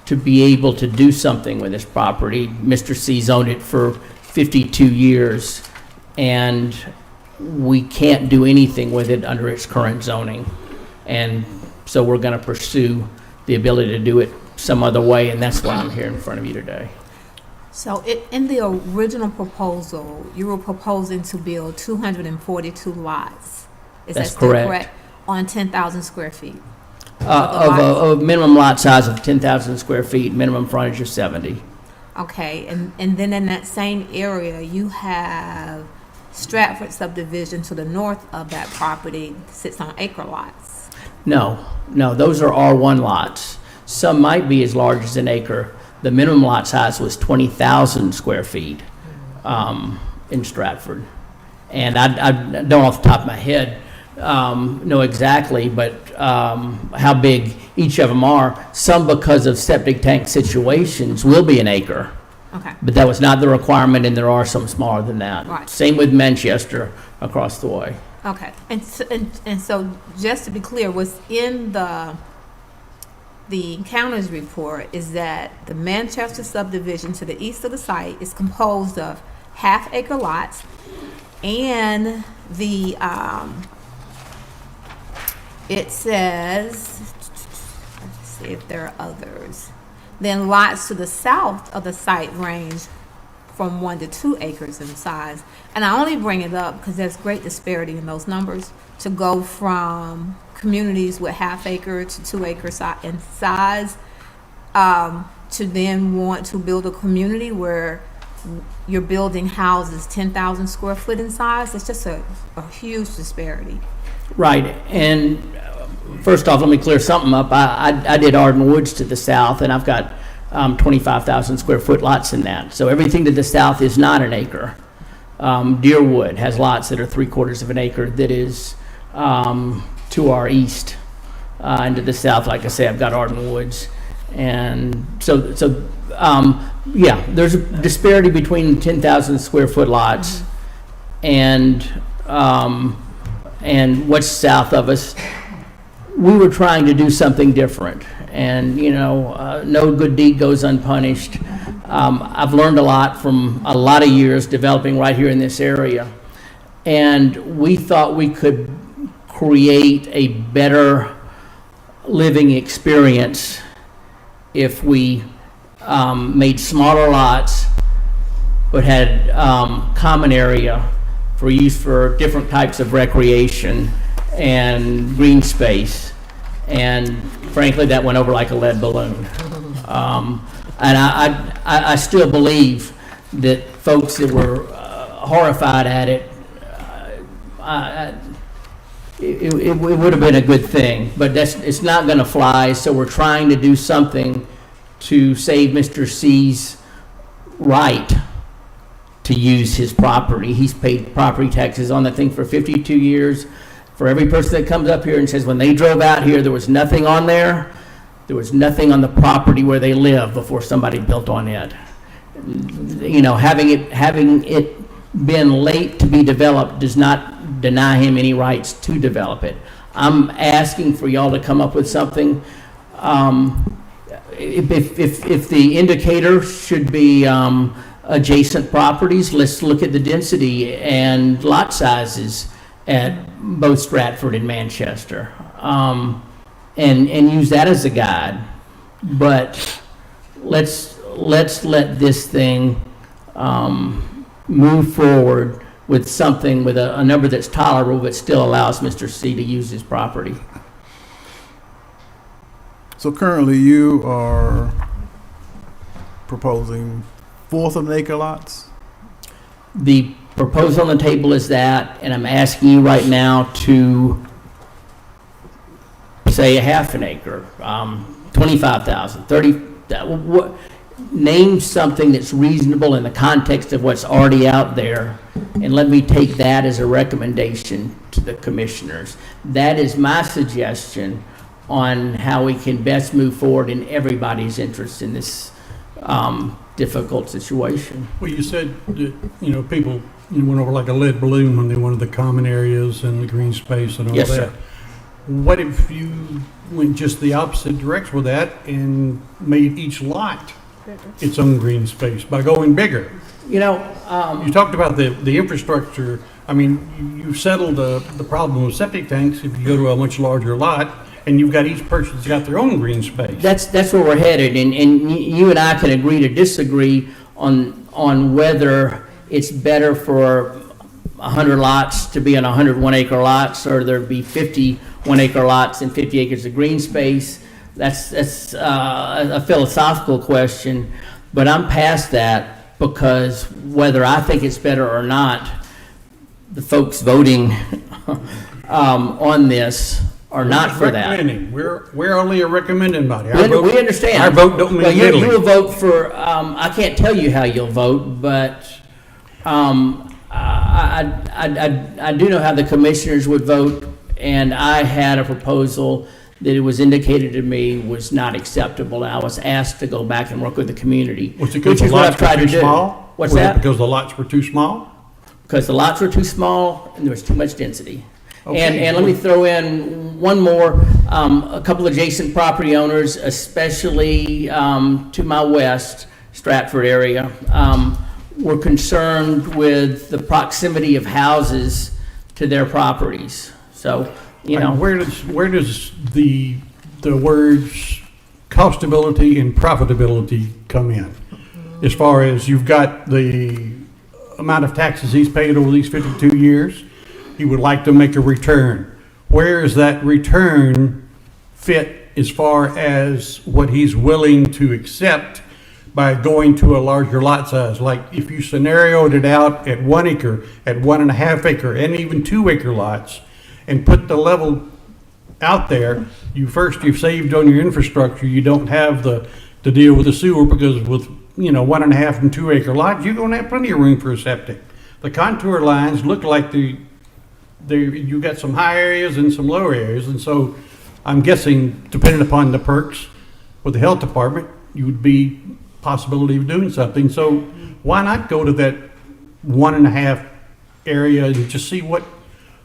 to be able to do something with this property. Mr. C's owned it for 52 years, and we can't do anything with it under its current zoning. And so we're going to pursue the ability to do it some other way, and that's why I'm here in front of you today. So in the original proposal, you were proposing to build 242 lots. Is That's that still correct. On 10,000 square feet? Of a minimum lot size of 10,000 square feet, minimum frontage of 70. Okay, and then in that same area, you have Stratford subdivision to the north of that property sits on acre lots. No, those are R1 lots. Some might be as large as an acre. The minimum lot size was 20,000 square feet in Stratford. And I don't off the top of my head know exactly, but how big each of them are. Some, because of septic tank situations, will be an acre. Okay. But that was not the requirement, and there are some smaller than that. Right. Same with Manchester across the way. Okay, and so just to be clear, what's in the county's report is that the Manchester subdivision to the east of the site is composed of half-acre lots, and the it says, let's see if there are others. Then lots to the south of the site range from 1 to 2 acres in size. And I only bring it up because there's great disparity in those numbers to go from communities with half-acre to 2-acre in size to then want to build a community where you're building houses 10,000 square foot in size. It's just a huge disparity. Right, and first off, let me clear something up. I did Arden Woods to the south, and I've got 25,000 square foot lots in that. So everything to the south is not an acre. Deerwood has lots that are 3/4 of an acre that is to our east. And to the south, like I say, I've got Arden Woods. And so yeah, there's a disparity between 10,000 square foot lots and what's south of us. We were trying to do something different, and no good deed goes unpunished. I've learned a lot from a lot of years developing right here in this area, and we thought we could create a better living experience if we made smaller lots but had common area for use for different types of recreation and green space. And frankly, that went over like a lead balloon. And I still believe that folks that were horrified at it, it would have been a good thing, but it's not going to fly. So we're trying to do something to save Mr. C's right to use his property. He's paid property taxes on that thing for 52 years. For every person that comes up here and says when they drove out here, there was nothing on there. There was nothing on the property where they live before somebody built on it. Having it been late to be developed does not deny him any rights to develop it. I'm asking for y'all to come up with something. If the indicator should be adjacent properties, let's look at the density and lot sizes at both Stratford and Manchester, and use that as a guide. But let's let this thing move forward with something, with a number that's tolerable, but still allows Mr. C to use his property. So currently you are proposing fourth of an acre lots? The proposal on the table is that, and I'm asking you right now to say a half an acre, 25,000, 30, name something that's reasonable in the context of what's already out there, and let me take that as a recommendation to the commissioners. That is my suggestion on how we can best move forward in everybody's interest in this difficult situation. Well, you said that, people went over like a lead balloon when they wanted the common areas and the green space and all Yes, that. sir. What if you went just the opposite direction with that and made each lot its own green space by going bigger? You talked about the infrastructure. I mean, you've settled the problem with septic tanks if you go to a much larger lot, and you've got each person's got their own green space. That's where we're headed, and you and I can agree to disagree on whether it's better for 100 lots to be on 101 acre lots, or there be 51 acre lots and 50 acres of green space. That's a philosophical question, but I'm past that, because whether I think it's better or not, the folks voting on this are not for that. We're only a recommending body. We understand. Our vote don't mean diddly. You'll vote for, I can't tell you how you'll vote, but I do know how the commissioners would vote, and I had a proposal that it was indicated to me was not acceptable. I was asked to go back and work with the community, Was it because which the is what I've lots were tried to too do. small? What's Was it that? because the lots were too small? Because the lots were too small and there was too much density. Okay. And let me throw in one more. A couple adjacent property owners, especially to my west, Stratford area, were concerned with the proximity of houses to their properties. So, Where does the words costability and profitability come in? As far as you've got the amount of taxes he's paid over these 52 years, he would like to make a return. Where is that return fit as far as what he's willing to accept by going to a larger lot size? Like if you scenarioed it out at 1 acre, at 1.5 acre, and even 2 acre lots, and put the level out there, you've saved on your infrastructure. You don't have the deal with the sewer, because with 1.5 and 2 acre lots, you're going to have plenty of room for a septic. The contour lines look like you got some high areas and some low areas, and so I'm guessing, depending upon the perks with the health department, you would be possibility of doing something. So why not go to that 1.5 area and just see what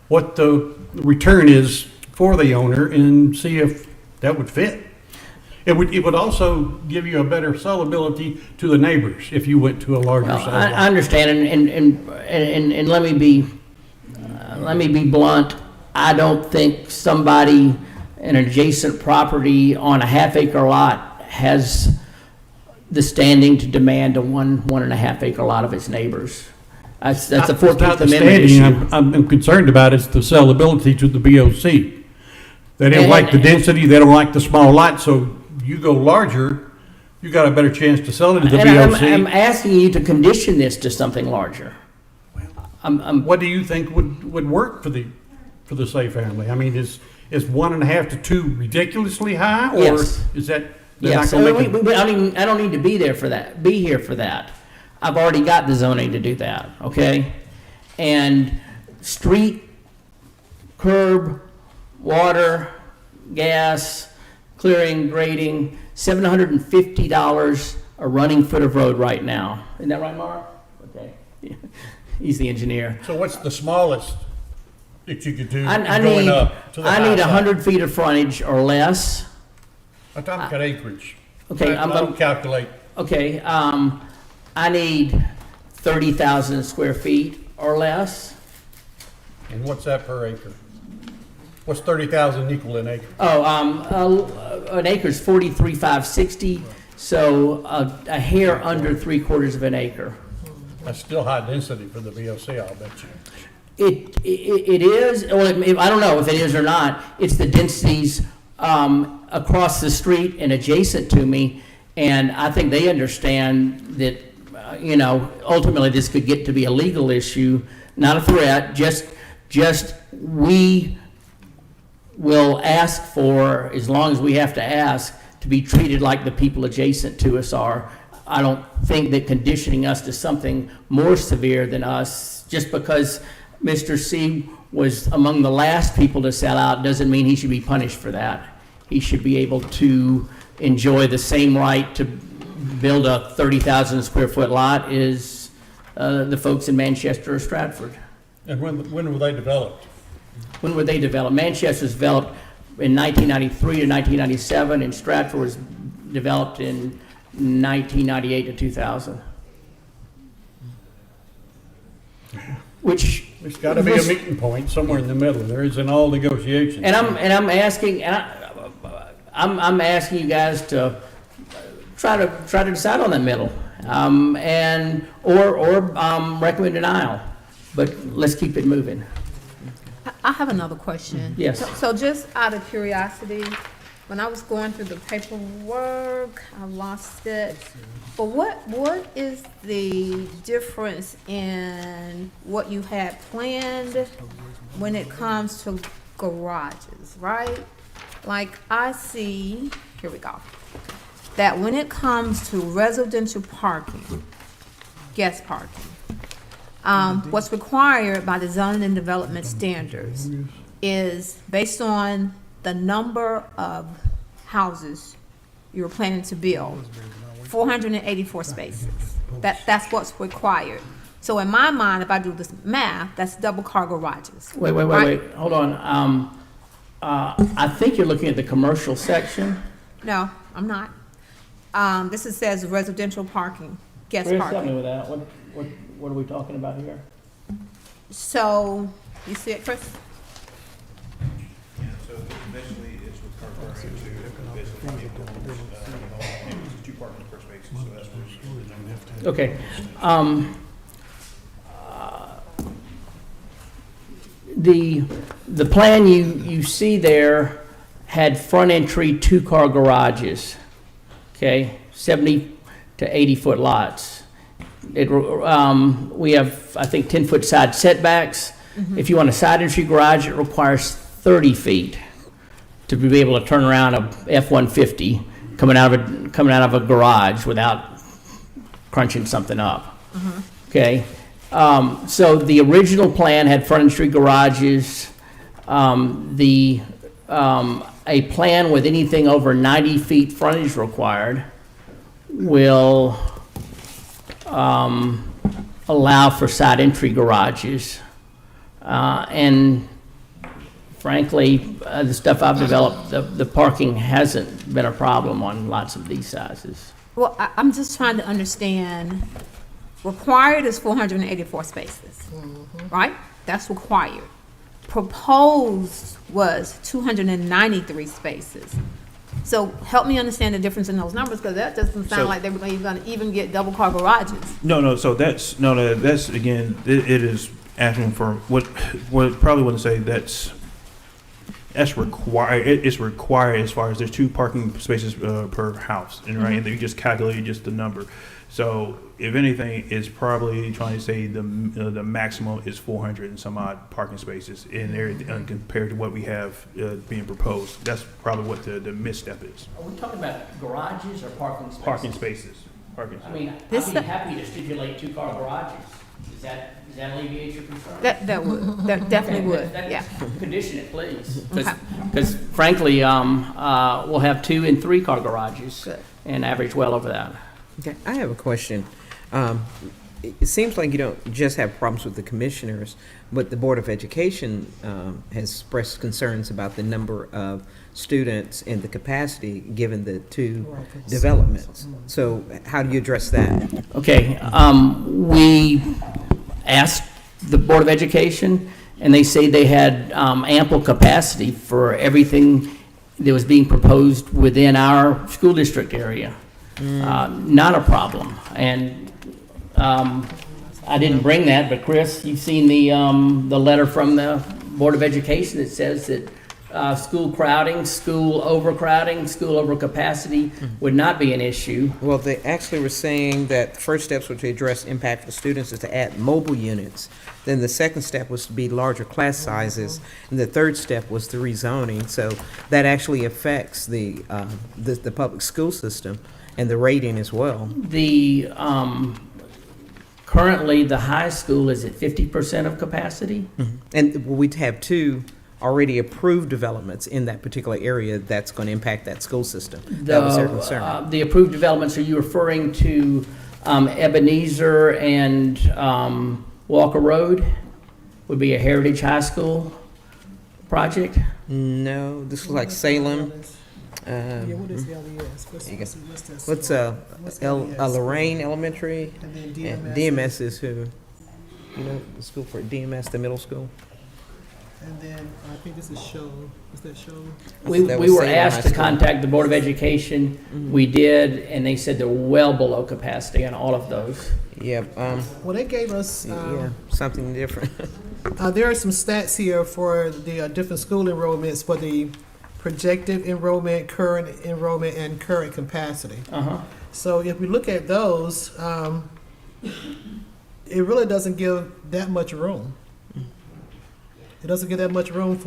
the return is for the owner and see if that would fit? It would also give you a better sellability to the neighbors if you went to a larger size lot. I understand, and let me be blunt. I don't think somebody in an adjacent property on a half-acre lot has the standing to demand a 1.5 acre lot of its neighbors. That's a 14th Amendment issue. I'm concerned about is the sellability to the BOC. They don't like the density. They don't like the small lot. So you go larger, you got a better chance to sell it to the BOC. I'm asking you to condition this to something larger. What do you think would work for the Say family? I mean, is 1.5 to 2 ridiculously high, or Yes. is that? Yes, I don't need to be here for that. I've already got the zoning to do that, okay? And street, curb, water, gas, clearing, grading, $750 a running foot of road right now. Isn't that right, Mark? Okay. He's the engineer. So what's the smallest that you could do I going need, up to the I need high side? 100 feet of frontage or less. I'm talking about acreage. Okay, I don't calculate. Okay, I need 30,000 square feet or less. And what's that per acre? What's 30,000 equal an acre? An acre is 43,560, so a hair under 3/4 of an acre. That's still high density for the VOC, I'll bet you. It is, well, I don't know if it is or not. It's the densities across the street and adjacent to me, and I think they understand that, ultimately this could get to be a legal issue, not a threat, just we will ask for, as long as we have to ask, to be treated like the people adjacent to us are. I don't think that conditioning us to something more severe than us, just because Mr. C was among the last people to sell out, doesn't mean he should be punished for that. He should be able to enjoy the same right to build a 30,000 square foot lot as the folks in Manchester or Stratford. And when were they developed? When were they developed? Manchester was developed in 1993 to 1997, and Stratford was developed in 1998 to 2000. Which There's got to be a meeting point somewhere in the middle. There is in all negotiations. And I'm asking, I'm asking you guys to try to decide on that middle, or recommend denial. But let's keep it moving. I have another question. Yes. So just out of curiosity, when I was going through the paperwork, I lost it. But what is the difference in what you had planned when it comes to garages, right? Like I see, here we go, that when it comes to residential parking, guest parking, what's required by the zoning and development standards is based on the number of houses you're planning to build, 484 spaces. That's what's required. So in my mind, if I do this math, that's double car garages. Wait, hold on. I think you're looking at the commercial section. No, I'm not. This says residential parking, guest Chris, help me parking. with that. What are we talking about here? So, you see it, Chris? Yeah, so basically it's referring to basically two parking per space, so that's what. Okay. The plan you see there had front entry 2-car garages, okay, 70 to 80 foot lots. We have, I think, 10-foot side setbacks. If you want a side entry garage, it requires 30 feet to be able to turn around a F-150 coming out of a garage without crunching something up. Okay, so the original plan had front entry garages. A plan with anything over 90 feet frontage required will allow for side entry garages. And frankly, the stuff I've developed, the parking hasn't been a problem on lots of these sizes. Well, I'm just trying to understand, required is 484 spaces, right? That's required. Proposed was 293 spaces. So help me understand the difference in those numbers, because that doesn't sound like they were going to even get double car garages. No. So that's again, it is asking for what probably wouldn't say that's required. It's required as far as there's 2 parking spaces per house, and right, and you just calculate just the number. So if anything, it's probably trying to say the maximum is 400 and some odd parking spaces in there compared to what we have being proposed. That's probably what the misstep is. Are we talking about garages or parking spaces? Parking spaces. I mean, I'd be happy to stipulate 2-car garages. Does that alleviate your concern? That that definitely would, yeah. Condition it, please. Okay. Because frankly, we'll have 2- and 3-car garages. Good. And average well over that. Okay, I have a question. it seems like you don't just have problems with the commissioners, but the Board of Education has expressed concerns about the number of students and the capacity given the two developments. So how do you address that? Okay, we asked the Board of Education, and they say they had ample capacity for everything that was being proposed within our school district area. Not a problem. And I didn't bring that, but Chris, you've seen the letter from the Board of Education that says that school crowding, school overcrowding, school overcapacity would not be an issue. Well, they actually were saying that the first steps were to address impact for students is to add mobile units. Then the second step was to be larger class sizes, and the third step was the rezoning. So that actually affects the public school system and the rating as well. The currently the high school is at 50% of capacity. And we'd have two already approved developments in that particular area that's going to impact that school system. That was their concern. The approved developments, are you referring to Ebenezer and Walker Road? Would be a Heritage High School project? No, this was like Salem. What is LES? What's Lorraine Elementary? And then And DMS is who? You know, the school for DMS, the middle school? And then I think this is Show. Is that Show? We That was were Salem asked High to School. contact the Board of Education. We did, and they said they're well below capacity on all of those. Yeah, Well, they gave us. yeah, something different. There are some stats here for the different school enrollments for the projected enrollment, current enrollment, and current capacity. So if we look at those, it really doesn't give that much room. It doesn't give that much room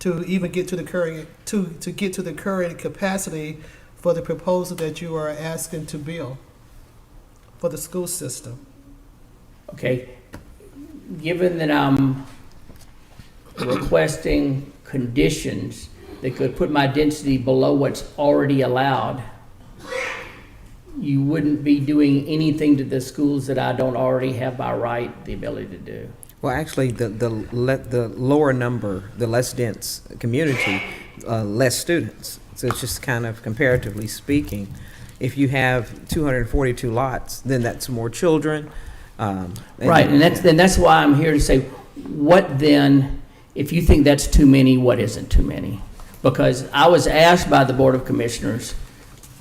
to even get to the current to get to the current capacity for the proposal that you are asking to build for the school system. Okay, given that I'm requesting conditions that could put my density below what's already allowed, you wouldn't be doing anything to the schools that I don't already have by right the ability to do. Well, actually, the lower number, the less dense community, less students. So it's just kind of comparatively speaking. If you have 242 lots, then that's more children. Right, and that's why I'm here to say, what then, if you think that's too many, what isn't too many? Because I was asked by the Board of Commissioners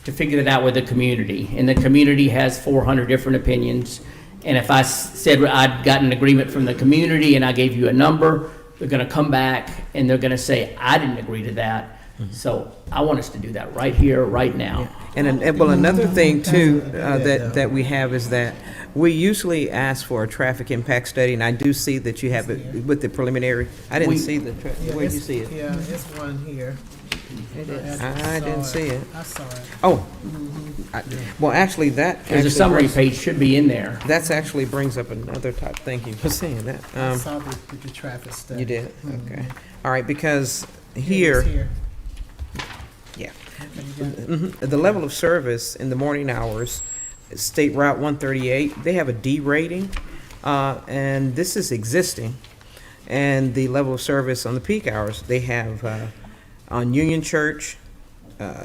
to figure that out with the community, and the community has 400 different opinions. And if I said I'd gotten an agreement from the community and I gave you a number, they're going to come back and they're going to say, I didn't agree to that. So I want us to do that right here, right now. And well, another thing too that we have is that we usually ask for a traffic impact study, and I do see that you have it with the preliminary. I didn't see the, where did you see it? Yeah, it's one here. I didn't see it. I saw it. Oh, well, actually, that. There's a actually summary brings- page should be in there. That's actually brings up another type. Thank you for saying that. I saw the traffic study. You did? Mhm. Okay. All right, because It is here, here. yeah. Okay, you got it. The level of service in the morning hours, State Route 138, they have a D rating, and this is existing. And the level of service on the peak hours, they have on Union Church,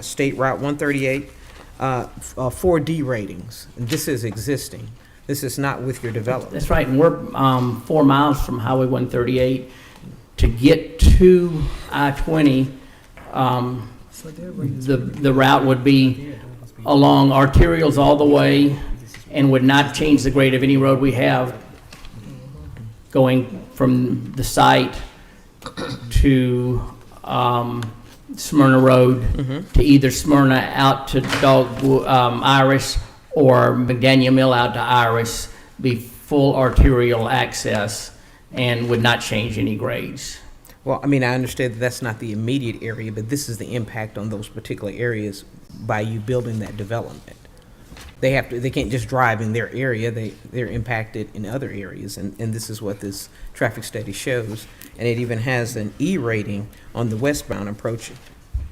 State Route 138, 4D ratings. And this is existing. This is not with your development. That's right, and we're 4 miles from Highway 138. To get to I-20, So they're bringing this the route would be along arterials all the way and would not change the grade of any road we have going from the site to Smyrna Road to either Smyrna out to Iris or McDaniel Mill out to Iris, be full arterial access and would not change any grades. Well, I mean, I understand that that's not the immediate area, but this is the impact on those particular areas by you building that development. They can't just drive in their area, they're impacted in other areas, and this is what this traffic study shows. And it even has an E rating on the westbound approach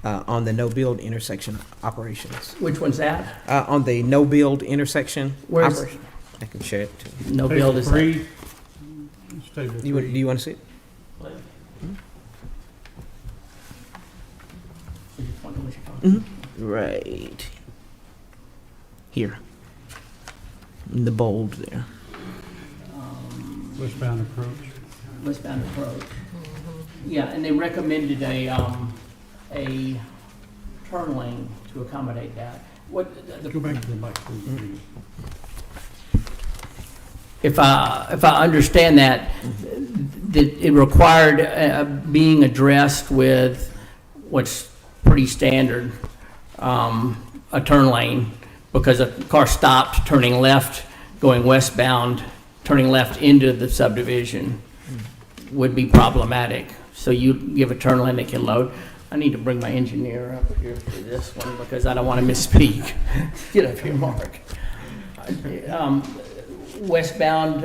on the no-build intersection operations. Which one's that? On the no-build intersection Where's- operation. I can share it too. No bill is. Table 3. It's table Do you want to see it? Right. Here. In the bold there. Westbound approach. Westbound approach. Yeah, and they recommended a turn lane to accommodate that. What, Go back to the mic, please. if I understand that, that it required being addressed with what's pretty standard, a turn lane, because a car stopped turning left, going westbound, turning left into the subdivision would be problematic. So you give a turn lane that can load. I need to bring my engineer up here for this one because I don't want to misspeak. Get up here, Mark. Westbound,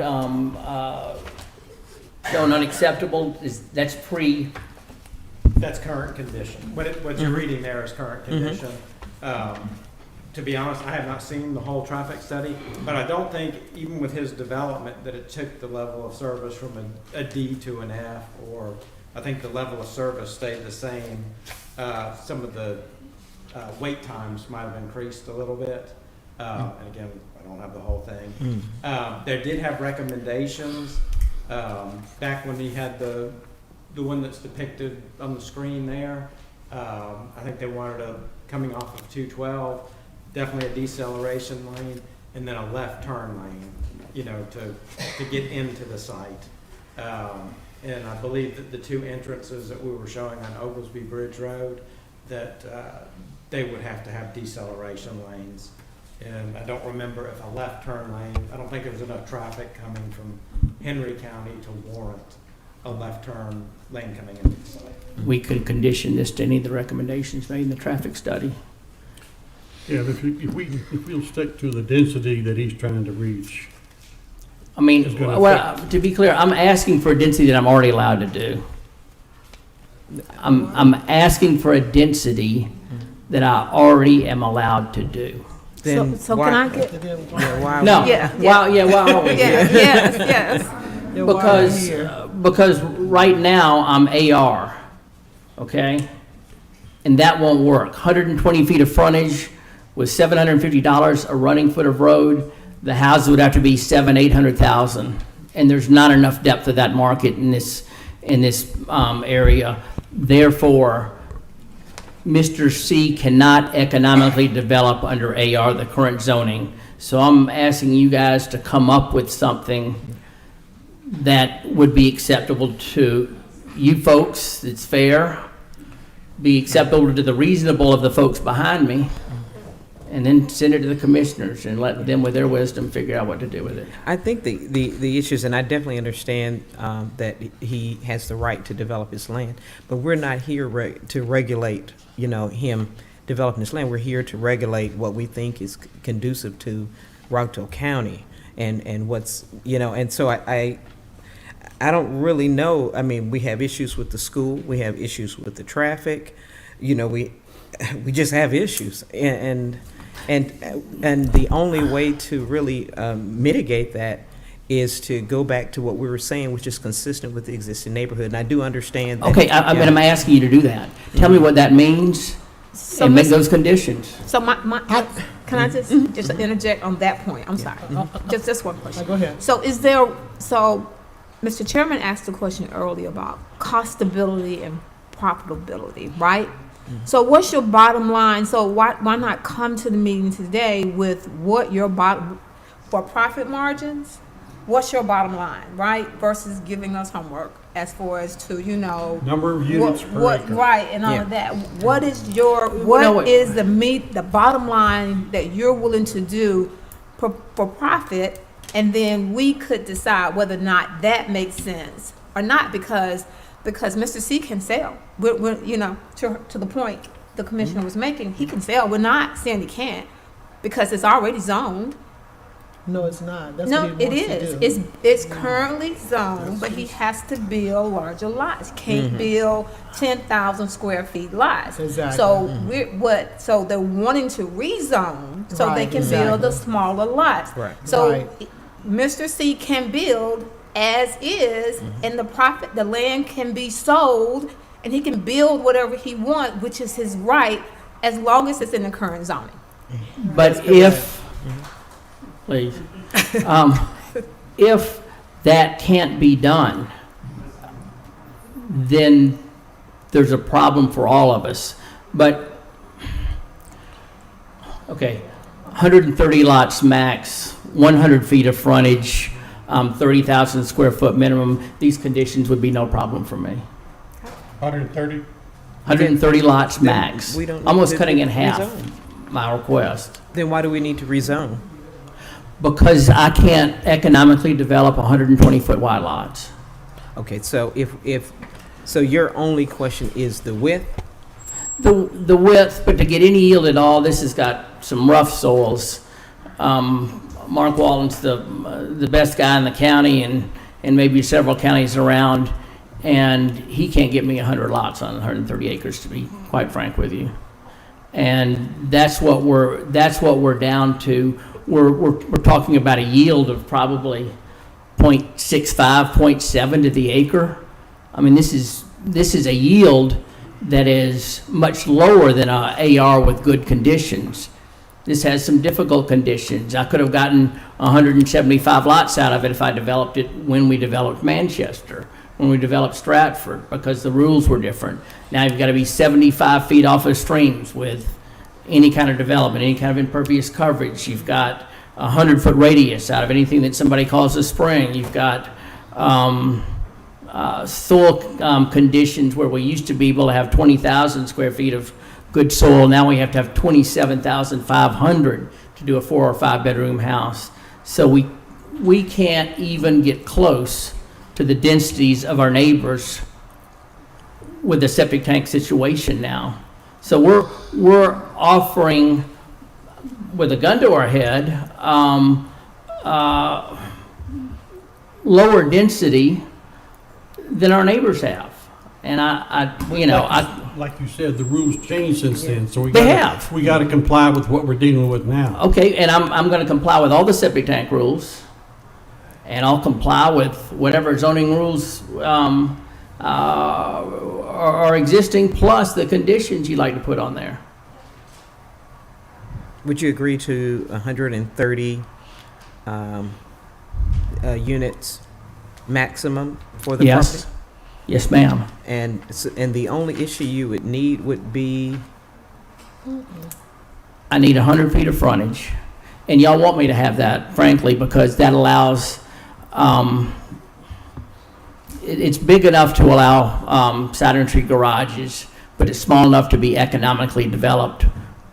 shown unacceptable, that's pre. That's current condition. What you're reading there is current condition. To be honest, I have not seen the whole traffic study, but I don't think, even with his development, that it took the level of service from a D to an F, or I think the level of service stayed the same. Some of the wait times might have increased a little bit. And again, I don't have the whole thing. They did have recommendations back when he had the one that's depicted on the screen there. I think they wanted coming off of 212, definitely a deceleration lane, and then a left turn lane, to get into the site. And I believe that the two entrances that we were showing on Oglesby Bridge Road, that they would have to have deceleration lanes. And I don't remember if a left turn lane, I don't think there was enough traffic coming from Henry County to warrant a left turn lane coming into the site. We could condition this to any of the recommendations made in the traffic study. Yeah, but if we'll stick to the density that he's trying to reach. I mean, to be clear, I'm asking for a density that I'm already allowed to do. I'm asking for a density that I already am allowed to do. So can I get? No. Yeah. Why are we here? Yes. Because right now I'm AR, okay? And that won't work. 120 feet of frontage with $750 a running foot of road, the houses would have to be $700,000-800,000. And there's not enough depth of that market in this area. Therefore, Mr. C cannot economically develop under AR, the current zoning. So I'm asking you guys to come up with something that would be acceptable to you folks, it's fair, be acceptable to the reasonable of the folks behind me, and then send it to the commissioners and let them, with their wisdom, figure out what to do with it. I think the issues, and I definitely understand that he has the right to develop his land, but we're not here to regulate, him developing his land. We're here to regulate what we think is conducive to Rockdale County, and what's, and so I don't really know. I mean, we have issues with the school, we have issues with the traffic, we just have issues, and the only way to really mitigate that is to go back to what we were saying, which is consistent with the existing neighborhood. And I do understand that. Okay, I'm asking you to do that. Tell me what that means, and make those conditions. So can I just interject on that point? I'm sorry. Just one question. Go ahead. So Mr. Chairman asked a question earlier about costability and profitability, right? So what's your bottom line? So why not come to the meeting today with what your for profit margins? What's your bottom line, right? Versus giving us homework as far as to, number of units per acre. Right, and all of that. What is the bottom line that you're willing to do for profit? And then we could decide whether or not that makes sense or not, because Mr. C can sell. We're to the point the commissioner was making, he can sell. We're not saying he can't, because it's already zoned. No, it's not. That's No, what he it wants to is. do. It's currently zoned, but he has to build larger lots. Can't build 10,000 square feet lots. Exactly. So they're wanting to rezone so they can build the smaller lots. Right. So Right. Mr. C can build as is, and the land can be sold, and he can build whatever he wants, which is his right, as long as it's in the current zoning. But if, please, if that can't be done, then there's a problem for all of us. But, okay, 130 lots max, 100 feet of frontage, 30,000 square foot minimum, these conditions would be no problem for me. 130? 130 lots max, We don't need almost to cutting in half rezone. my request. Then why do we need to rezone? Because I can't economically develop 120-foot wide lots. Okay, so so your only question is the width? The width, but to get any yield at all, this has got some rough soils. Mark Walton's the best guy in the county and maybe several counties around, and he can't get me 100 lots on 130 acres, to be quite frank with you. And that's what we're down to. We're talking about a yield of probably 0.65, 0.7 to the acre. I mean, this is a yield that is much lower than a AR with good conditions. This has some difficult conditions. I could have gotten 175 lots out of it if I developed it when we developed Manchester, when we developed Stratford, because the rules were different. Now you've got to be 75 feet off of streams with any kind of development, any kind of impervious coverage. You've got a 100-foot radius out of anything that somebody calls a spring. You've got soil conditions where we used to be able to have 20,000 square feet of good soil. Now we have to have 27,500 to do a 4 or 5 bedroom house. So we can't even get close to the densities of our neighbors with the septic tank situation now. So we're offering, with a gun to our head, lower density than our neighbors have. And Like you said, the rules changed since then, so we They have. got to comply with what we're dealing with now. Okay, and I'm going to comply with all the septic tank rules, and I'll comply with whatever zoning rules are existing, plus the conditions you'd like to put on there. Would you agree to 130 units maximum for the Yes. property? Yes, ma'am. And the only issue you would need would be? I need 100 feet of frontage, and y'all want me to have that, frankly, because that allows, it's big enough to allow side entry garages, but it's small enough to be economically developed,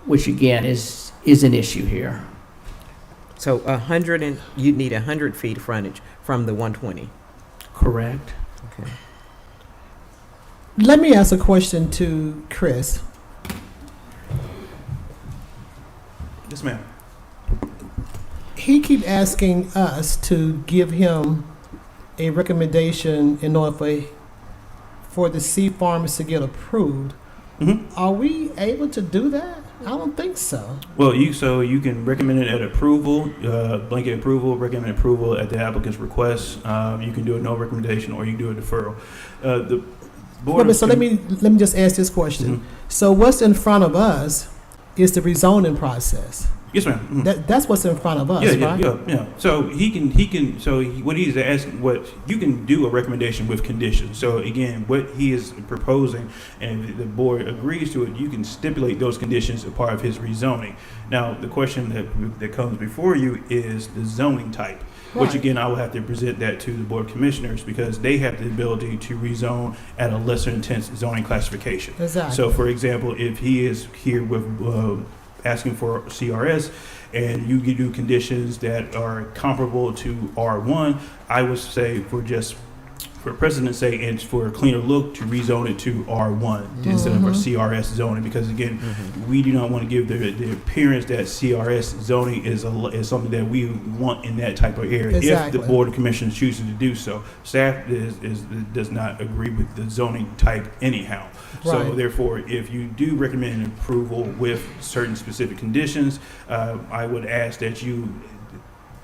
which again is an issue here. So you'd need 100 feet of frontage from the 120? Correct. Okay. Let me ask a question to Chris. Yes, ma'am. He keep asking us to give him a recommendation in order for the C farmers to get approved. Mhm. Are we able to do that? I don't think so. Well, you can recommend it at approval, blanket approval, recommend approval at the applicant's request. You can do a no recommendation, or you can do a deferral. The board. So let me just ask this question. Mhm. So what's in front of us is the rezoning process. Yes, ma'am. Mhm. That's what's in front of us, right? Yeah. So what he's asking, what you can do a recommendation with conditions. So again, what he is proposing, and the board agrees to it, you can stipulate those conditions as part of his rezoning. Now, the question that comes before you is the zoning type, which Right. again, I will have to present that to the board of commissioners because they have the ability to rezone at a lesser intense zoning classification. Exactly. So, for example, if he is here with asking for CRS, and you can do conditions that are comparable to R1, I would say for precedent's sake and for a cleaner look to rezone it to R1 instead of our CRS zoning, because again, we do not want to give the appearance that CRS zoning is something that we want in that type of area. Exactly. If the board of commissioners chooses to do so, staff does not agree with the zoning type anyhow. So Right. therefore, if you do recommend an approval with certain specific conditions, I would ask that you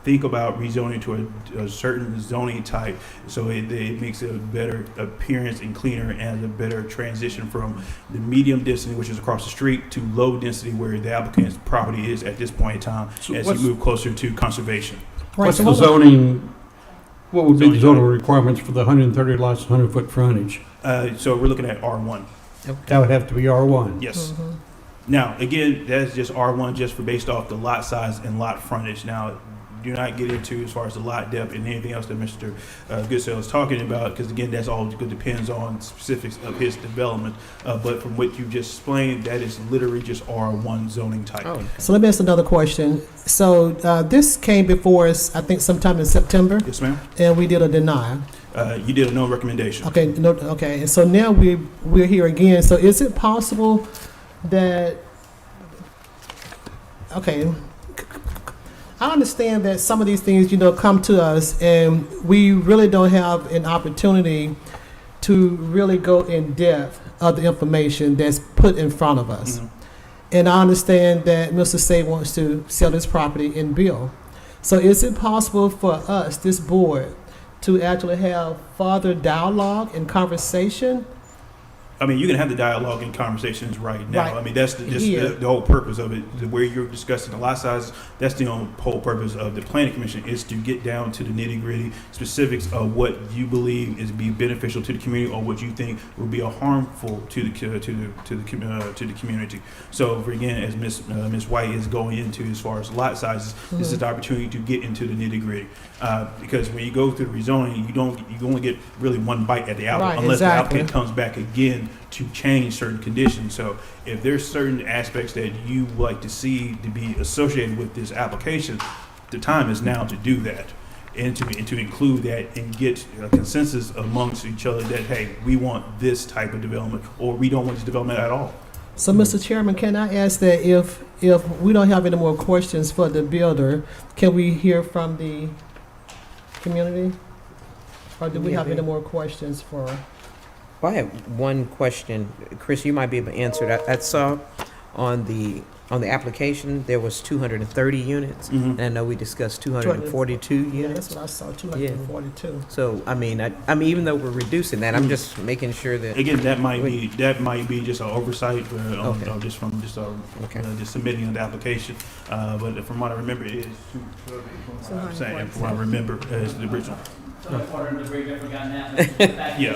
think about rezoning to a certain zoning type, so it makes a better appearance and cleaner, and a better transition from the medium density, which is across the street, to low density, where the applicant's property is at this point in time, So as you what's- move closer to conservation. What's so the what- zoning, what would be the Zoning. zoning requirements for the 130 lots, 100-foot frontage? So we're looking at R1. That would have to be R1. Yes. Now, again, that's just R1 just for based off the lot size and lot frontage. Now, do not get into as far as the lot depth and anything else that Mr. Goodsell is talking about, because again, that's all depends on specifics of his development. But from what you just explained, that is literally just R1 zoning type. Oh, So let me ask another question. So this came before us, I think, sometime in September, Yes, ma'am. and we did a denial. You did a no recommendation. Okay, no, okay. And so now we're here again. So is it possible that, okay, I understand that some of these things, come to us, and we really don't have an opportunity to really go in depth of the information that's put in front of us. Mhm. And I understand that Mr. Say wants to sell this property and build. So is it possible for us, this board, to actually have further dialogue and conversation? I mean, you can have the dialogue and conversations right now. Right. I mean, that's Here. the whole purpose of it. Where you're discussing the lot size, that's the whole purpose of the planning commission, is to get down to the nitty gritty specifics of what you believe is be beneficial to the community, or what you think will be harmful to the community. So, for again, as Ms. White is going into as far as lot sizes, this is the opportunity to get into the nitty gritty. Because when you go through the rezoning, you only get really one bite at the apple, Right, unless exactly. the applicant comes back again to change certain conditions. So if there's certain aspects that you would like to see to be associated with this application, the time is now to do that, and to include that, and get a consensus amongst each other that, hey, we want this type of development, or we don't want this development at all. So, Mr. Chairman, can I ask that if we don't have any more questions for the builder, can we hear from the community? Or do we have any more questions for? Well, I have one question. Chris, you might be able to answer that. I saw on the application, there was 230 units, Mhm. and I know we discussed 242 Yeah, units. that's what I saw, 242. So, I mean, even though we're reducing that, I'm just making sure that, Again, that might be just an oversight, Okay. just from Okay. just submitting an application. But from what I remember, it is I'm saying, from what I remember, is the original. Yeah.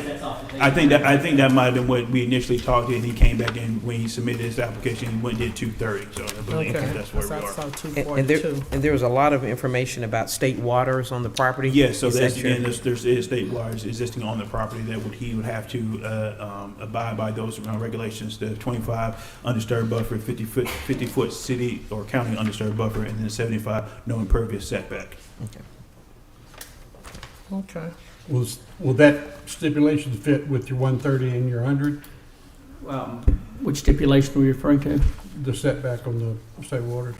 I think that might have been what we initially talked, and he came back and when he submitted his application, he went and did 230. So I believe that's where we I are. saw and 242. there was a lot of information about state waters on the property. Yes, so Is that's that true? again, there's state waters existing on the property that he would have to abide by those regulations, the 25 undisturbed buffer, 50-foot city or county undisturbed buffer, and then 75 no impervious setback. Okay. Will that stipulation fit with your 130 and your 100, Which stipulation are we referring to? the setback on the state waters?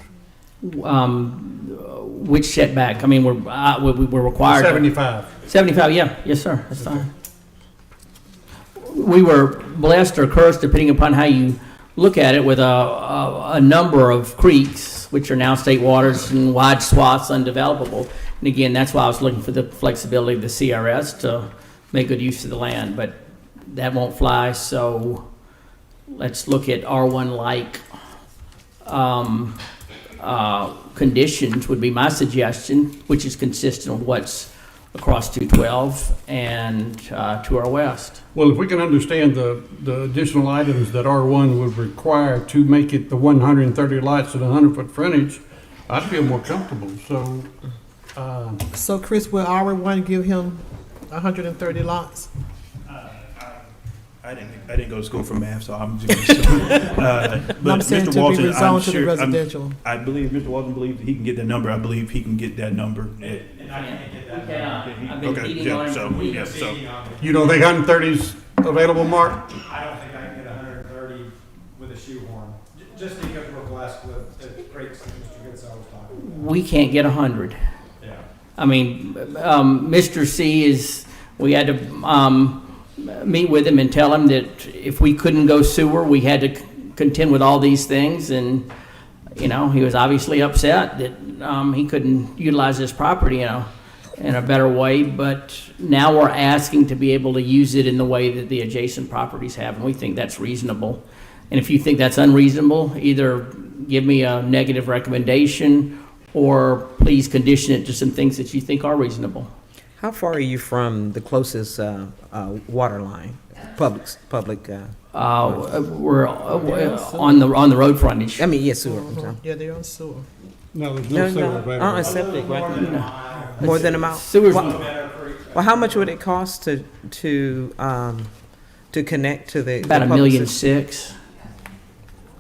Which setback? I mean, we're required. 75. 75, yeah, yes, sir, that's fine. We were blessed or cursed, depending upon how you look at it, with a number of creeks, which are now state waters, and wide swaths undevelopable. And again, that's why I was looking for the flexibility of the CRS to make good use of the land, but that won't fly, so let's look at R1-like conditions would be my suggestion, which is consistent with what's across 212 and to our west. Well, if we can understand the additional items that R1 would require to make it the 130 lots and 100-foot frontage, I'd feel more comfortable. So, So, Chris, will R1 give him 130 lots? I didn't go to school for math, so I'm just. But I'm saying Mr. to be Walton, rezoned to the residential. I believe Mr. Walton believes that he can get that number. I believe he can get that number. And I can't get that. I've been Okay, beating yeah, on so, it. yeah, so. you don't think 130 is available, Mark? I don't think I can get 130 with a shoehorn, just because we're blessed with the great Mr. Goodsell was talking about. We can't get 100. Yeah. I mean, Mr. C we had to meet with him and tell him that if we couldn't go sewer, we had to contend with all these things. And You know, he was obviously upset that he couldn't utilize this property, you know, in a better way. But now we're asking to be able to use it in the way that the adjacent properties have, and we think that's reasonable. And if you think that's unreasonable, either give me a negative recommendation or please condition it to some things that you think are reasonable. How far are you from the closest water line, public? We're on the road frontage. I mean, yes, sewer. I'm sorry. Yeah, they're on sewer. No, there's no sewer available. Septic, right? More than a mile. Sewer's Well, how much would it cost to connect to the about the $1.6 public million. system?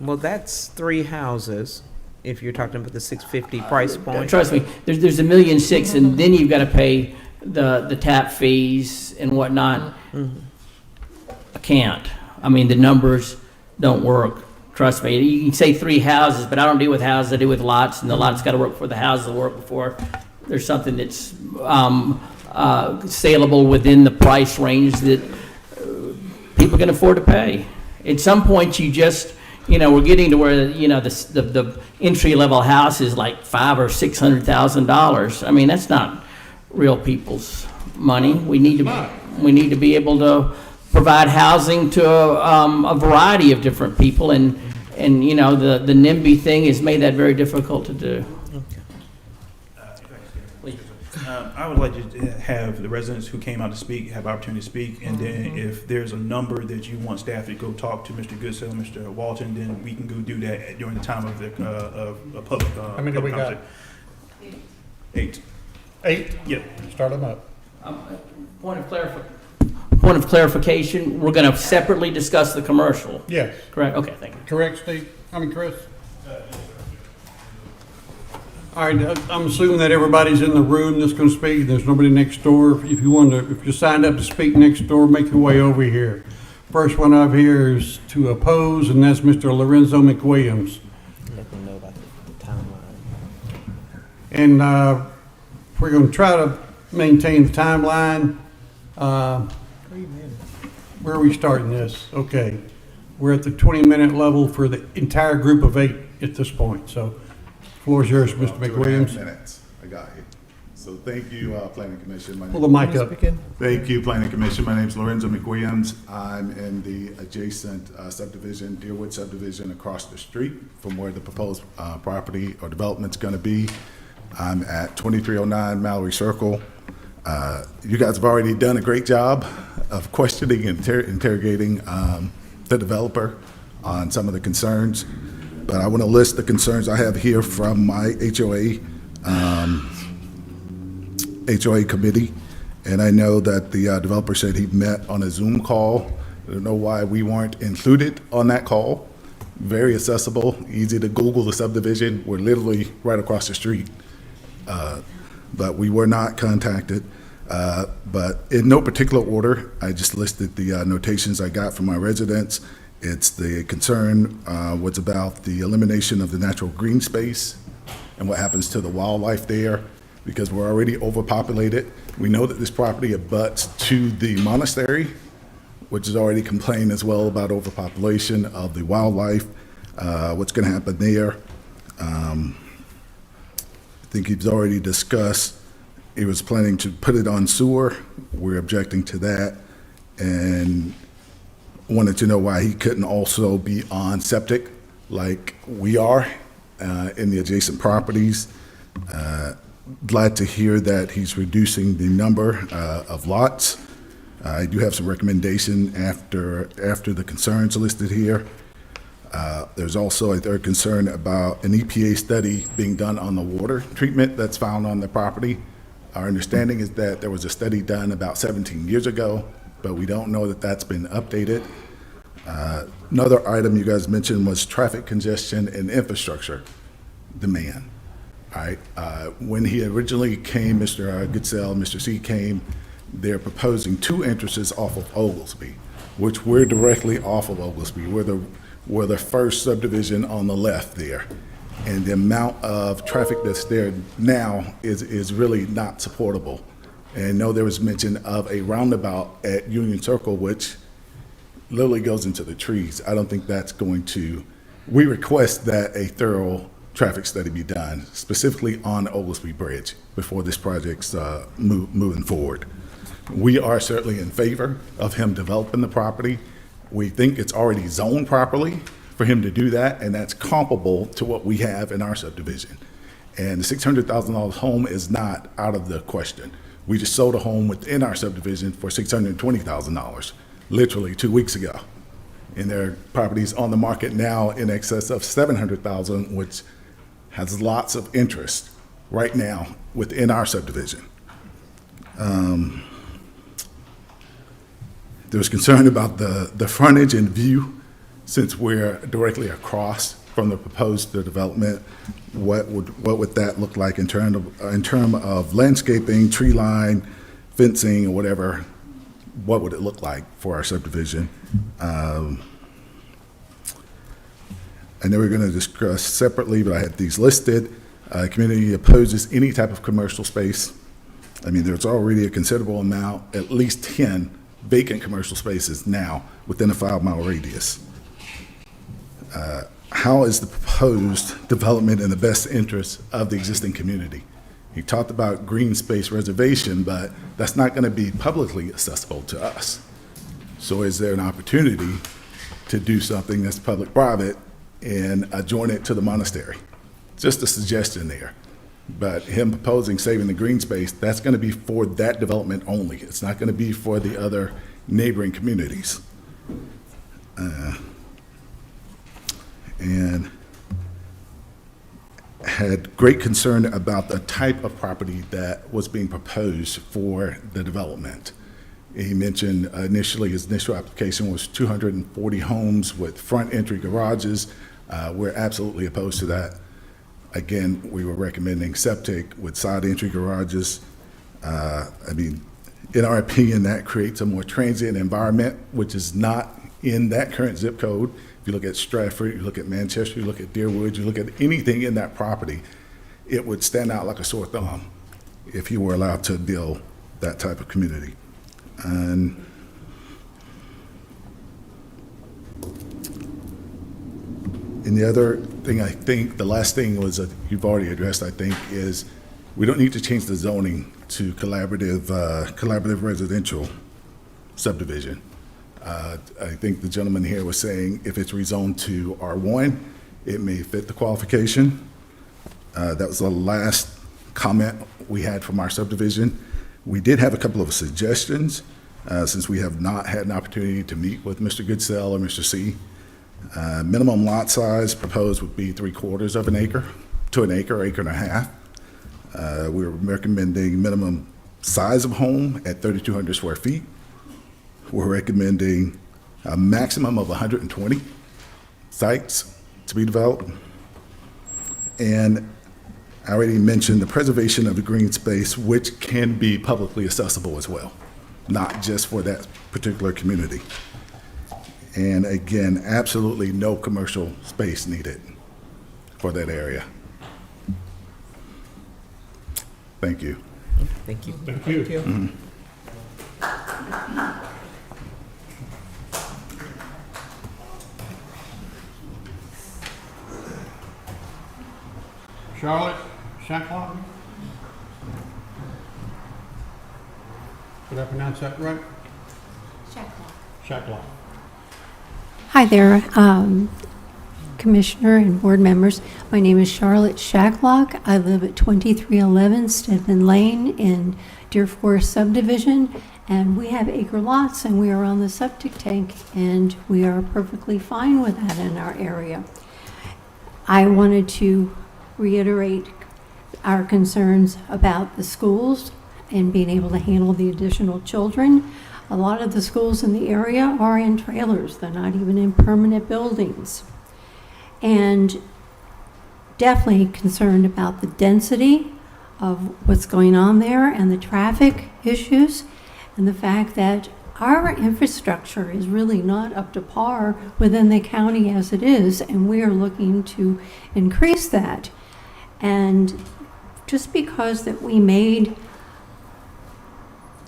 Well, that's 3 houses. If you're talking about the 650 price point. Trust me, there's $1.6 million, and then you've got to pay the tap fees and whatnot. I can't. I mean, the numbers don't work. Trust me. You can say 3 houses, but I don't deal with houses. I deal with lots, and the lots got to work before the houses will work before there's something that's saleable within the price range that people can afford to pay. At some point, you just, you know, we're getting to where, you know, the entry-level house is like $500,000 or $600,000. I mean, that's not real people's money. We need to be able to provide housing to a variety of different people, and you know, the NIMBY thing has made that very difficult to do. I would like to have the residents who came out to speak have opportunity to speak, and then if there's a number that you want staff to go talk to Mr. Goodsell, Mr. Walton, then we can go do that during the time of the public. How many do we got? 8. 8? Yep. Start them up. Point of clarification, we're going to separately discuss the commercial. Yes. Correct? Okay, thank you. Correct, Steve? Chris? All right, I'm assuming that everybody's in the room that's going to speak. There's nobody next door. If you signed up to speak next door, make your way over here. First one up here is to oppose, and that's Mr. Lorenzo McWilliams. Let them know about the timeline. And we're going to try to maintain the timeline. Where are we starting this? Okay. We're at the 20-minute level for the entire group of 8 at this point. So, floor is yours, Mr. McWilliams. 2.5 minutes. I got you. So thank you, Planning Commission. Pull the mic up. Thank you, Planning Commission. My name is Lorenzo McWilliams. I'm in the adjacent subdivision, Deerwood subdivision, across the street from where the proposed property or development's going to be. I'm at 2309 Mallory Circle. You guys have already done a great job of questioning and interrogating the developer on some of the concerns, but I want to list the concerns I have here from my HOA committee, and I know that the developer said he met on a Zoom call. I don't know why we weren't included on that call. Very accessible, easy to Google the subdivision. We're literally right across the street, but we were not contacted. But in no particular order, I just listed the notations I got from my residents. It's the concern was about the elimination of the natural green space and what happens to the wildlife there, because we're already overpopulated. We know that this property abuts to the monastery, which has already complained as well about overpopulation of the wildlife, what's going to happen there. I think he's already discussed. He was planning to put it on sewer. We're objecting to that, and wanted to know why he couldn't also be on septic like we are in the adjacent properties. Glad to hear that he's reducing the number of lots. I do have some recommendation after the concerns listed here. There's also a third concern about an EPA study being done on the water treatment that's found on the property. Our understanding is that there was a study done about 17 years ago, but we don't know that that's been updated. Another item you guys mentioned was traffic congestion and infrastructure demand. All right. When he originally came, Mr. Goodsell, Mr. C came, they're proposing 2 entrances off of Oglesby, which we're directly off of Oglesby. We're the first subdivision on the left there. And the amount of traffic that's there now is really not supportable. And I know there was mention of a roundabout at Union Circle, which literally goes into the trees. I don't think that's going to, we request that a thorough traffic study be done, specifically on Oglesby Bridge, before this project's moving forward. We are certainly in favor of him developing the property. We think it's already zoned properly for him to do that, and that's comparable to what we have in our subdivision. And the $600,000 home is not out of the question. We just sold a home within our subdivision for $620,000, literally 2 weeks ago. And there are properties on the market now in excess of $700,000, which has lots of interest right now within our subdivision. There was concern about the frontage and view, since we're directly across from the proposed development. What would that look like in term of landscaping, tree line, fencing, or whatever? What would it look like for our subdivision? I know we're going to discuss separately, but I had these listed. Community opposes any type of commercial space. I mean, there's already a considerable amount, at least 10 vacant commercial spaces now within a 5-mile radius. How is the proposed development in the best interest of the existing community? He talked about green space reservation, but that's not going to be publicly accessible to us. So is there an opportunity to do something that's public-private and adjoin it to the monastery? Just a suggestion there. But him proposing saving the green space, that's going to be for that development only. It's not going to be for the other neighboring communities. And had great concern about the type of property that was being proposed for the development. He mentioned initially his initial application was 240 homes with front entry garages. We're absolutely opposed to that. Again, we were recommending septic with side entry garages. I mean, in our opinion, that creates a more transient environment, which is not in that current zip code. If you look at Stratford, you look at Manchester, you look at Deerwood, you look at anything in that property, it would stand out like a sore thumb if you were allowed to build that type of community. And the other thing, I think, the last thing was that you've already addressed, I think, is we don't need to change the zoning to collaborative residential subdivision. I think the gentleman here was saying if it's rezoned to R1, it may fit the qualification. That was the last comment we had from our subdivision. We did have a couple of suggestions since we have not had an opportunity to meet with Mr. Goodsell or Mr. C. Minimum lot size proposed would be 3/4 of an acre to an acre, acre and a half. We're recommending minimum size of home at 3,200 square feet. We're recommending a maximum of 120 sites to be developed. And I already mentioned the preservation of the green space, which can be publicly accessible as well, not just for that particular community. And again, absolutely no commercial space needed for that area. Thank you. Thank you. Thank you. Thank you. Charlotte Shacklock? Did I pronounce that right? Shacklock. Hi there, Commissioner and board members. My name is Charlotte Shacklock. I live at 2311 Stedman Lane in Deer Forest subdivision, and we have acre lots, and we are on the septic tank, and we are perfectly fine with that in our area. I wanted to reiterate our concerns about the schools and being able to handle the additional children. A lot of the schools in the area are in trailers. They're not even in permanent buildings. And definitely concerned about the density of what's going on there and the traffic issues and the fact that our infrastructure is really not up to par within the county as it is, and we are looking to increase that. And just because that we made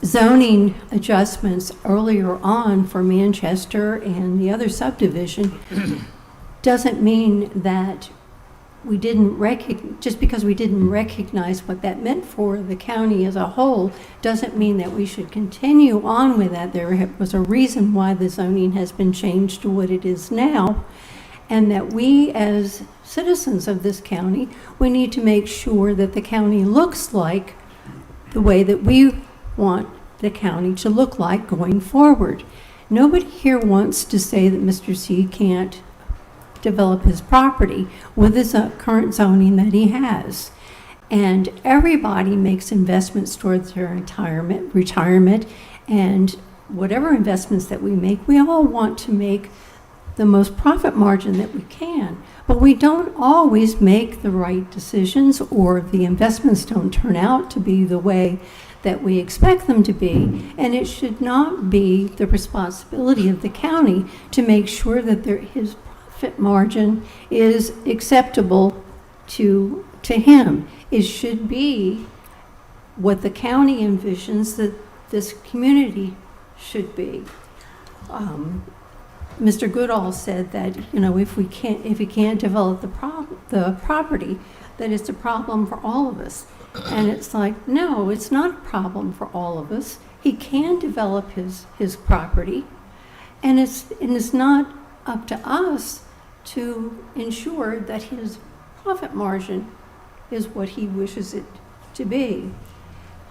zoning adjustments earlier on for Manchester and the other subdivision doesn't mean that we didn't just because we didn't recognize what that meant for the county as a whole, doesn't mean that we should continue on with that. There was a reason why the zoning has been changed to what it is now, and that we as citizens of this county, we need to make sure that the county looks like the way that we want the county to look like going forward. Nobody here wants to say that Mr. C can't develop his property with his current zoning that he has. And everybody makes investments towards their retirement, and whatever investments that we make, we all want to make the most profit margin that we can. But we don't always make the right decisions, or the investments don't turn out to be the way that we expect them to be. And it should not be the responsibility of the county to make sure that his profit margin is acceptable to him. It should be what the county envisions that this community should be. Mr. Goodall said that, if he can't develop the property, that it's a problem for all of us. And it's like, no, it's not a problem for all of us. He can develop his property, and it's not up to us to ensure that his profit margin is what he wishes it to be.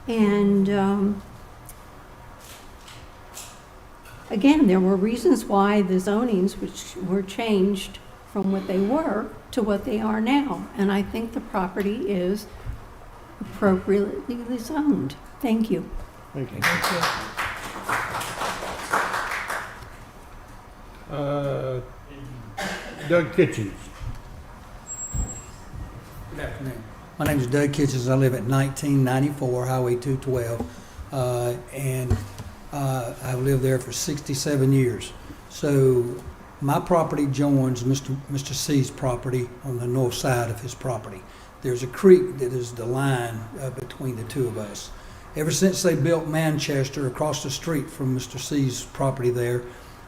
And again, there were reasons why the zonings which were changed from what they were to what they are now. And I think the property is appropriately zoned. Thank you. Thank you. Doug Kitchens. Good afternoon. My name is Doug Kitchens. I live at 1994 Highway 212, and I've lived there for 67 years. So my property joins Mr. C's property on the north side of his property. There's a creek that is the line between the two of us. Ever since they built Manchester across the street from Mr. C's property there,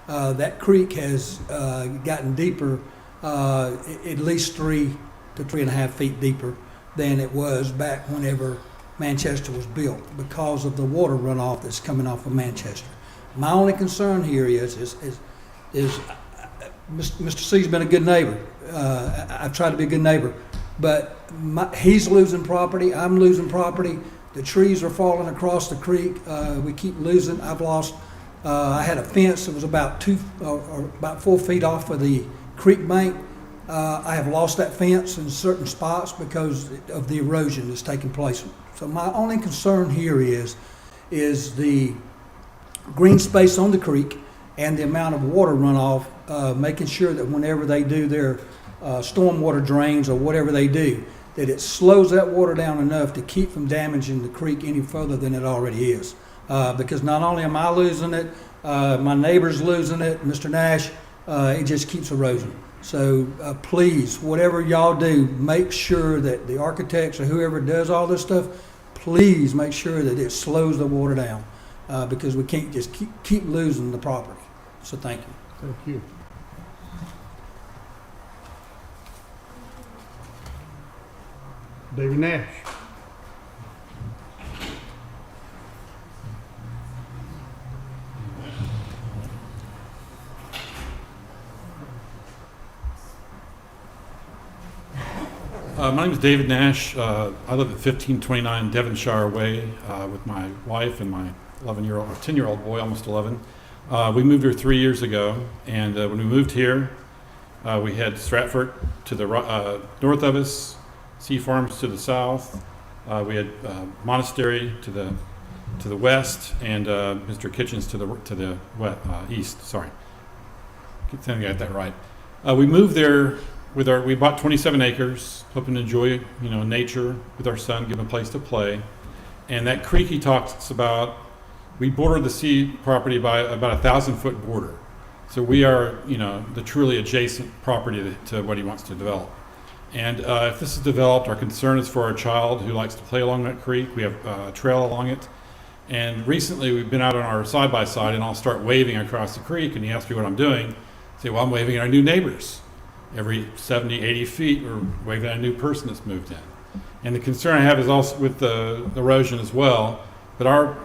that creek has gotten deeper, at least 3 to 3.5 feet deeper than it was back whenever Manchester was built, because of the water runoff that's coming off of Manchester. My only concern here is Mr. C's been a good neighbor. I've tried to be a good neighbor, but he's losing property, I'm losing property. The trees are falling across the creek. We keep losing. I've lost. I had a fence that was about 4 feet off of the creek bank. I have lost that fence in certain spots because of the erosion that's taking place. So my only concern here is the green space on the creek and the amount of water runoff, making sure that whenever they do their stormwater drains or whatever they do, that it slows that water down enough to keep from damaging the creek any further than it already is. Because not only am I losing it, my neighbor's losing it, Mr. Nash, it just keeps eroding. So please, whatever y'all do, make sure that the architects or whoever does all this stuff, please make sure that it slows the water down, because we can't just keep losing the property. So thank you. Thank you. David Nash. My name is David Nash. I live at 1529 Devonshire Way with my wife and my 10-year-old boy, almost 11. We moved here 3 years ago, and when we moved here, we had Stratford to the north of us, Sea Farms to the south. We had Monastery to the west, and Mr. Kitchens to the east. Sorry, I think I got that right. We moved there. We bought 27 acres, hoping to enjoy, nature with our son, give him a place to play. And that creek he talks about, we border the sea property by about 1,000-foot border. So we are, the truly adjacent property to what he wants to develop. And if this is developed, our concern is for our child who likes to play along that creek. We have a trail along it. And recently we've been out on our side-by-side, and I'll start waving across the creek, and he asks me what I'm doing. I say, well, I'm waving at our new neighbors. Every 70, 80 feet, we're waving at a new person that's moved in. And the concern I have is also with the erosion as well, but our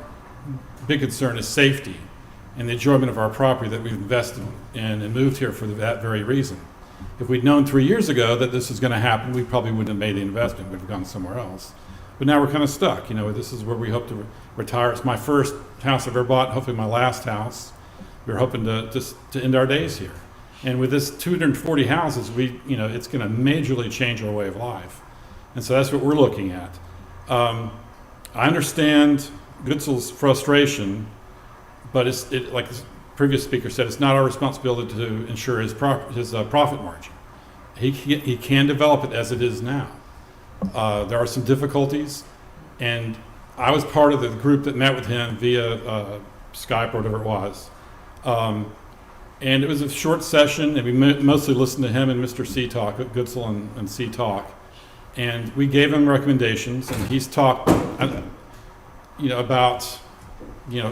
big concern is safety and the enjoyment of our property that we've invested in and moved here for that very reason. If we'd known 3 years ago that this was going to happen, we probably wouldn't have made the investment. We'd have gone somewhere else. But now we're kind of stuck. You know, this is where we hope to retire. It's my first house I've ever bought, hopefully my last house. We're hoping to end our days here. And with this 240 houses, it's going to majorly change our way of life. And so that's what we're looking at. I understand Goodsel's frustration, but like the previous speaker said, it's not our responsibility to ensure his profit margin. He can develop it as it is now. There are some difficulties, and I was part of the group that met with him via Skype or whatever it was. And it was a short session, and we mostly listened to him and Mr. C talk, Goodsell and C talk. And we gave him recommendations, and he's talked, about,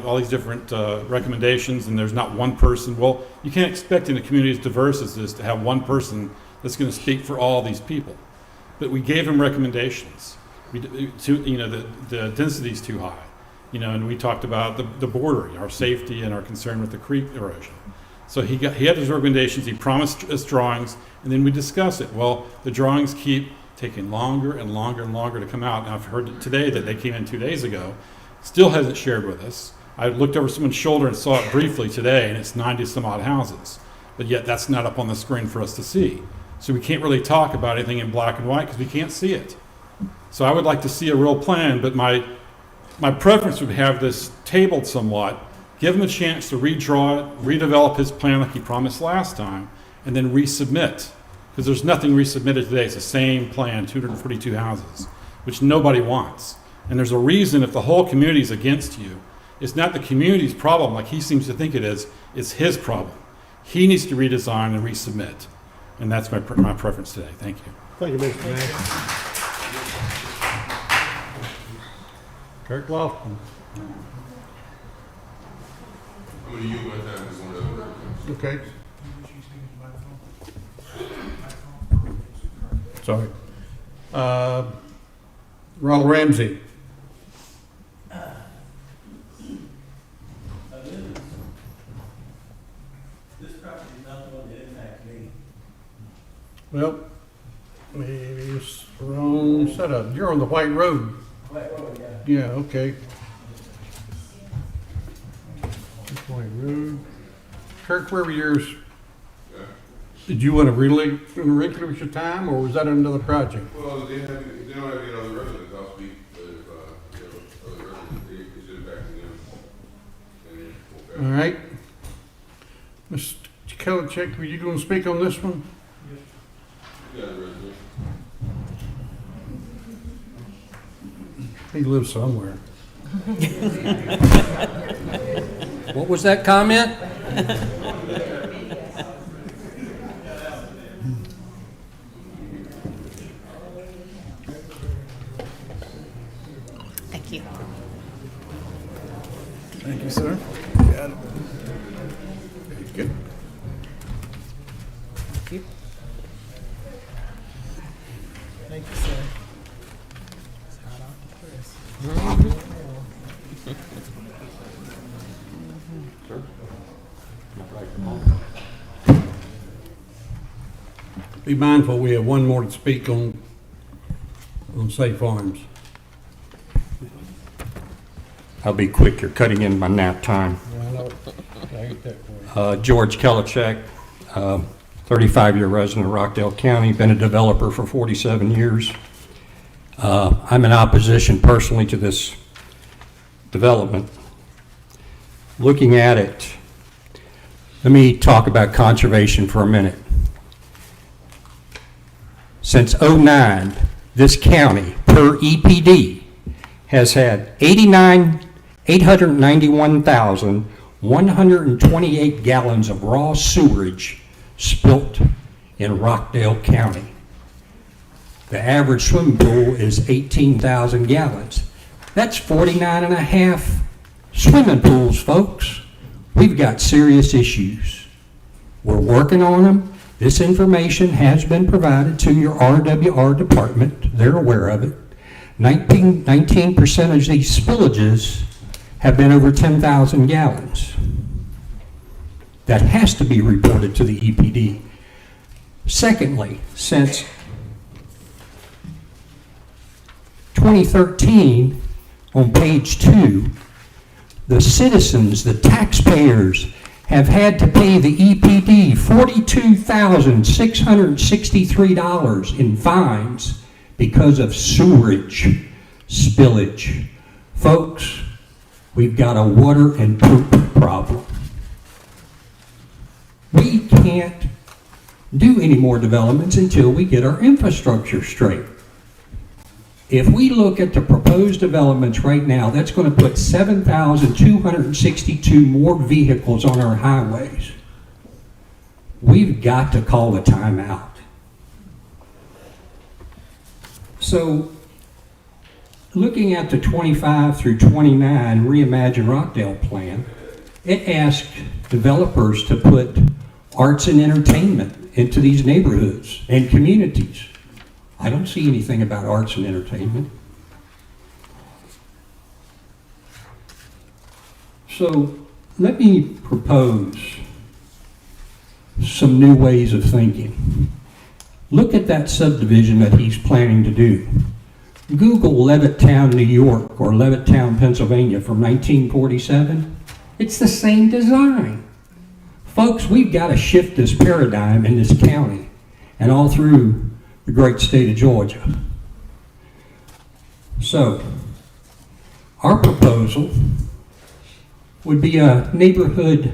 all these different recommendations, and there's not one person. Well, you can't expect in a community as diverse as this to have one person that's going to speak for all these people. But we gave him recommendations. The density is too high, and we talked about the bordering, our safety, and our concern with the creek erosion. So he had his recommendations, he promised us drawings, and then we discuss it. Well, the drawings keep taking longer and longer and longer to come out. Now, I've heard today that they came in 2 days ago, still hasn't shared with us. I looked over someone's shoulder and saw it briefly today, and it's 90 some odd houses. But yet that's not up on the screen for us to see. So we can't really talk about anything in black and white because we can't see it. So I would like to see a real plan, but my preference would have this tabled somewhat, give him a chance to redraw it, redevelop his plan like he promised last time, and then resubmit. Because there's nothing resubmitted today. It's the same plan, 242 houses, which nobody wants. And there's a reason if the whole community is against you. It's not the community's problem like he seems to think it is. It's his problem. He needs to redesign and resubmit. And that's my preference today. Thank you. Thank you, Mr. Nash. Kirk Lofton. Okay. Sorry. Ronald Ramsey. This property is not the one that impacts me. Well, maybe it's the wrong setup. You're on the White Road. White Road, yeah. Yeah, okay. White Road. Kirk, where were yours? Did you want to relinquish your time, or was that another project? Well, they don't have any other residents. I'll speak, but if other residents, it should impact them. All right. Mr. Kelichek, were you going to speak on this one? Yeah, the resident. He lives somewhere. What was that comment? Thank you. Thank you, sir. Got it. Good. Thank you. Thank you, sir. It's hot off the press. Be mindful, we have one more to speak on Safe Farms. I'll be quick. You're cutting in my nap time. I know. I ain't that for you. George Kelichek, 35-year resident of Rockdale County, been a developer for 47 years. I'm in opposition personally to this development. Looking at it, let me talk about conservation for a minute. Since '09, this county, per EPD, has had 891,128 gallons of raw sewerage spilt in Rockdale County. The average swimming pool is 18,000 gallons. That's 49 and a half swimming pools, folks. We've got serious issues. We're working on them. This information has been provided to your RWR department. They're aware of it. 19% of these spillages have been over 10,000 gallons. That has to be reported to the EPD. Secondly, since 2013, on page 2, the citizens, the taxpayers, have had to pay the EPD $42,663 in fines because of sewerage spillage. Folks, we've got a water and poop problem. We can't do any more developments until we get our infrastructure straight. If we look at the proposed developments right now, that's going to put 7,262 more vehicles on our highways. We've got to call a timeout. So, looking at the 25 through 29 Reimagine Rockdale plan, it asked developers to put arts and entertainment into these neighborhoods and communities. I don't see anything about arts and entertainment. So let me propose some new ways of thinking. Look at that subdivision that he's planning to do. Google Levittown, New York, or Levittown, Pennsylvania from 1947. It's the same design. Folks, we've got to shift this paradigm in this county and all through the great state of Georgia. So, our proposal would be a neighborhood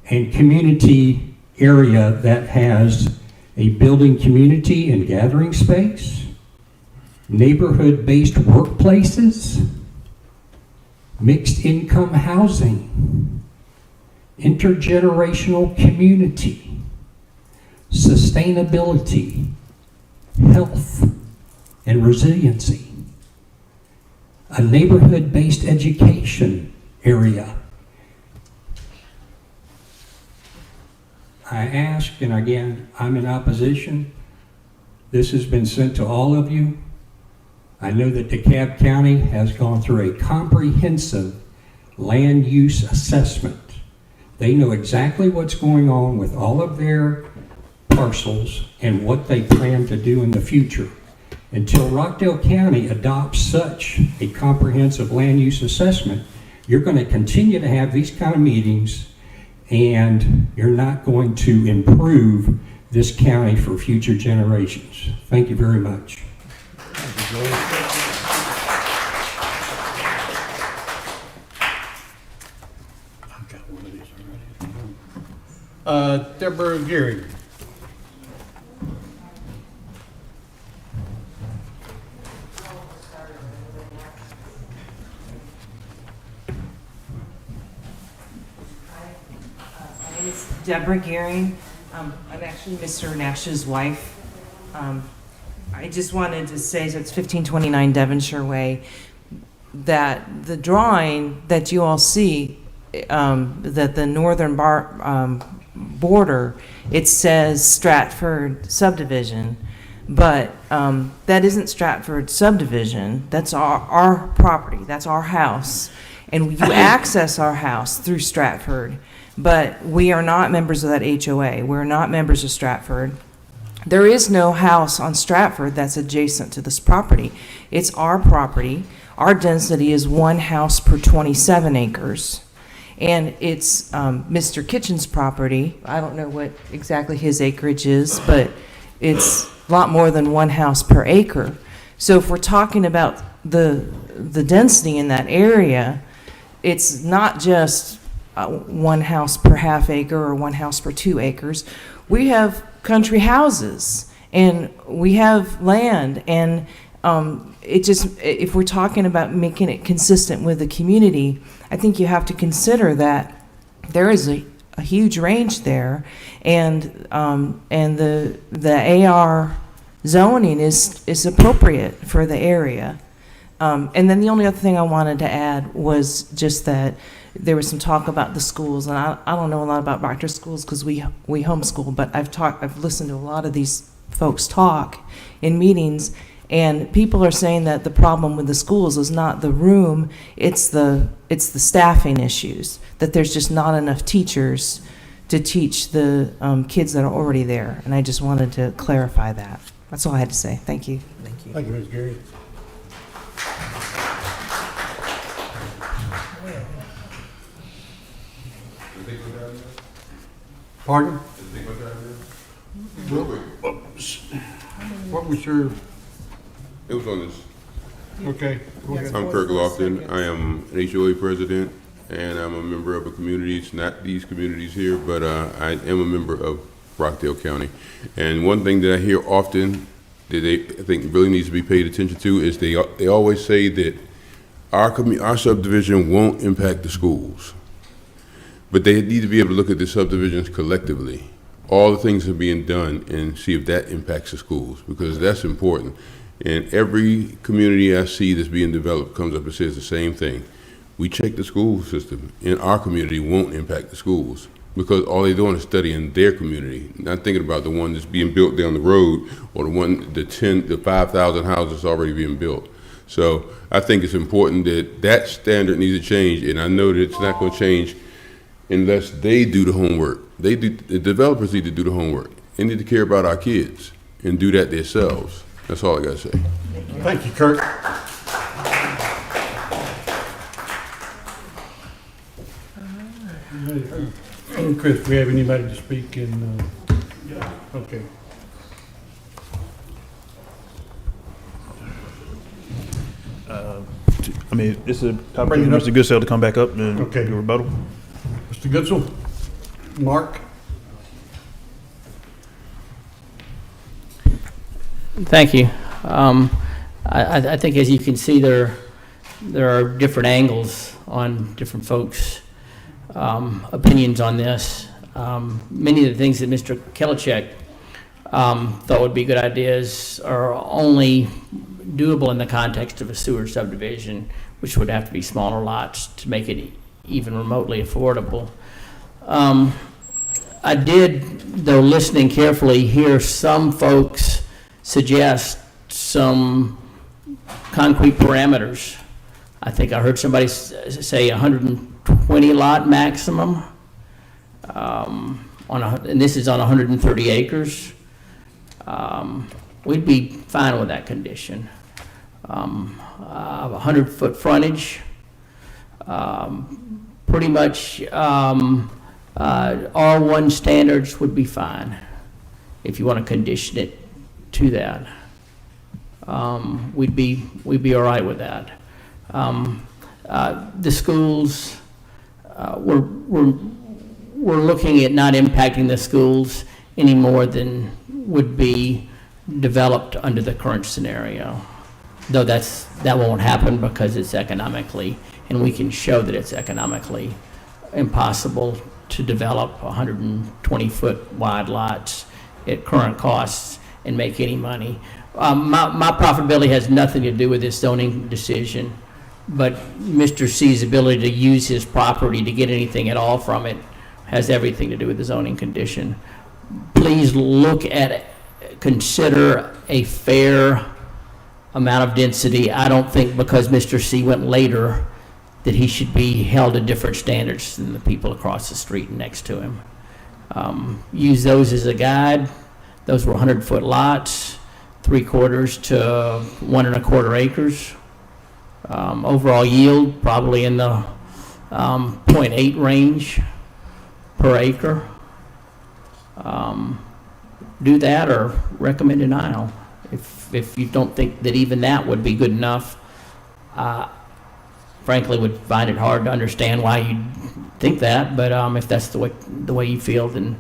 and community area that has a building community and gathering space, neighborhood-based workplaces, mixed income housing, intergenerational community, sustainability, health, and resiliency, a neighborhood-based education area. I ask, and again, I'm in opposition. This has been sent to all of you. I know that DeKalb County has gone through a comprehensive land use assessment. They know exactly what's going on with all of their parcels and what they plan to do in the future. Until Rockdale County adopts such a comprehensive land use assessment, you're going to continue to have these kind of meetings, and you're not going to improve this county for future generations. Thank you very much. Deborah Geary. My name is Deborah Gearing. I'm actually Mr. Nash's wife. I just wanted to say, so it's 1529 Devonshire Way, that the drawing that you all see, that the northern border, it says Stratford subdivision, but that isn't Stratford subdivision. That's our property. That's our house. And you access our house through Stratford, but we are not members of that HOA. We're not members of Stratford. There is no house on Stratford that's adjacent to this property. It's our property. Our density is 1 house per 27 acres. And it's Mr. Kitchen's property. I don't know what exactly his acreage is, but it's a lot more than 1 house per acre. So if we're talking about the density in that area, it's not just 1 house per half acre or 1 house per 2 acres. We have country houses and we have land, and if we're talking about making it consistent with the community, I think you have to consider that there is a huge range there, and the AR zoning is appropriate for the area. And then the only other thing I wanted to add was just that there was some talk about the schools, and I don't know a lot about Proctor schools because we homeschool, but I've listened to a lot of these folks talk in meetings, and people are saying that the problem with the schools is not the room, it's the staffing issues, that there's just not enough teachers to teach the kids that are already there, and I just wanted to clarify that. That's all I had to say. Thank you. Thank you. Thank you, Ms. Gary. Pardon? What was your, It was on this. okay, go ahead. I'm Kirk Lofton. I am an HOA president, and I'm a member of a community. It's not these communities here, but I am a member of Rockdale County. And one thing that I hear often that I think really needs to be paid attention to is they always say that our subdivision won't impact the schools. But they need to be able to look at the subdivisions collectively, all the things that are being done, and see if that impacts the schools, because that's important. And every community I see that's being developed comes up and says the same thing. We check the school system in our community won't impact the schools, because all they're doing is studying their community, not thinking about the one that's being built down the road or the 5,000 houses already being built. So I think it's important that that standard needs to change, and I know that it's not going to change unless they do the homework. The developers need to do the homework. They need to care about our kids and do that themselves. That's all I got to say. Thank you, Kirk. Chris, do we have anybody to speak in? Okay. I mean, it's a time for Bring it up. Mr. Goodsell to come back up and Okay. give a rebuttal. Mr. Goodsell? Mark? Thank you. I think, as you can see, there are different angles on different folks' opinions on this. Many of the things that Mr. Kelichek thought would be good ideas are only doable in the context of a sewer subdivision, which would have to be smaller lots to make it even remotely affordable. I did, though, listening carefully, hear some folks suggest some concrete parameters. I think I heard somebody say 120 lot maximum, and this is on 130 acres. We'd be fine with that condition. 100-foot frontage, pretty much R1 standards would be fine if you want to condition it to that. We'd be all right with that. The schools, we're looking at not impacting the schools any more than would be developed under the current scenario. Though that won't happen because it's economically, and we can show that it's economically impossible to develop 120-foot wide lots at current costs and make any money. My profitability has nothing to do with this zoning decision, but Mr. C's ability to use his property to get anything at all from it has everything to do with the zoning condition. Please consider a fair amount of density. I don't think because Mr. C went later that he should be held to different standards than the people across the street next to him. Use those as a guide. Those were 100-foot lots, 3/4 to 1 1/4 acres. Overall yield probably in the 0.8 range per acre. Do that or recommend denial. If you don't think that even that would be good enough, frankly would find it hard to understand why you think that, but if that's the way you feel, then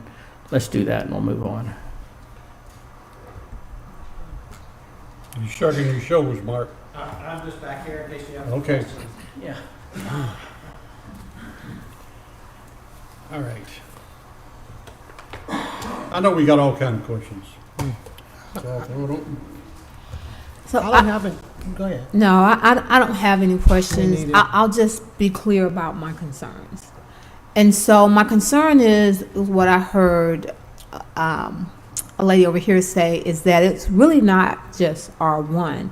let's do that and we'll move on. You shrugging your shoulders, Mark. I'm just back here in case you have Okay. questions. Yeah. All right. I know we got all kinds of questions. So, So I don't have any. Go ahead. No, I don't have any questions. neither. I'll just be clear about my concerns. And so my concern is what I heard a lady over here say, is that it's really not just R1.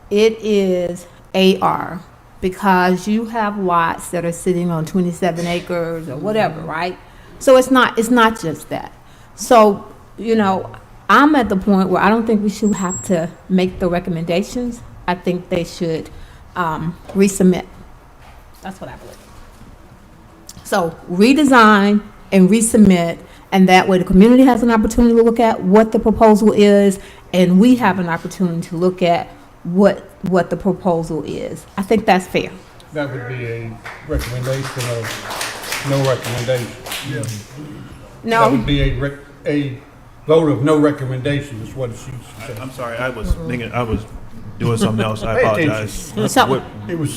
It is AR, because you have lots that are sitting on 27 acres or whatever, right? So it's not just that. So, you know, I'm at the point where I don't think we should have to make the recommendations. I think they should resubmit. That's what I believe. So redesign and resubmit, and that way the community has an opportunity to look at what the proposal is, and we have an opportunity to look at what the proposal is. I think that's fair. That would be a recommendation of no recommendation. No. That would be a vote of no recommendation is what it should say. I'm sorry, I was thinking, I was doing something else. I Pay apologize. attention. What- It was,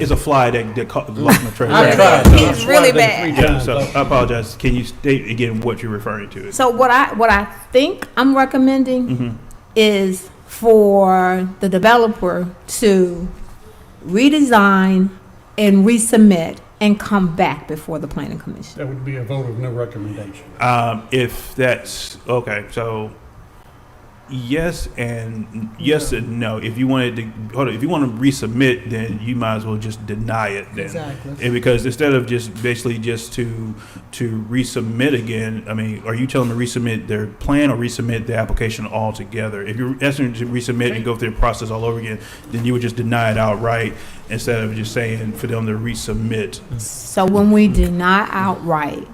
It's a fly that lost my train. I tried. It's really bad. Yeah, so I apologize. Can you state again what you're referring to? So what I think I'm recommending is for the developer to redesign and resubmit and come back before the planning commission. that would be a vote of no recommendation. If that's okay, so yes and no. If you wanted to if you want to resubmit, then you might as well just deny it then. Exactly. And because instead of just basically just to resubmit again, I mean, are you telling them to resubmit their plan or resubmit the application altogether? If you're asking them to resubmit and go through the process all over again, then you would just deny it outright instead of just saying for them to resubmit. So when we deny outright,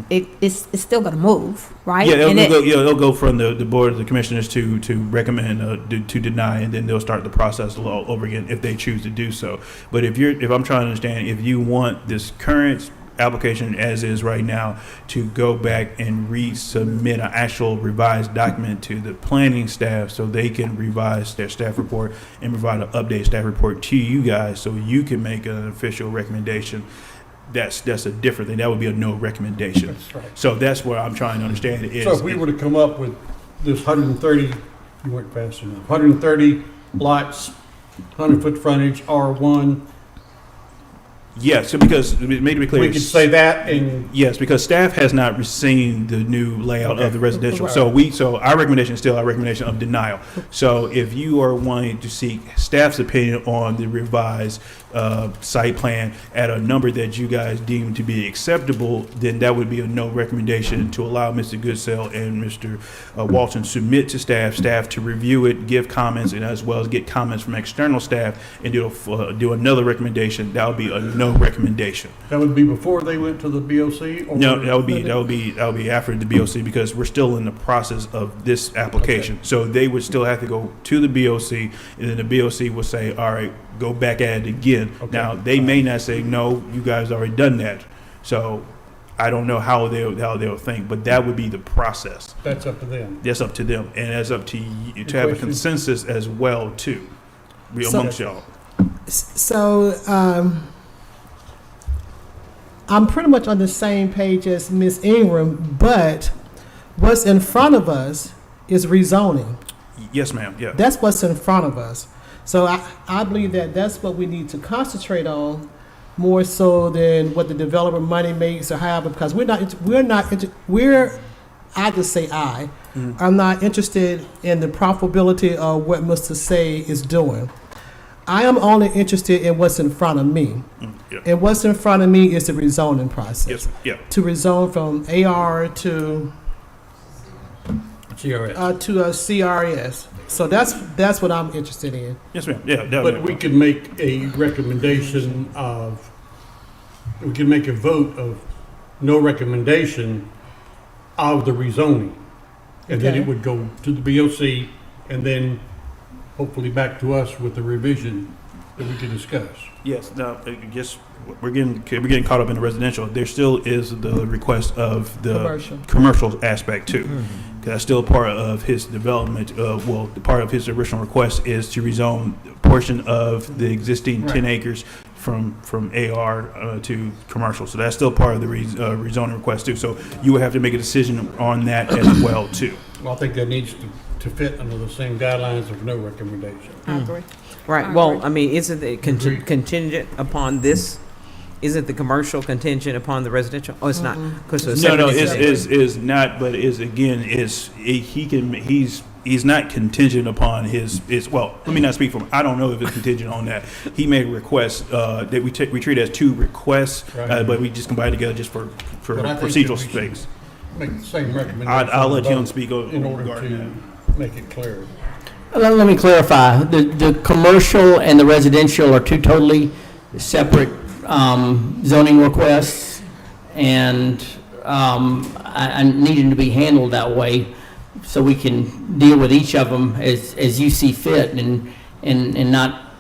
it's still going to move, right? Yeah, And it'll go from the board of the commissioners to recommend to deny, and then they'll start the process all over again if they choose to do so. But if I'm trying to understand, if you want this current application as is right now to go back and resubmit an actual revised document to the planning staff so they can revise their staff report and provide an updated staff report to you guys so you can make an official recommendation, that's a different thing. That would be a no recommendation. That's right. So that's what I'm trying to understand is. So if we were to come up with this 130, you went fast enough, 130 lots, 100-foot frontage, R1, Yeah, so because, made to be clear. we could say that and Yes, because staff has not seen the new layout of the residential. So our recommendation is still our recommendation of denial. So if you are wanting to seek staff's opinion on the revised site plan at a number that you guys deem to be acceptable, then that would be a no recommendation to allow Mr. Goodsell and Mr. Walton submit to staff to review it, give comments, and as well as get comments from external staff and do another recommendation. That would be a no recommendation. that would be before they went to the BOC? Or No, that would be after the BOC because we're still in the process of this application. So they would still have to go to the BOC, and then the BOC will say, all right, go back at it again. Okay. Now, they may not say, no, you guys already done that. So I don't know how they'll think, but that would be the process. That's up to them. That's up to them, and that's up to you to have a question? consensus as well too, amongst y'all. So, I'm pretty much on the same page as Ms. Ingram, but what's in front of us is rezoning. Yes, ma'am. Yeah. That's what's in front of us. So I believe that that's what we need to concentrate on more so than what the developer money makes or however, because I just say I'm not interested in the profitability of what Mr. Say is doing. I am only interested in what's in front of me. Yeah. And what's in front of me is the rezoning process. Yes. Yeah. To rezone from AR to CRS. to a CRS. So that's what I'm interested in. Yes, ma'am. Yeah. That But we could make a recommendation we could make a vote of no recommendation of the rezoning. And then Okay. it would go to the BOC and then hopefully back to us with the revision that we can discuss. Yes. Now, I guess we're getting caught up in the residential. There still is the request of the commercial aspect too. Because that's still part of his development. The part of his original request is to rezone a portion of the existing 10 acres from AR to commercial. So that's still part of the rezoning request too. So you would have to make a decision on that as well too. Well, I think that needs to fit under the same guidelines of no recommendation. I agree. Right, well, I mean, isn't it contingent upon this? Isn't the commercial contingent upon the residential? Oh, it's not, because the No, 70 is not, but he's not contingent upon his, well, let me not speak for him. I don't know if it's contingent on that. He made a request, that we treat as two requests, Right. but we just combine together just for But I think procedural that we should space. Make the same recommendation. I'll let him vote speak in order regarding to make it clear. Let me clarify. The commercial and the residential are two totally separate zoning requests, and I needed to be handled that way so we can deal with each of them as you see fit, and not,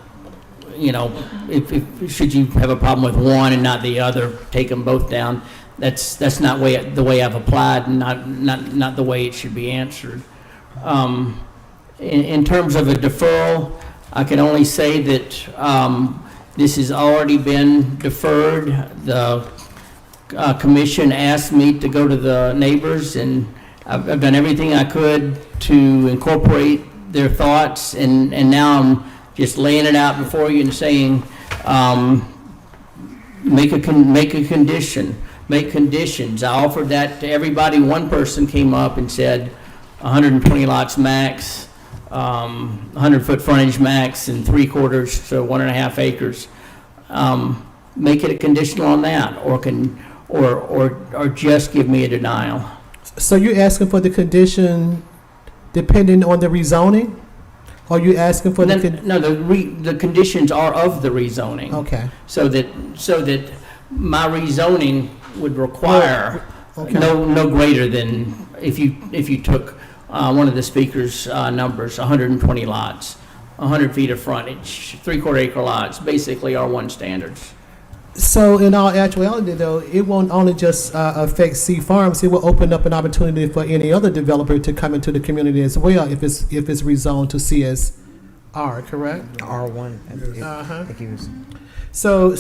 you know, if should you have a problem with one and not the other, take them both down. That's not the way I've applied, and not the way it should be answered. In terms of a deferral, I can only say that this has already been deferred. The commission asked me to go to the neighbors, and I've done everything I could to incorporate their thoughts, and now I'm just laying it out before you and saying, make a condition, make conditions. I offered that to everybody. One person came up and said 120 lots max, 100-foot frontage max, and 3/4 to 1.5 acres. Make it a conditional on that, or just give me a denial. So you're asking for the condition depending on the rezoning? Or you asking for the conditions are of the rezoning. Okay. So that my rezoning would require no greater than, if you took one of the speaker's numbers, 120 lots, 100 feet of frontage, 3/4 acre lots, basically R1 standards. So in all actuality, though, it won't only just affect C Farms. It will open up an opportunity for any other developer to come into the community as well if it's rezoned to CSR, correct? R1. Uh-huh. I think he was. So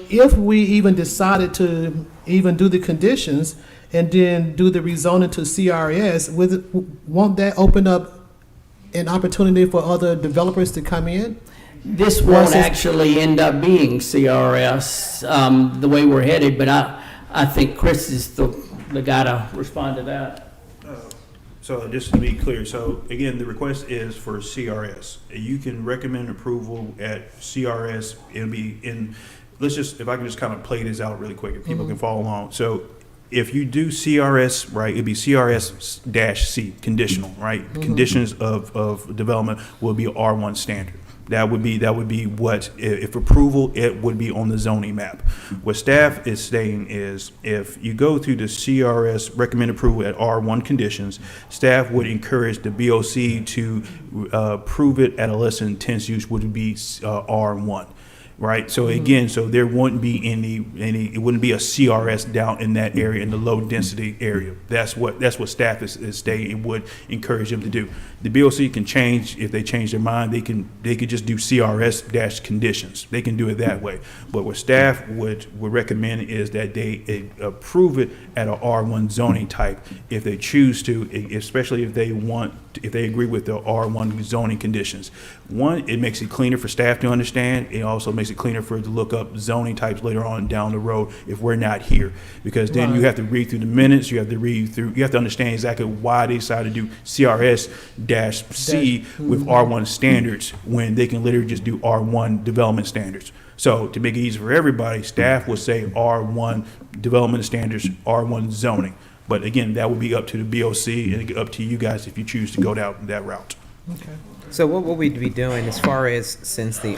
if we even decided to even do the conditions and then do the rezoning to CRS, won't that open up an opportunity for other developers to come in? This won't actually end up being CRS the way we're headed, but I think Chris is the guy to respond to that. So just to be clear, so again, the request is for CRS. You can recommend approval at CRS. It'll be in, if I can just kind of play this out really quick, if people can follow along. So if you do CRS, right, it'd be CRS-C, conditional, right? Conditions of development will be R1 standard. That would be what, if approval, it would be on the zoning map. What staff is saying is, if you go through the CRS recommend approval at R1 conditions, staff would encourage the BOC to approve it at a less intense use, would be R1. Right, so again, so there wouldn't be any, it wouldn't be a CRS down in that area, in the low density area. That's what staff is stating it would encourage them to do. The BOC can change, if they change their mind, they could just do CRS conditions. They can do it that way. But what staff would recommend is that they approve it at a R1 zoning type if they choose to, especially if they agree with the R1 zoning conditions. One, it makes it cleaner for staff to understand. It also makes it cleaner for it to look up zoning types later on down the road if we're not here. Because then you have to read through the minutes, you have to understand exactly why they decided to do CRS-C with R1 standards when they can literally just do R1 development standards. So to make it easy for everybody, staff would say R1 development standards, R1 zoning. But again, that would be up to the BOC and up to you guys if you choose to go down that route. Okay. So what will we be doing as far as, since the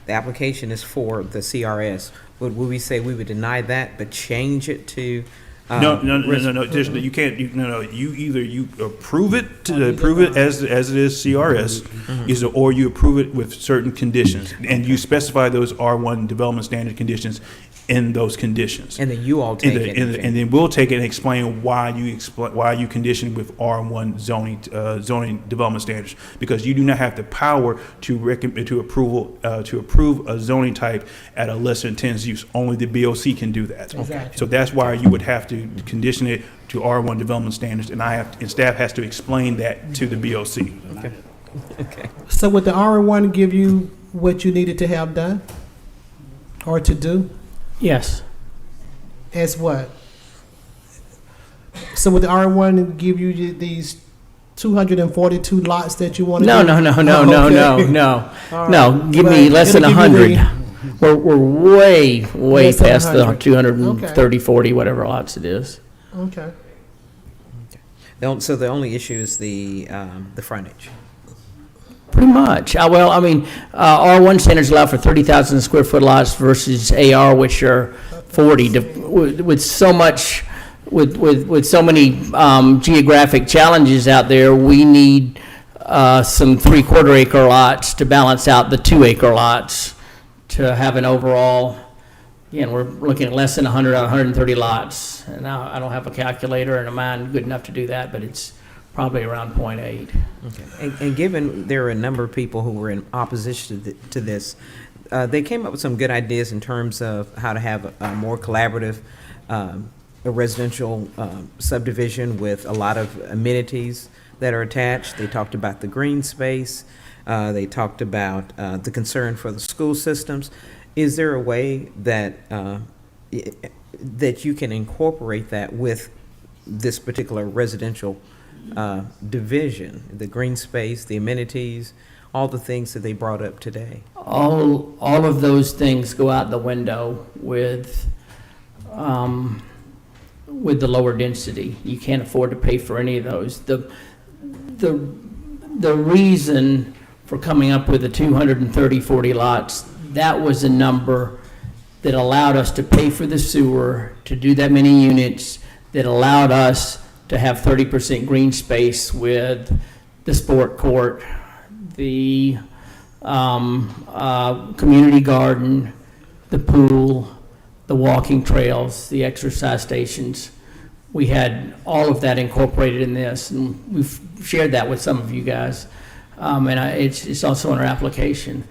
application is for the CRS, would we say we would deny that but change it to? No. You can't. You either approve it as it is CRS, or you approve it with certain conditions, and you specify those R1 development standard conditions in those conditions. And then you all take it. And then we'll take it and explain why you condition with R1 zoning development standards, because you do not have the power to approve a zoning type at a lesser intense use. Only the BOC can do that. Exactly. So that's why you would have to condition it to R1 development standards, and staff has to explain that to the BOC. Okay. Okay. So would the R1 give you what you needed to have done or to do? Yes. As what? So would the R1 give you these 242 lots that you want to No, do? no, no, no, Oh, no, okay. no, no. All No, right. give me But less than it'll give you 100. We're way Less than past the 100. 230, 40, whatever lots it is. Okay. So the only issue is the frontage. Pretty much. Well, I mean, R1 standards allow for 30,000 square foot lots versus AR, which are 40. With so much, with so many geographic challenges out there, we need some 3/4 acre lots to balance out the 2 acre lots to have an overall. Again, we're looking at less than 100 out of 130 lots. And I don't have a calculator and a mind good enough to do that, but it's probably around 0.8. Okay. And given there are a number of people who were in opposition to this, they came up with some good ideas in terms of how to have a more collaborative a residential subdivision with a lot of amenities that are attached. They talked about the green space. They talked about the concern for the school systems. Is there a way that that you can incorporate that with this particular residential division, the green space, the amenities, all the things that they brought up today? All of those things go out the window with the lower density. You can't afford to pay for any of those. The reason for coming up with the 230, 40 lots, that was a number that allowed us to pay for the sewer, to do that many units, that allowed us to have 30% green space with the sport court, the community garden, the pool, the walking trails, the exercise stations. We had all of that incorporated in this, and we've shared that with some of you guys. It's also in our application.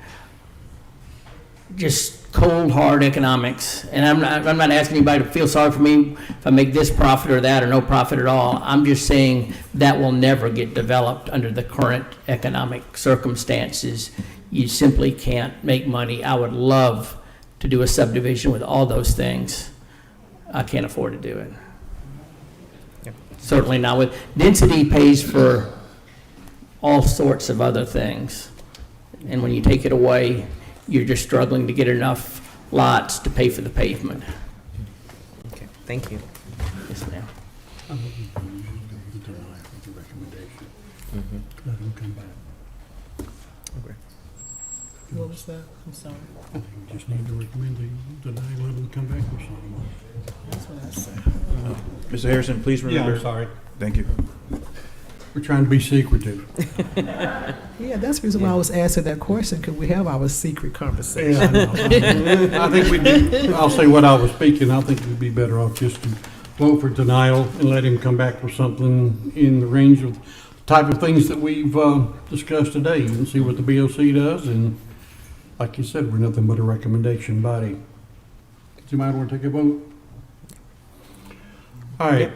Just cold, hard economics. And I'm not asking anybody to feel sorry for me if I make this profit or that or no profit at all. I'm just saying that will never get developed under the current economic circumstances. You simply can't make money. I would love to do a subdivision with all those things. I can't afford to do it. Yep. Certainly not with density pays for all sorts of other things. And when you take it away, you're just struggling to get enough lots to pay for the pavement. Okay, thank you. Yes, ma'am. Let them come back. Okay. What was that? I'm sorry. I think we just need to recommend they deny, let them come back with something. That's what I said. Mr. Harrison, please remember. Yeah, I'm sorry. Thank you. We're trying to be secretive. Yeah, that's the reason why I was asking that question, because we have our secret conversation. Yeah, I know. I think we do. I'll say what I was speaking. I think we'd be better off just to vote for denial and let him come back with something in the range of type of things that we've discussed today and see what the BOC does. And like you said, we're nothing but a recommendation body. Do you mind want to take a vote? All right.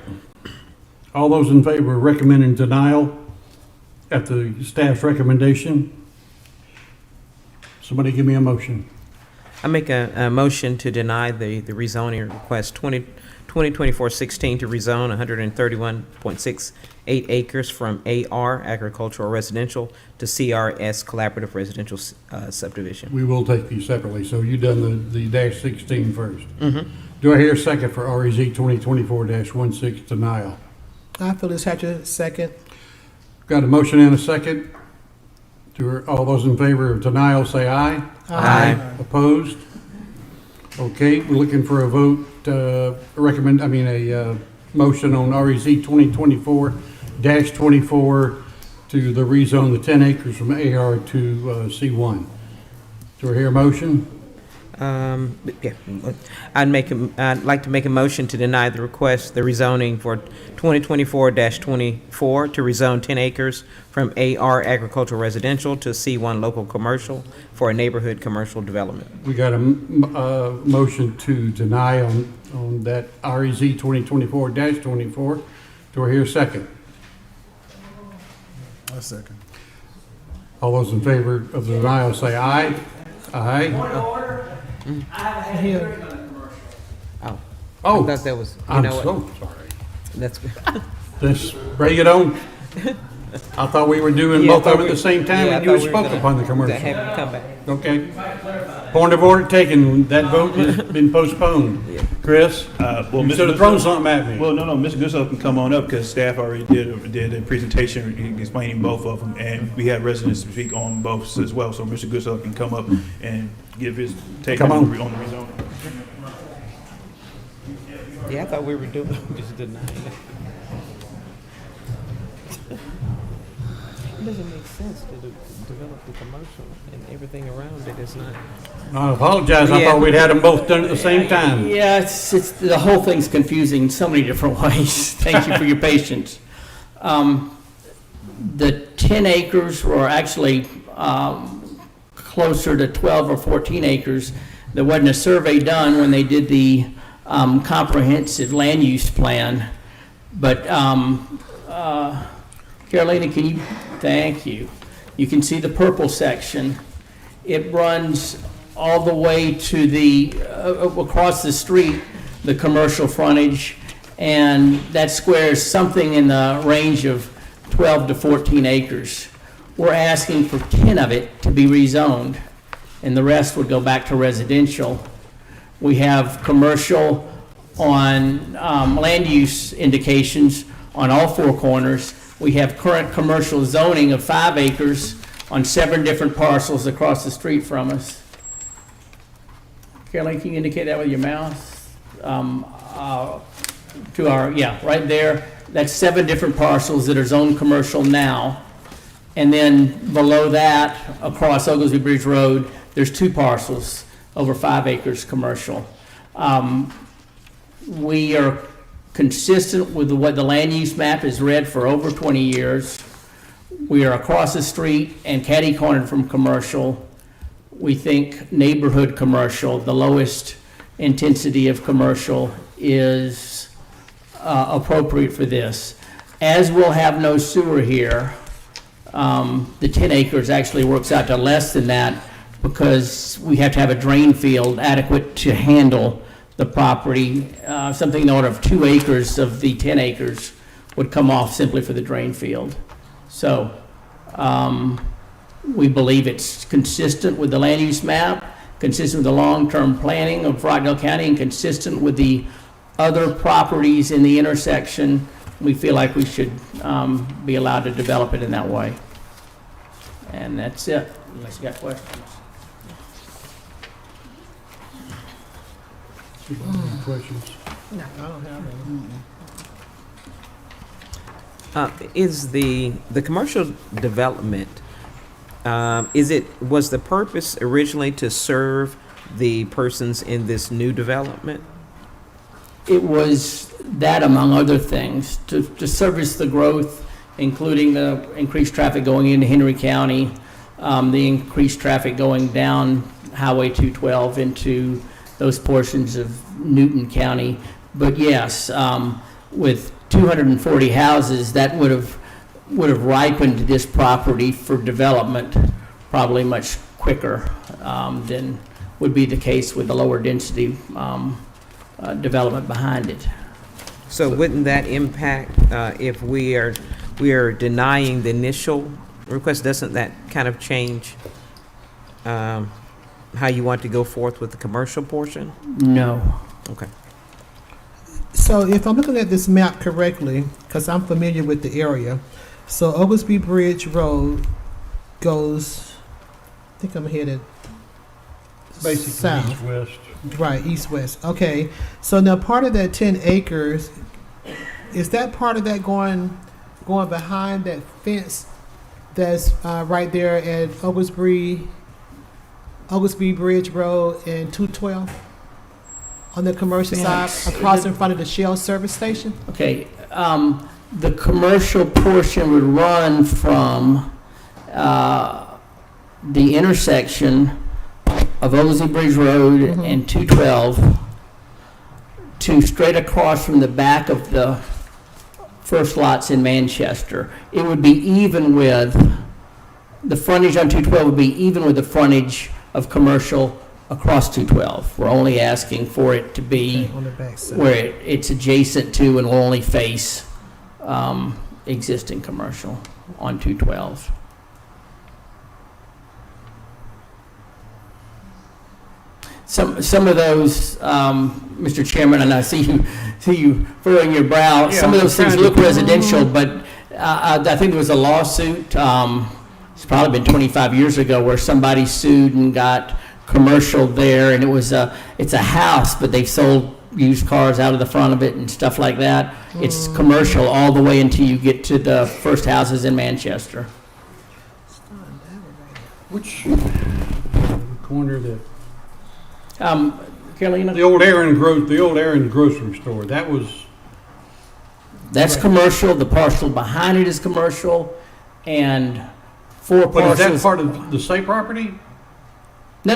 All those in favor of recommending denial at the staff's recommendation? Somebody give me a motion. I make a motion to deny the rezoning request 2024-16 to rezone 131.68 acres from AR, agricultural residential, to CRS, collaborative residential subdivision. We will take these separately. So you done the dash 16 first. Mm-hmm. Do I hear a second for REZ 2024-16 denial? I, Phyllis Hatcher, second. Got a motion and a second. All those in favor of denial say aye. Aye. Opposed? Okay, we're looking for a vote, a motion on REZ 2024-24 to the rezone the 10 acres from AR to C1. Do I hear a motion? Yeah, I'd like to make a motion to deny the request, the rezoning for 2024-24 to rezone 10 acres from AR agricultural residential to C1 local commercial for a neighborhood commercial development. We got a motion to deny on that REZ 2024-24. Do I hear a second? A second. All those in favor of the denial say aye. Aye. Oh. Oh, I thought that was, you I'm know so what? sorry. That's, Let's bring it on. I thought we were doing Yeah, I both thought of them at we- the same time, yeah, I and you thought we were spoke gonna- upon the commercial. have him come back. Okay. Point of order taken. That vote has been postponed. Chris, Well, you Mr. should have thrown something at me. Well, no, Mr. Gussow can come on up because staff already did a presentation explaining both of them, and we have residents to speak on both as well. So Mr. Gussow can come up and give his take Come on on. the rezoning. yeah, I thought we were doing, just denying it. It doesn't make sense to develop the commercial and everything around it is not. I apologize. I Yeah. thought we'd had them both done at the same time. Yeah, it's the whole thing's confusing in so many different ways. Thank you for your patience. The 10 acres were actually closer to 12 or 14 acres. There wasn't a survey done when they did the comprehensive land use plan. But Carolina, can you, thank you. You can see the purple section. It runs all the way to the, across the street, the commercial frontage, and that squares something in the range of 12 to 14 acres. We're asking for 10 of it to be rezoned, and the rest would go back to residential. We have commercial on land use indications on all four corners. We have current commercial zoning of 5 acres on 7 different parcels across the street from us. Caroline, can you indicate that with your mouse? To our, yeah, right there. That's 7 different parcels that are zoned commercial now. And then below that, across Oglesby Bridge Road, there's 2 parcels, over 5 acres commercial. We are consistent with what the land use map has read for over 20 years. We are across the street and catty-cornered from commercial. We think neighborhood commercial, the lowest intensity of commercial, is appropriate for this. As we'll have no sewer here, the 10 acres actually works out to less than that because we have to have a drain field adequate to handle the property. Something in the order of 2 acres of the 10 acres would come off simply for the drain field. So we believe it's consistent with the land use map, consistent with the long-term planning of Rockdale County, and consistent with the other properties in the intersection. We feel like we should be allowed to develop it in that way. And that's it, unless you got questions. Questions? No, I don't have any. Is the commercial development, was the purpose originally to serve the persons in this new development? It was that, among other things, to service the growth, including the increased traffic going into Henry County, the increased traffic going down Highway 212 into those portions of Newton County. But yes, with 240 houses, that would have ripened this property for development probably much quicker than would be the case with the lower density development behind it. So wouldn't that impact, if we are denying the initial request, doesn't that kind of change how you want to go forth with the commercial portion? No. Okay. So if I'm looking at this map correctly, because I'm familiar with the area, so Oglesby Bridge Road goes, I think I'm headed Basically south. east-west. Right, east-west. Okay, so now part of that 10 acres, is that part of that going behind that fence that's right there at Oglesby Oglesby Bridge Road and 212 on the commercial Yes. side, across in front of the Shell service station? Okay, the commercial portion would run from the intersection of Oglesby Bridge Road and 212 to straight across from the back of the first lots in Manchester. It would be even with, the frontage on 212 would be even with the frontage of commercial across 212. We're only asking for it to be On the back side. where it's adjacent to and will only face existing commercial on 212. Some of those, Mr. Chairman, and I see you furrowing your brow, some of those things look residential, but I think there was a lawsuit, it's probably been 25 years ago, where somebody sued and got commercial there, and it's a house, but they sold used cars out of the front of it and stuff like that. It's commercial all the way until you get to the first houses in Manchester. Which corner that? Carolina? The old Aaron grocery store, that was. That's commercial, the parcel behind it is commercial, and four But is that parcels. part of the Say property? No.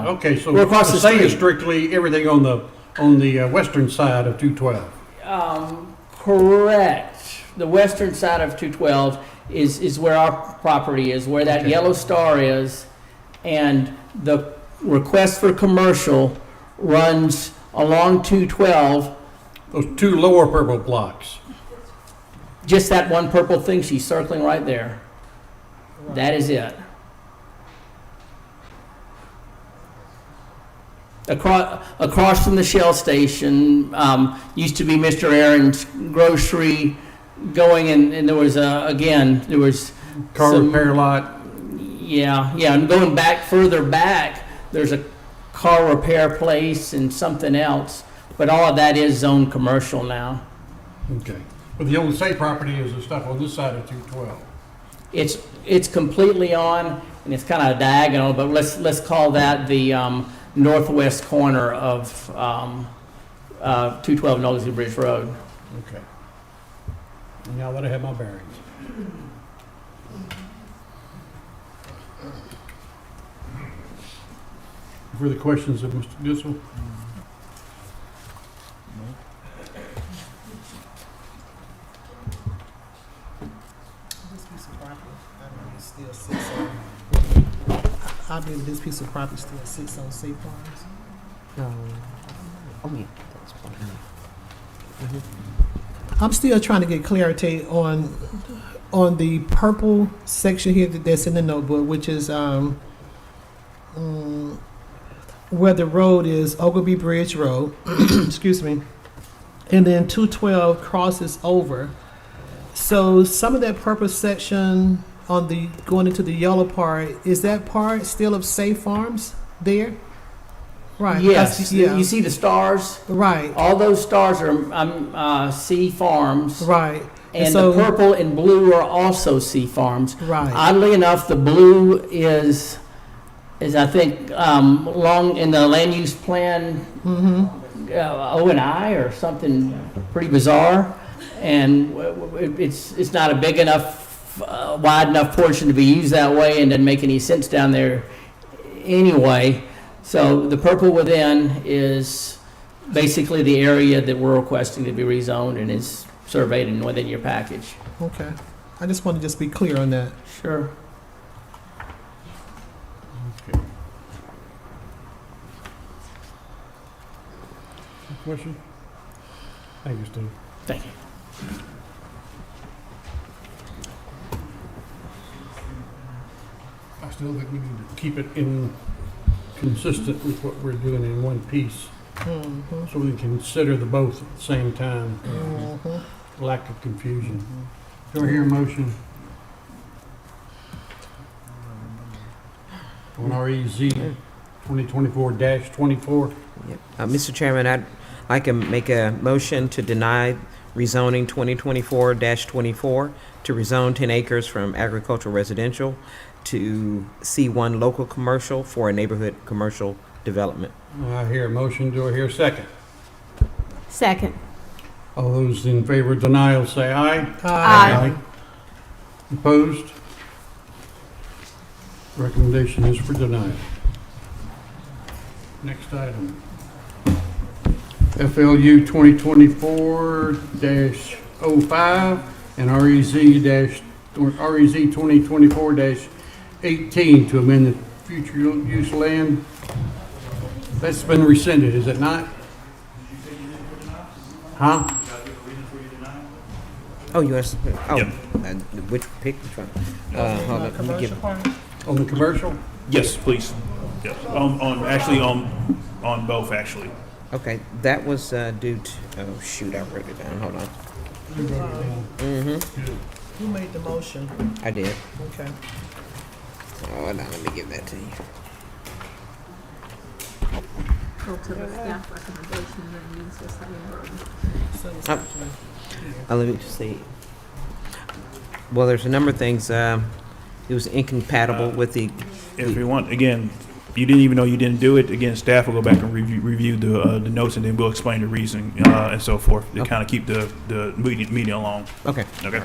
Okay, so We're across the Say is street. strictly everything on the western side of 212. Correct. The western side of 212 is where our property is, where that yellow star is, and the request for commercial runs along 212. Those two lower purple blocks. Just that one purple thing she's circling right there. That is it. Across from the Shell station, used to be Mr. Aaron's grocery going, and there was, there was Car some- repair lot. Yeah, and going back, further back, there's a car repair place and something else, but all of that is zoned commercial now. Okay. But the old Say property is the stuff on this side of 212. It's completely on, and it's kind of diagonal, but let's call that the northwest corner of 212 Oglesby Bridge Road. Okay. Now that I have my bearings. Further questions of Mr. Gissel? I believe this piece of property still sits on Safe Farms. I'm still trying to get clarity on the purple section here that's in the notebook, which is where the road is Oglesby Bridge Road, excuse me, and then 212 crosses over. So some of that purple section on the going into the yellow part, is that part still of Safe Farms there? Right. Yes, Yeah. you see the stars? Right. All those stars are C Farms. Right. And so, the purple and blue are also C Farms. Right. Oddly enough, the blue is I think long in the land use plan, O&I or something pretty bizarre, and it's not a big enough, wide enough portion to be used that way, and doesn't make any sense down there anyway. So the purple within is basically the area that we're requesting to be rezoned and is surveyed and within your package. Okay. I just want to just be clear on that. Sure. Okay. Question? Thank you, Steve. Thank you. I still think we need to keep it consistent with what we're doing in one piece, so we can consider the both at the same time. Lack of confusion. Do I hear a motion on REZ 2024-24? Mr. Chairman, I can make a motion to deny rezoning 2024-24 to rezone 10 acres from agricultural residential to C1 local commercial for a neighborhood commercial development. I hear a motion. Do I hear a second? Second. All those in favor of denial say aye. Aye. Opposed? Recommendation is for denial. Next item. FLU 2024-05 and REZ 2024-18 to amend the future use land. That's been rescinded, is it not? Huh? Oh, U.S. Oh, Yep. Which one? Hold on. Let me give. On the commercial? Yes, please. Yes. Actually, on both, actually. Okay, that was due to. Oh shoot, I wrote it down. Hold on. Who made the motion? I did. Okay. Oh, now let me give that to you. Go to the staff recommendations and use the same word. Let me just see. Well, there's a number of things. It was incompatible with the. If you want, again, you didn't even know you didn't do it. Again, staff will go back and review the notes, and then we'll explain the reasoning and so forth to kind of keep the meeting along. Okay. Okay.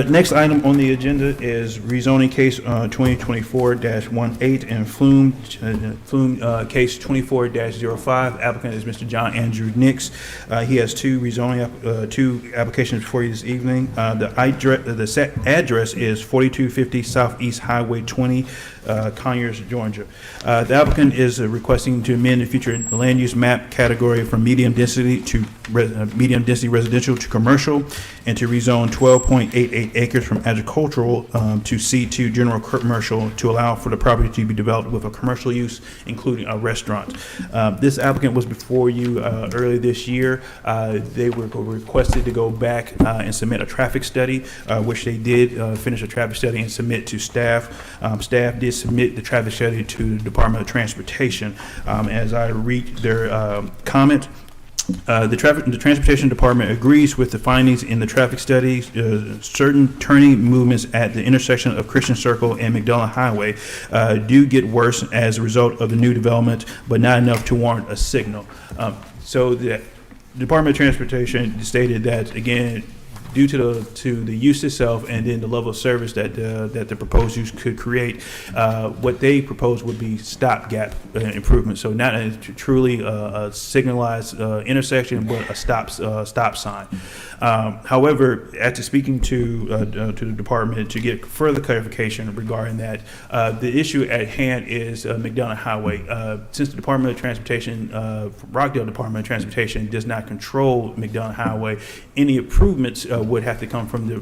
Next item on the agenda is rezoning case 2024-18 and Flume case 24-05. Applicant is Mr. John Andrew Nix. He has two applications before you this evening. The set address is 4250 Southeast Highway 20, Conyers, Georgia. The applicant is requesting to amend the future land use map category from medium density residential to commercial, and to rezone 12.88 acres from agricultural to C2 general commercial to allow for the property to be developed with a commercial use, including a restaurant. This applicant was before you earlier this year. They were requested to go back and submit a traffic study, which they did finish a traffic study and submit to staff. Staff did submit the traffic study to the Department of Transportation. As I read their comment, the Transportation Department agrees with the findings in the traffic study. Certain turning movements at the intersection of Christian Circle and McDonough Highway do get worse as a result of the new development, but not enough to warrant a signal. So the Department of Transportation stated that, again, due to the use itself and then the level of service that the proposed use could create, what they propose would be stopgap improvements. So not a truly a signalized intersection, but a stop sign. However, after speaking to the department to get further clarification regarding that, the issue at hand is McDonough Highway. Since the Department of Transportation, Rockdale Department of Transportation, does not control McDonough Highway, any improvements would have to come from the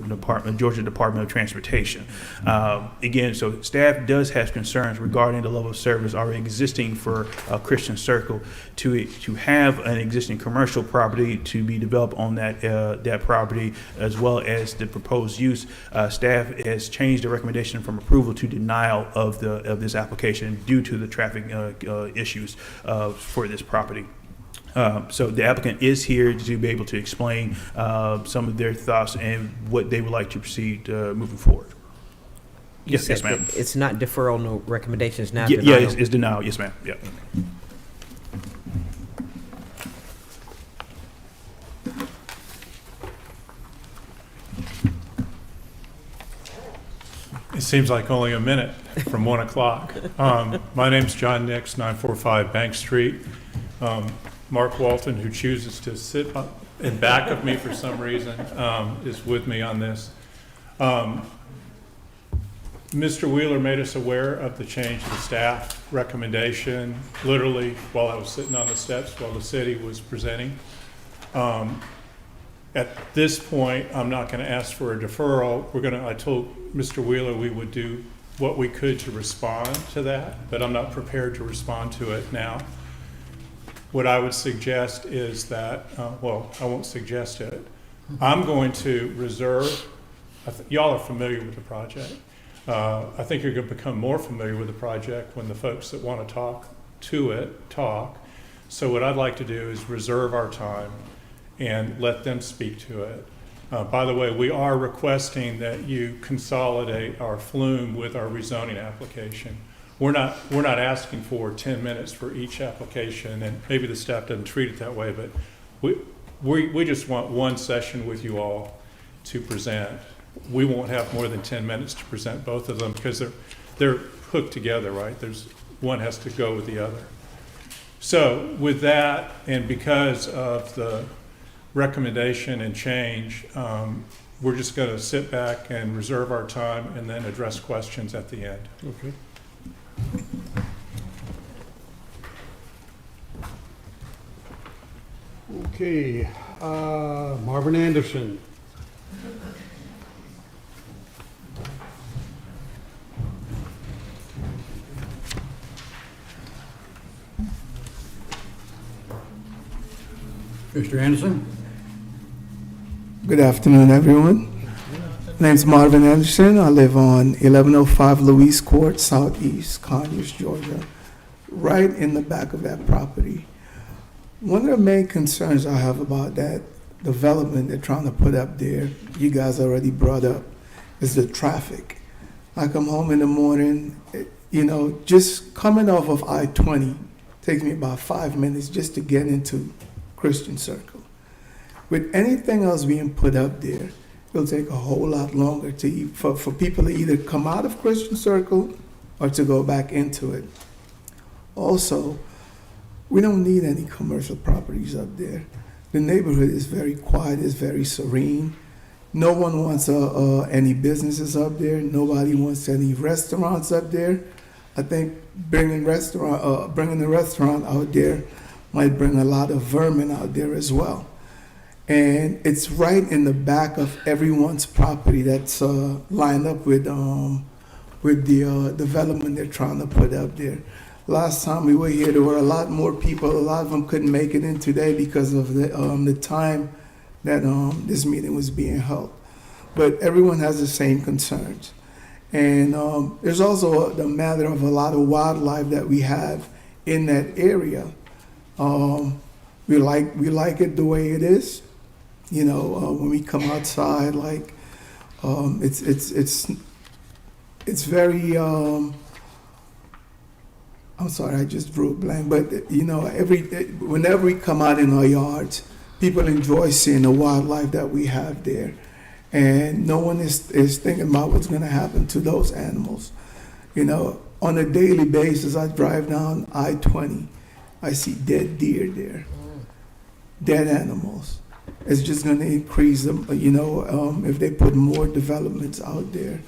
Georgia Department of Transportation. Again, so staff does have concerns regarding the level of service already existing for Christian Circle. To have an existing commercial property to be developed on that property, as well as the proposed use, staff has changed the recommendation from approval to denial of this application due to the traffic issues for this property. So the applicant is here to be able to explain some of their thoughts and what they would like to proceed moving forward. Yes, ma'am. It's not deferral, no recommendations, now Yeah, denial. it's denial. Yes, ma'am. Yeah. It seems like only a minute from 1 o'clock. My name's John Nix, 945 Bank Street. Mark Walton, who chooses to sit in back of me for some reason, is with me on this. Mr. Wheeler made us aware of the change in staff recommendation, literally while I was sitting on the steps while the city was presenting. At this point, I'm not going to ask for a deferral. I told Mr. Wheeler we would do what we could to respond to that, but I'm not prepared to respond to it now. what I would suggest is that, well, I won't suggest it. I'm going to reserve, y'all are familiar with the project. I think you're going to become more familiar with the project when the folks that want to talk to it talk. So what I'd like to do is reserve our time and let them speak to it. By the way, we are requesting that you consolidate our flume with our rezoning application. We're not asking for 10 minutes for each application, and maybe the staff doesn't treat it that way, but we just want one session with you all to present. We won't have more than 10 minutes to present both of them because they're hooked together, right? One has to go with the other. So with that, and because of the recommendation and change, we're just going to sit back and reserve our time and then address questions at the end. Okay. Okay, Marvin Anderson. Mr. Anderson? Good afternoon, everyone. My name's Marvin Anderson. I live on 1105 Louise Court, Southeast Conyers, Georgia, right in the back of that property. One of the main concerns I have about that development they're trying to put up there, you guys already brought up, is the traffic. I come home in the morning, just coming off of I-20 takes me about 5 minutes just to get into Christian Circle. With anything else being put up there, it'll take a whole lot longer for people to either come out of Christian Circle or to go back into it. Also, we don't need any commercial properties up there. The neighborhood is very quiet, it's very serene. No one wants any businesses up there. Nobody wants any restaurants up there. I think bringing the restaurant out there might bring a lot of vermin out there as well. And it's right in the back of everyone's property that's lined up with the development they're trying to put up there. Last time we were here, there were a lot more people. A lot of them couldn't make it in today because of the time that this meeting was being held. But everyone has the same concerns. And there's also the matter of a lot of wildlife that we have in that area. We like it the way it is. When we come outside, it's very. I'm sorry, I just drew a blank. But whenever we come out in our yards, people enjoy seeing the wildlife that we have there, and no one is thinking about what's going to happen to those animals. On a daily basis, I drive down I-20, I see dead deer there, dead animals. It's just going to increase them, if they put more developments out there.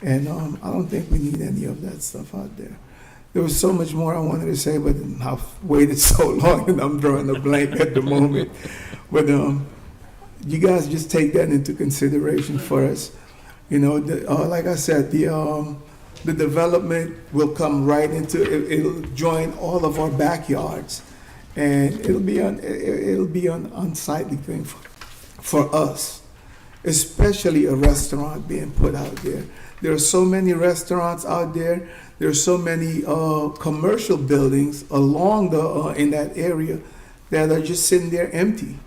And I don't think we need any of that stuff out there. There was so much more I wanted to say, but I've waited so long and I'm drawing a blank at the moment. But you guys just take that into consideration for us. Like I said, the development will come right it'll join all of our backyards. And it'll be an unsightly thing for us, especially a restaurant being put out there. There are so many restaurants out there. There are so many commercial buildings along in that area that are just sitting there empty.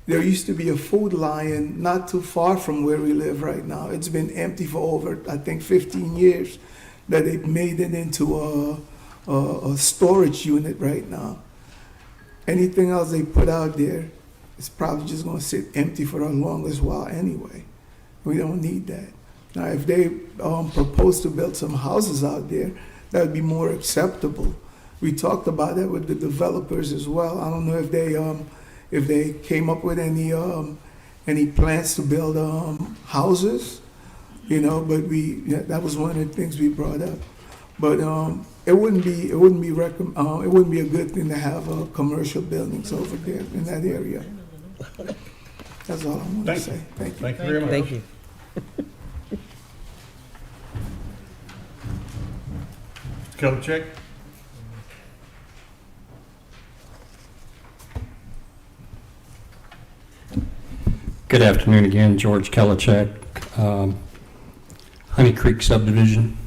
There used to be a Food Lion not too far from where we live right now. It's been empty for over, I think, 15 years that they've made it into a storage unit right now. Anything else they put out there is probably just going to sit empty for the longest while anyway. We don't need that. Now, if they propose to build some houses out there, that would be more acceptable. We talked about that with the developers as well. I don't know if they came up with any plans to build houses, but that was one of the things we brought up. But it wouldn't be a good thing to have commercial buildings over there in that area. That's all I want to say. Thank you. Thank you very much. Thank you. Color check. Good afternoon again, George Kelichek, Honey Creek subdivision,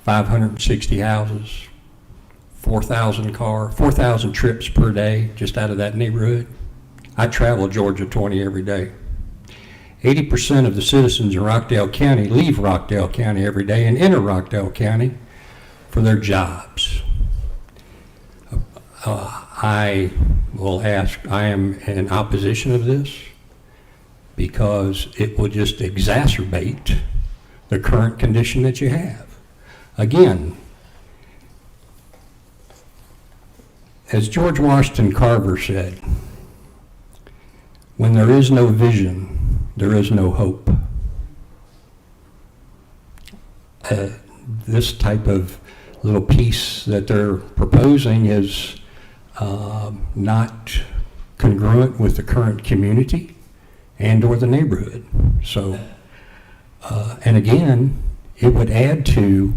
560 houses, 4,000 trips per day just out of that neighborhood. I travel Georgia 20 every day. 80% of the citizens in Rockdale County leave Rockdale County every day and enter Rockdale County for their jobs. I will ask, I am in opposition of this because it will just exacerbate the current condition that you have. Again, as George Washington Carver said, when there is no vision, there is no hope. This type of little piece that they're proposing is not congruent with the current community and or the neighborhood. So, and again, it would add to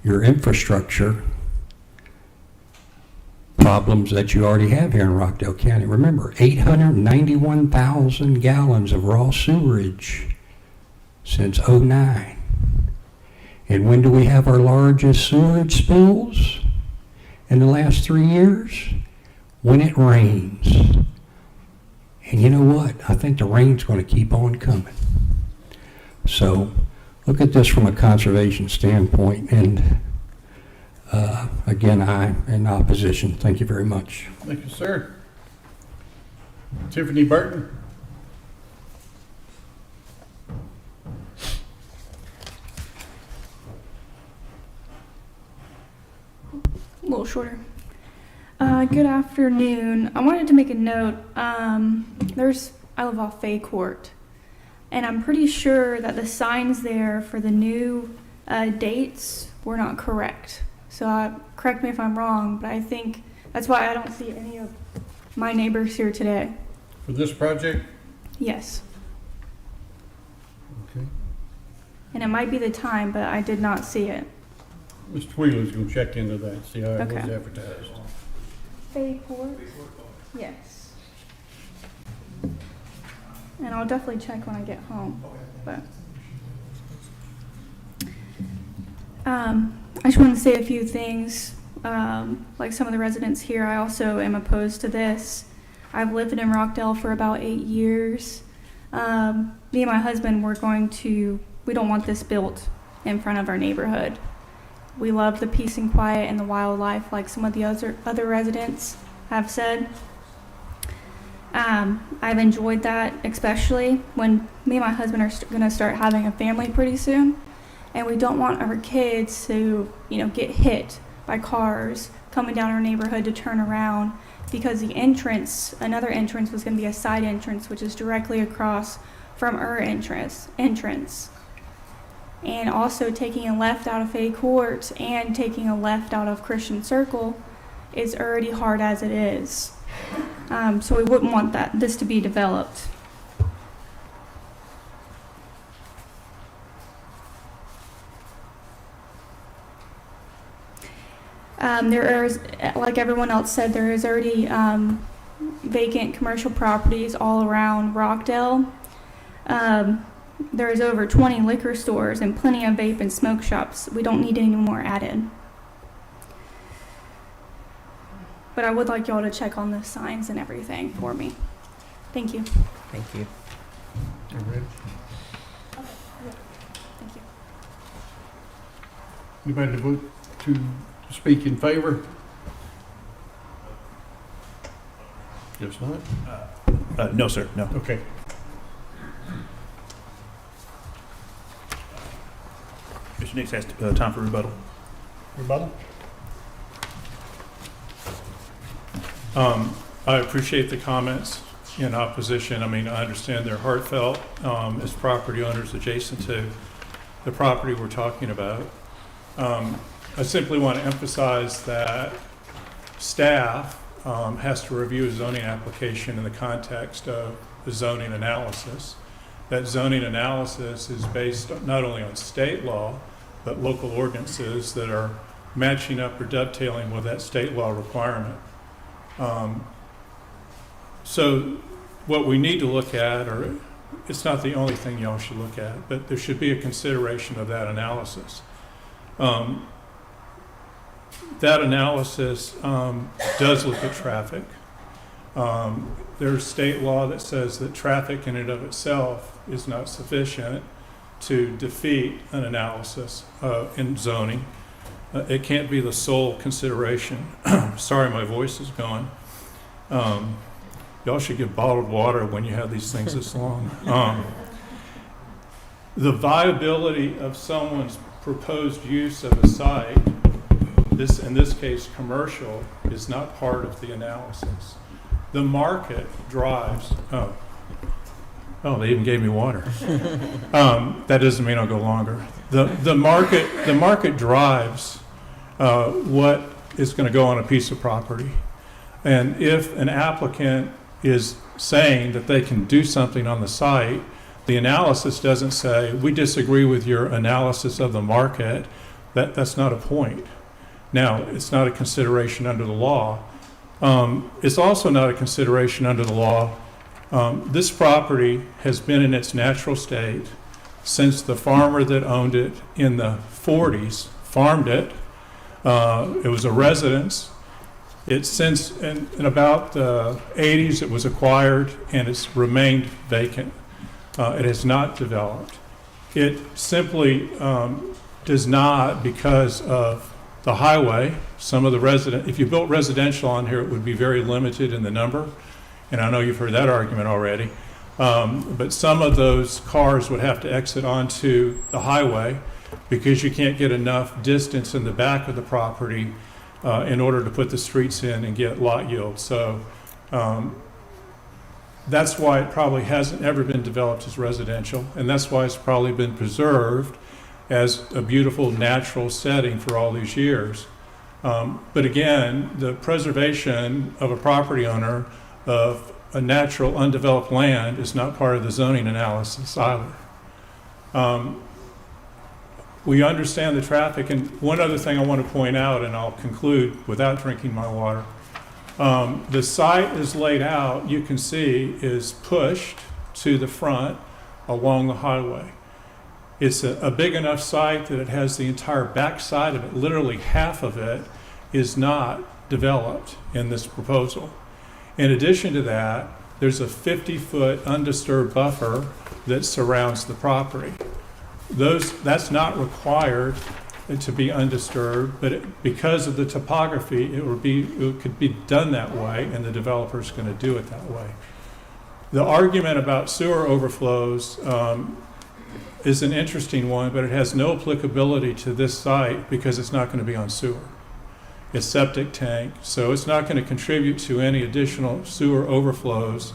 your infrastructure problems that you already have here in Rockdale County. Remember, 891,000 gallons of raw sewerage since '09. And when do we have our largest sewerage spills? In the last 3 years? When it rains. And you know what? I think the rain's going to keep on coming. So look at this from a conservation standpoint, and again, I'm in opposition. Thank you very much. Thank you, sir. Tiffany Burton. A little shorter. Good afternoon. I wanted to make a note. I live off Fay Court, and I'm pretty sure that the signs there for the new dates were not correct. So correct me if I'm wrong, but I think that's why I don't see any of my neighbors here today. For this project? Yes. Okay. And it might be the time, but I did not see it. Mr. Wheeler's going to check into that, see how it was Okay. advertised. Fay Court? Yes. And I'll definitely check when I get home. But I just wanted to say a few things. Like some of the residents here, I also am opposed to this. I've lived in Rockdale for about 8 years. Me and my husband, we don't want this built in front of our neighborhood. We love the peace and quiet and the wildlife, like some of the other residents have said. I've enjoyed that, especially when me and my husband are going to start having a family pretty soon, and we don't want our kids to, get hit by cars coming down our neighborhood to turn around, because another entrance was going to be a side entrance, which is directly across from our entrance. And also taking a left out of Fay Court and taking a left out of Christian Circle is already hard as it is. So we wouldn't want this to be developed. There is, like everyone else said, there is already vacant commercial properties all around Rockdale. There is over 20 liquor stores and plenty of vape and smoke shops. We don't need any more added. But I would like y'all to check on the signs and everything for me. Thank you. Thank you. You ready? Thank you. Anybody to vote to speak in favor? Guess not. No, sir, no. Okay. Mr. Nix has time for rebuttal. Rebuttal? I appreciate the comments in opposition. I mean, I understand they're heartfelt as property owners adjacent to the property we're talking about. I simply want to emphasize that staff has to review a zoning application in the context of the zoning analysis. That zoning analysis is based not only on state law, but local ordinances that are matching up or dovetailing with that state law requirement. So what we need to look at, or it's not the only thing y'all should look at, but there should be a consideration of that analysis. That analysis does look at traffic. There's state law that says that traffic in and of itself is not sufficient to defeat an analysis in zoning. It can't be the sole consideration. Sorry, my voice is gone. Y'all should get bottled water when you have these things this long. The viability of someone's proposed use of a site, in this case commercial, is not part of the analysis. The market drives, they even gave me water. That doesn't mean I'll go longer. The market drives what is going to go on a piece of property. And if an applicant is saying that they can do something on the site, the analysis doesn't say, we disagree with your analysis of the market. That's not a point. Now, it's not a consideration under the law. It's also not a consideration under the law. This property has been in its natural state since the farmer that owned it in the 40s farmed it. It was a residence. It's since, in about the 80s, it was acquired, and it's remained vacant. It has not developed. It simply does not, because of the highway. Some of the if you built residential on here, it would be very limited in the number. And I know you've heard that argument already. But some of those cars would have to exit onto the highway because you can't get enough distance in the back of the property in order to put the streets in and get lot yield. So that's why it probably hasn't ever been developed as residential, and that's why it's probably been preserved as a beautiful natural setting for all these years. But again, the preservation of a property owner of a natural undeveloped land is not part of the zoning analysis either. We understand the traffic, and one other thing I want to point out, and I'll conclude without drinking my water. The site is laid out, you can see, is pushed to the front along the highway. It's a big enough site that it has the entire back side of it, literally half of it, is not developed in this proposal. In addition to that, there's a 50-foot undisturbed buffer that surrounds the property. That's not required to be undisturbed, but because of the topography, it could be done that way, and the developer's going to do it that way. The argument about sewer overflows is an interesting one, but it has no applicability to this site because it's not going to be on sewer. It's septic tank, so it's not going to contribute to any additional sewer overflows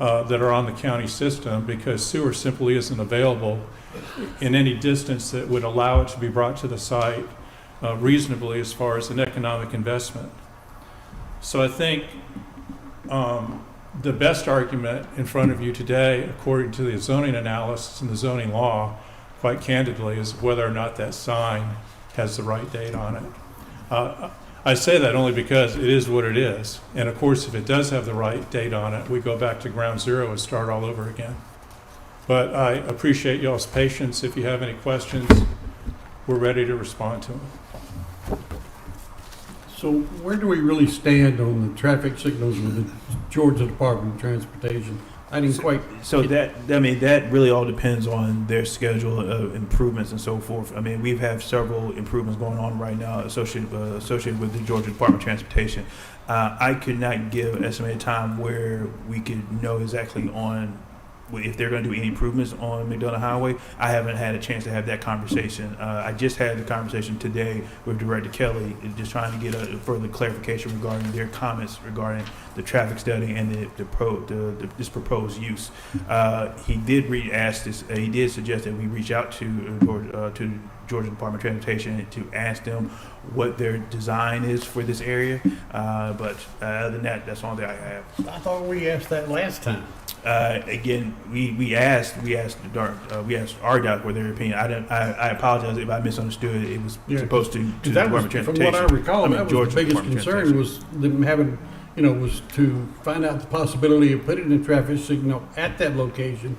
that are on the county system because sewer simply isn't available in any distance that would allow it to be brought to the site reasonably as far as an economic investment. So I think the best argument in front of you today, according to the zoning analysis and the zoning law, quite candidly, is whether or not that sign has the right date on it. I say that only because it is what it is. And of course, if it does have the right date on it, we go back to ground zero and start all over again. But I appreciate y'all's patience. If you have any questions, we're ready to respond to them. So where do we really stand on the traffic signals with the Georgia Department of Transportation? I didn't quite. So that really all depends on their schedule of improvements and so forth. I mean, we've had several improvements going on right now associated with the Georgia Department of Transportation. I could not give an estimated time where we could know exactly on if they're going to do any improvements on McDonough Highway. I haven't had a chance to have that conversation. I just had the conversation today with Director Kelly, just trying to get a further clarification regarding their comments regarding the traffic study and this proposed use. He did suggest that we reach out to Georgia Department of Transportation to ask them what their design is for this area. But other than that, that's all that I have. I thought we asked that last time. Again, we asked RDOT for their opinion. I apologize if I misunderstood. It was supposed to the Department of Transportation. From what I recall, that was the biggest concern was them having was to find out the possibility of putting a traffic signal at that location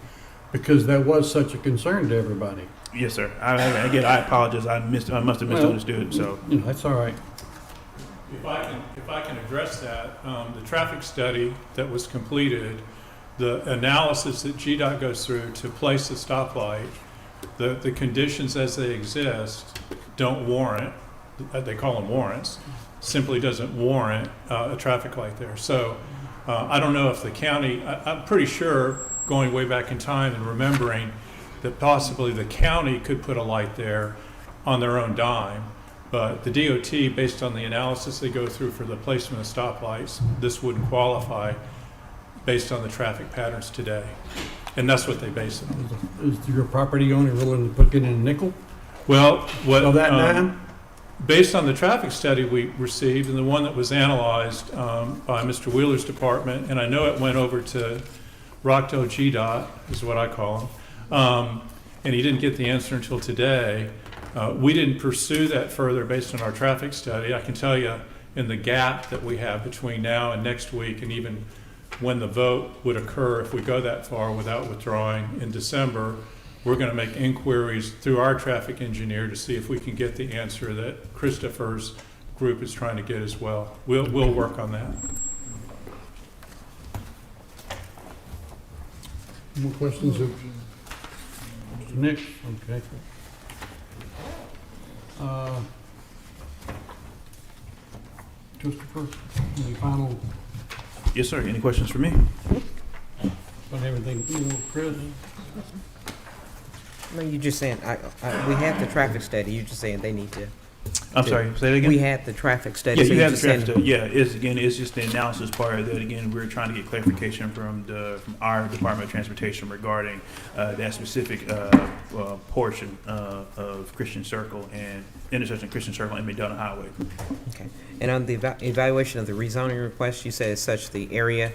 because that was such a concern to everybody. Yes, sir. Again, I apologize. I must have misunderstood. So That's all right. If I can address that, the traffic study that was completed, the analysis that GDOT goes through to place the stoplight, the conditions as they exist don't warrant, they call them warrants, simply doesn't warrant a traffic light there. So I don't know if the county, I'm pretty sure, going way back in time and remembering that possibly the county could put a light there on their own dime. But the DOT, based on the analysis they go through for the placement of stoplights, this wouldn't qualify based on the traffic patterns today. And that's what they base it on. Is your property owner willing to put in a nickel? Well, what, Of that dime? based on the traffic study we received and the one that was analyzed by Mr. Wheeler's department, and I know it went over to Rockdale GDOT, is what I call him, and he didn't get the answer until today. We didn't pursue that further based on our traffic study. I can tell you in the gap that we have between now and next week, and even when the vote would occur, if we go that far without withdrawing in December, we're going to make inquiries through our traffic engineer to see if we can get the answer that Christopher's group is trying to get as well. We'll work on that. More questions of Mr. Nick? Okay. Christopher, any final, yes, sir. Any questions for me? on everything, Chris? No, you're just saying, we have the traffic study, you're just saying they need to. I'm sorry, say that again? We had the traffic study. Yeah, so you you're have the just traffic saying- study. Yeah, it's just the analysis part of that. Again, we're trying to get clarification from our Department of Transportation regarding that specific portion of Christian Circle and intersection of Christian Circle and McDonough Highway. Okay. And on the evaluation of the rezoning request, you said as such, the area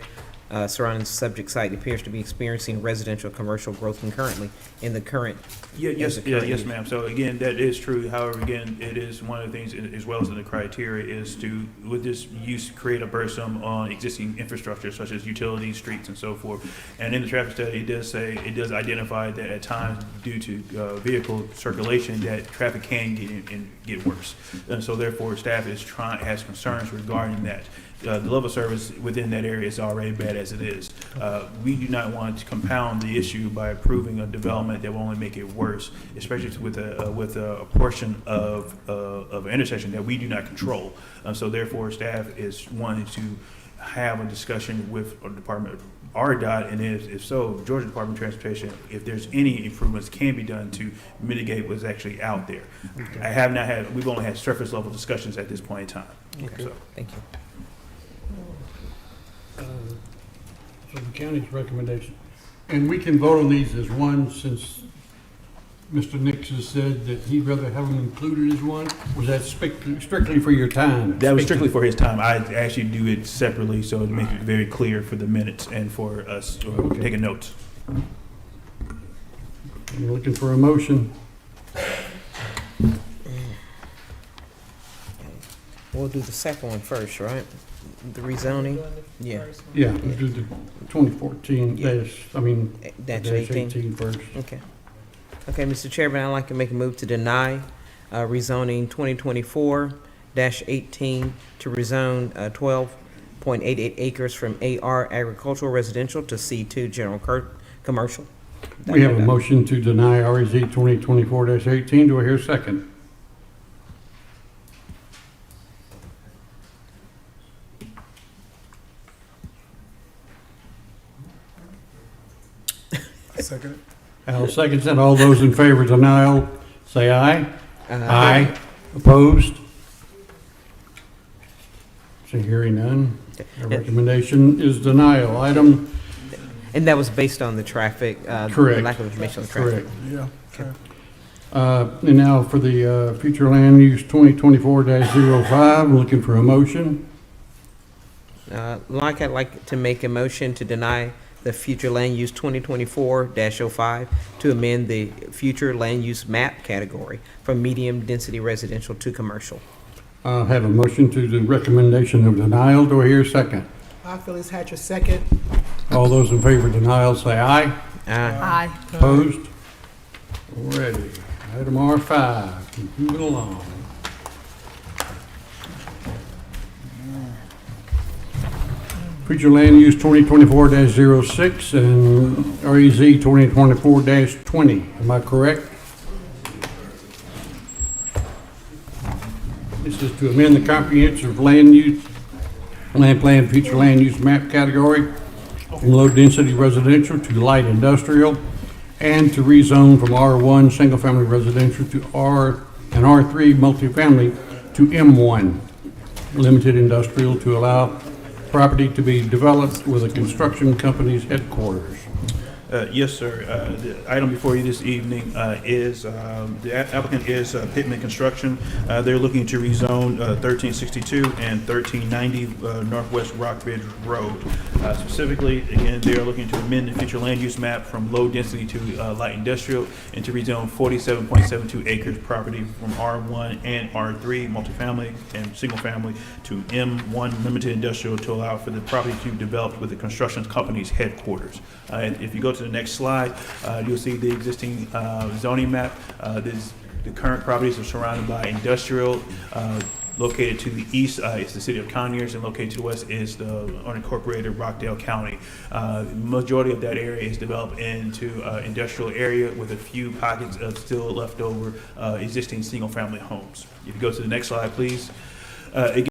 surrounding the subject site appears to be experiencing residential commercial growth concurrently in the current. Yes, ma'am. So again, that is true. However, again, it is one of the things, as well as in the criteria, is to, with this use, create a burden on existing infrastructure such as utilities, streets, and so forth. And in the traffic study, it does identify that at times, due to vehicle circulation, that traffic can get worse. And so therefore, staff has concerns regarding that. The level of service within that area is already bad as it is. We do not want to compound the issue by approving a development that will only make it worse, especially with a portion of an intersection that we do not control. So therefore, staff is wanting to have a discussion with our department, RDOT, and if so, Georgia Department of Transportation, if there's any improvements can be done to mitigate what's actually out there. Okay. We've only had surface level discussions at this point in time. Okay. So. Thank you. So the county's recommendation, and we can vote on these as one, since Mr. Nix has said that he'd rather have them included as one. Was that strictly for your time? That was strictly for his time. I actually do it separately, so to make it very clear for the minutes and for us taking notes. I'm looking for a motion. We'll do the second one first, right? The rezoning? Yeah. Yeah, we'll do the 2014 Dash 18 first. Okay. Okay, Mr. Chairman, I'd like to make a move to deny rezoning 2024-18 to rezone 12.88 acres from AR agricultural residential to C2 general commercial. We have a motion to deny REZ 2024-18. Do I hear a second? Second. Al seconds it. All those in favor of denial, say aye. Aye. Opposed? So hearing none. The recommendation is denial. Item. And that was based on the traffic, Correct. lack of information on the traffic. Correct. Yeah. Okay. And now for the future land use 2024-05, we're looking for a motion. I'd like to make a motion to deny the future land use 2024-05 to amend the future land use map category from medium density residential to commercial. I have a motion to the recommendation of denial. Do I hear a second? Phyllis Hatcher, second. All those in favor of denial, say aye. Aye. Opposed? Ready. Item R5, moving along. Future Land Use 2024-06 and REZ 2024-20. Am I correct? This is to amend the comprehensive land plan future land use map category from low density residential to light industrial, and to rezone from R1 single family residential to R3 multifamily to M1 limited industrial, to allow property to be developed with a construction company's headquarters. Yes, sir. The item before you this evening is, the applicant is Pittman Construction. They're looking to rezone 1362 and 1390 Northwest Rockbridge Road. Specifically, again, they are looking to amend the future land use map from low density to light industrial, and to rezone 47.72 acres property from R1 and R3 multifamily and single family to M1 limited industrial, to allow for the property to be developed with the construction company's headquarters. And if you go to the next slide, you'll see the existing zoning map. The current properties are surrounded by industrial. Located to the east is the city of Conyers, and located to the west is the unincorporated Rockdale County. Majority of that area is developed into industrial area, with a few pockets of still leftover existing single-family homes. If you go to the next slide, please. Again,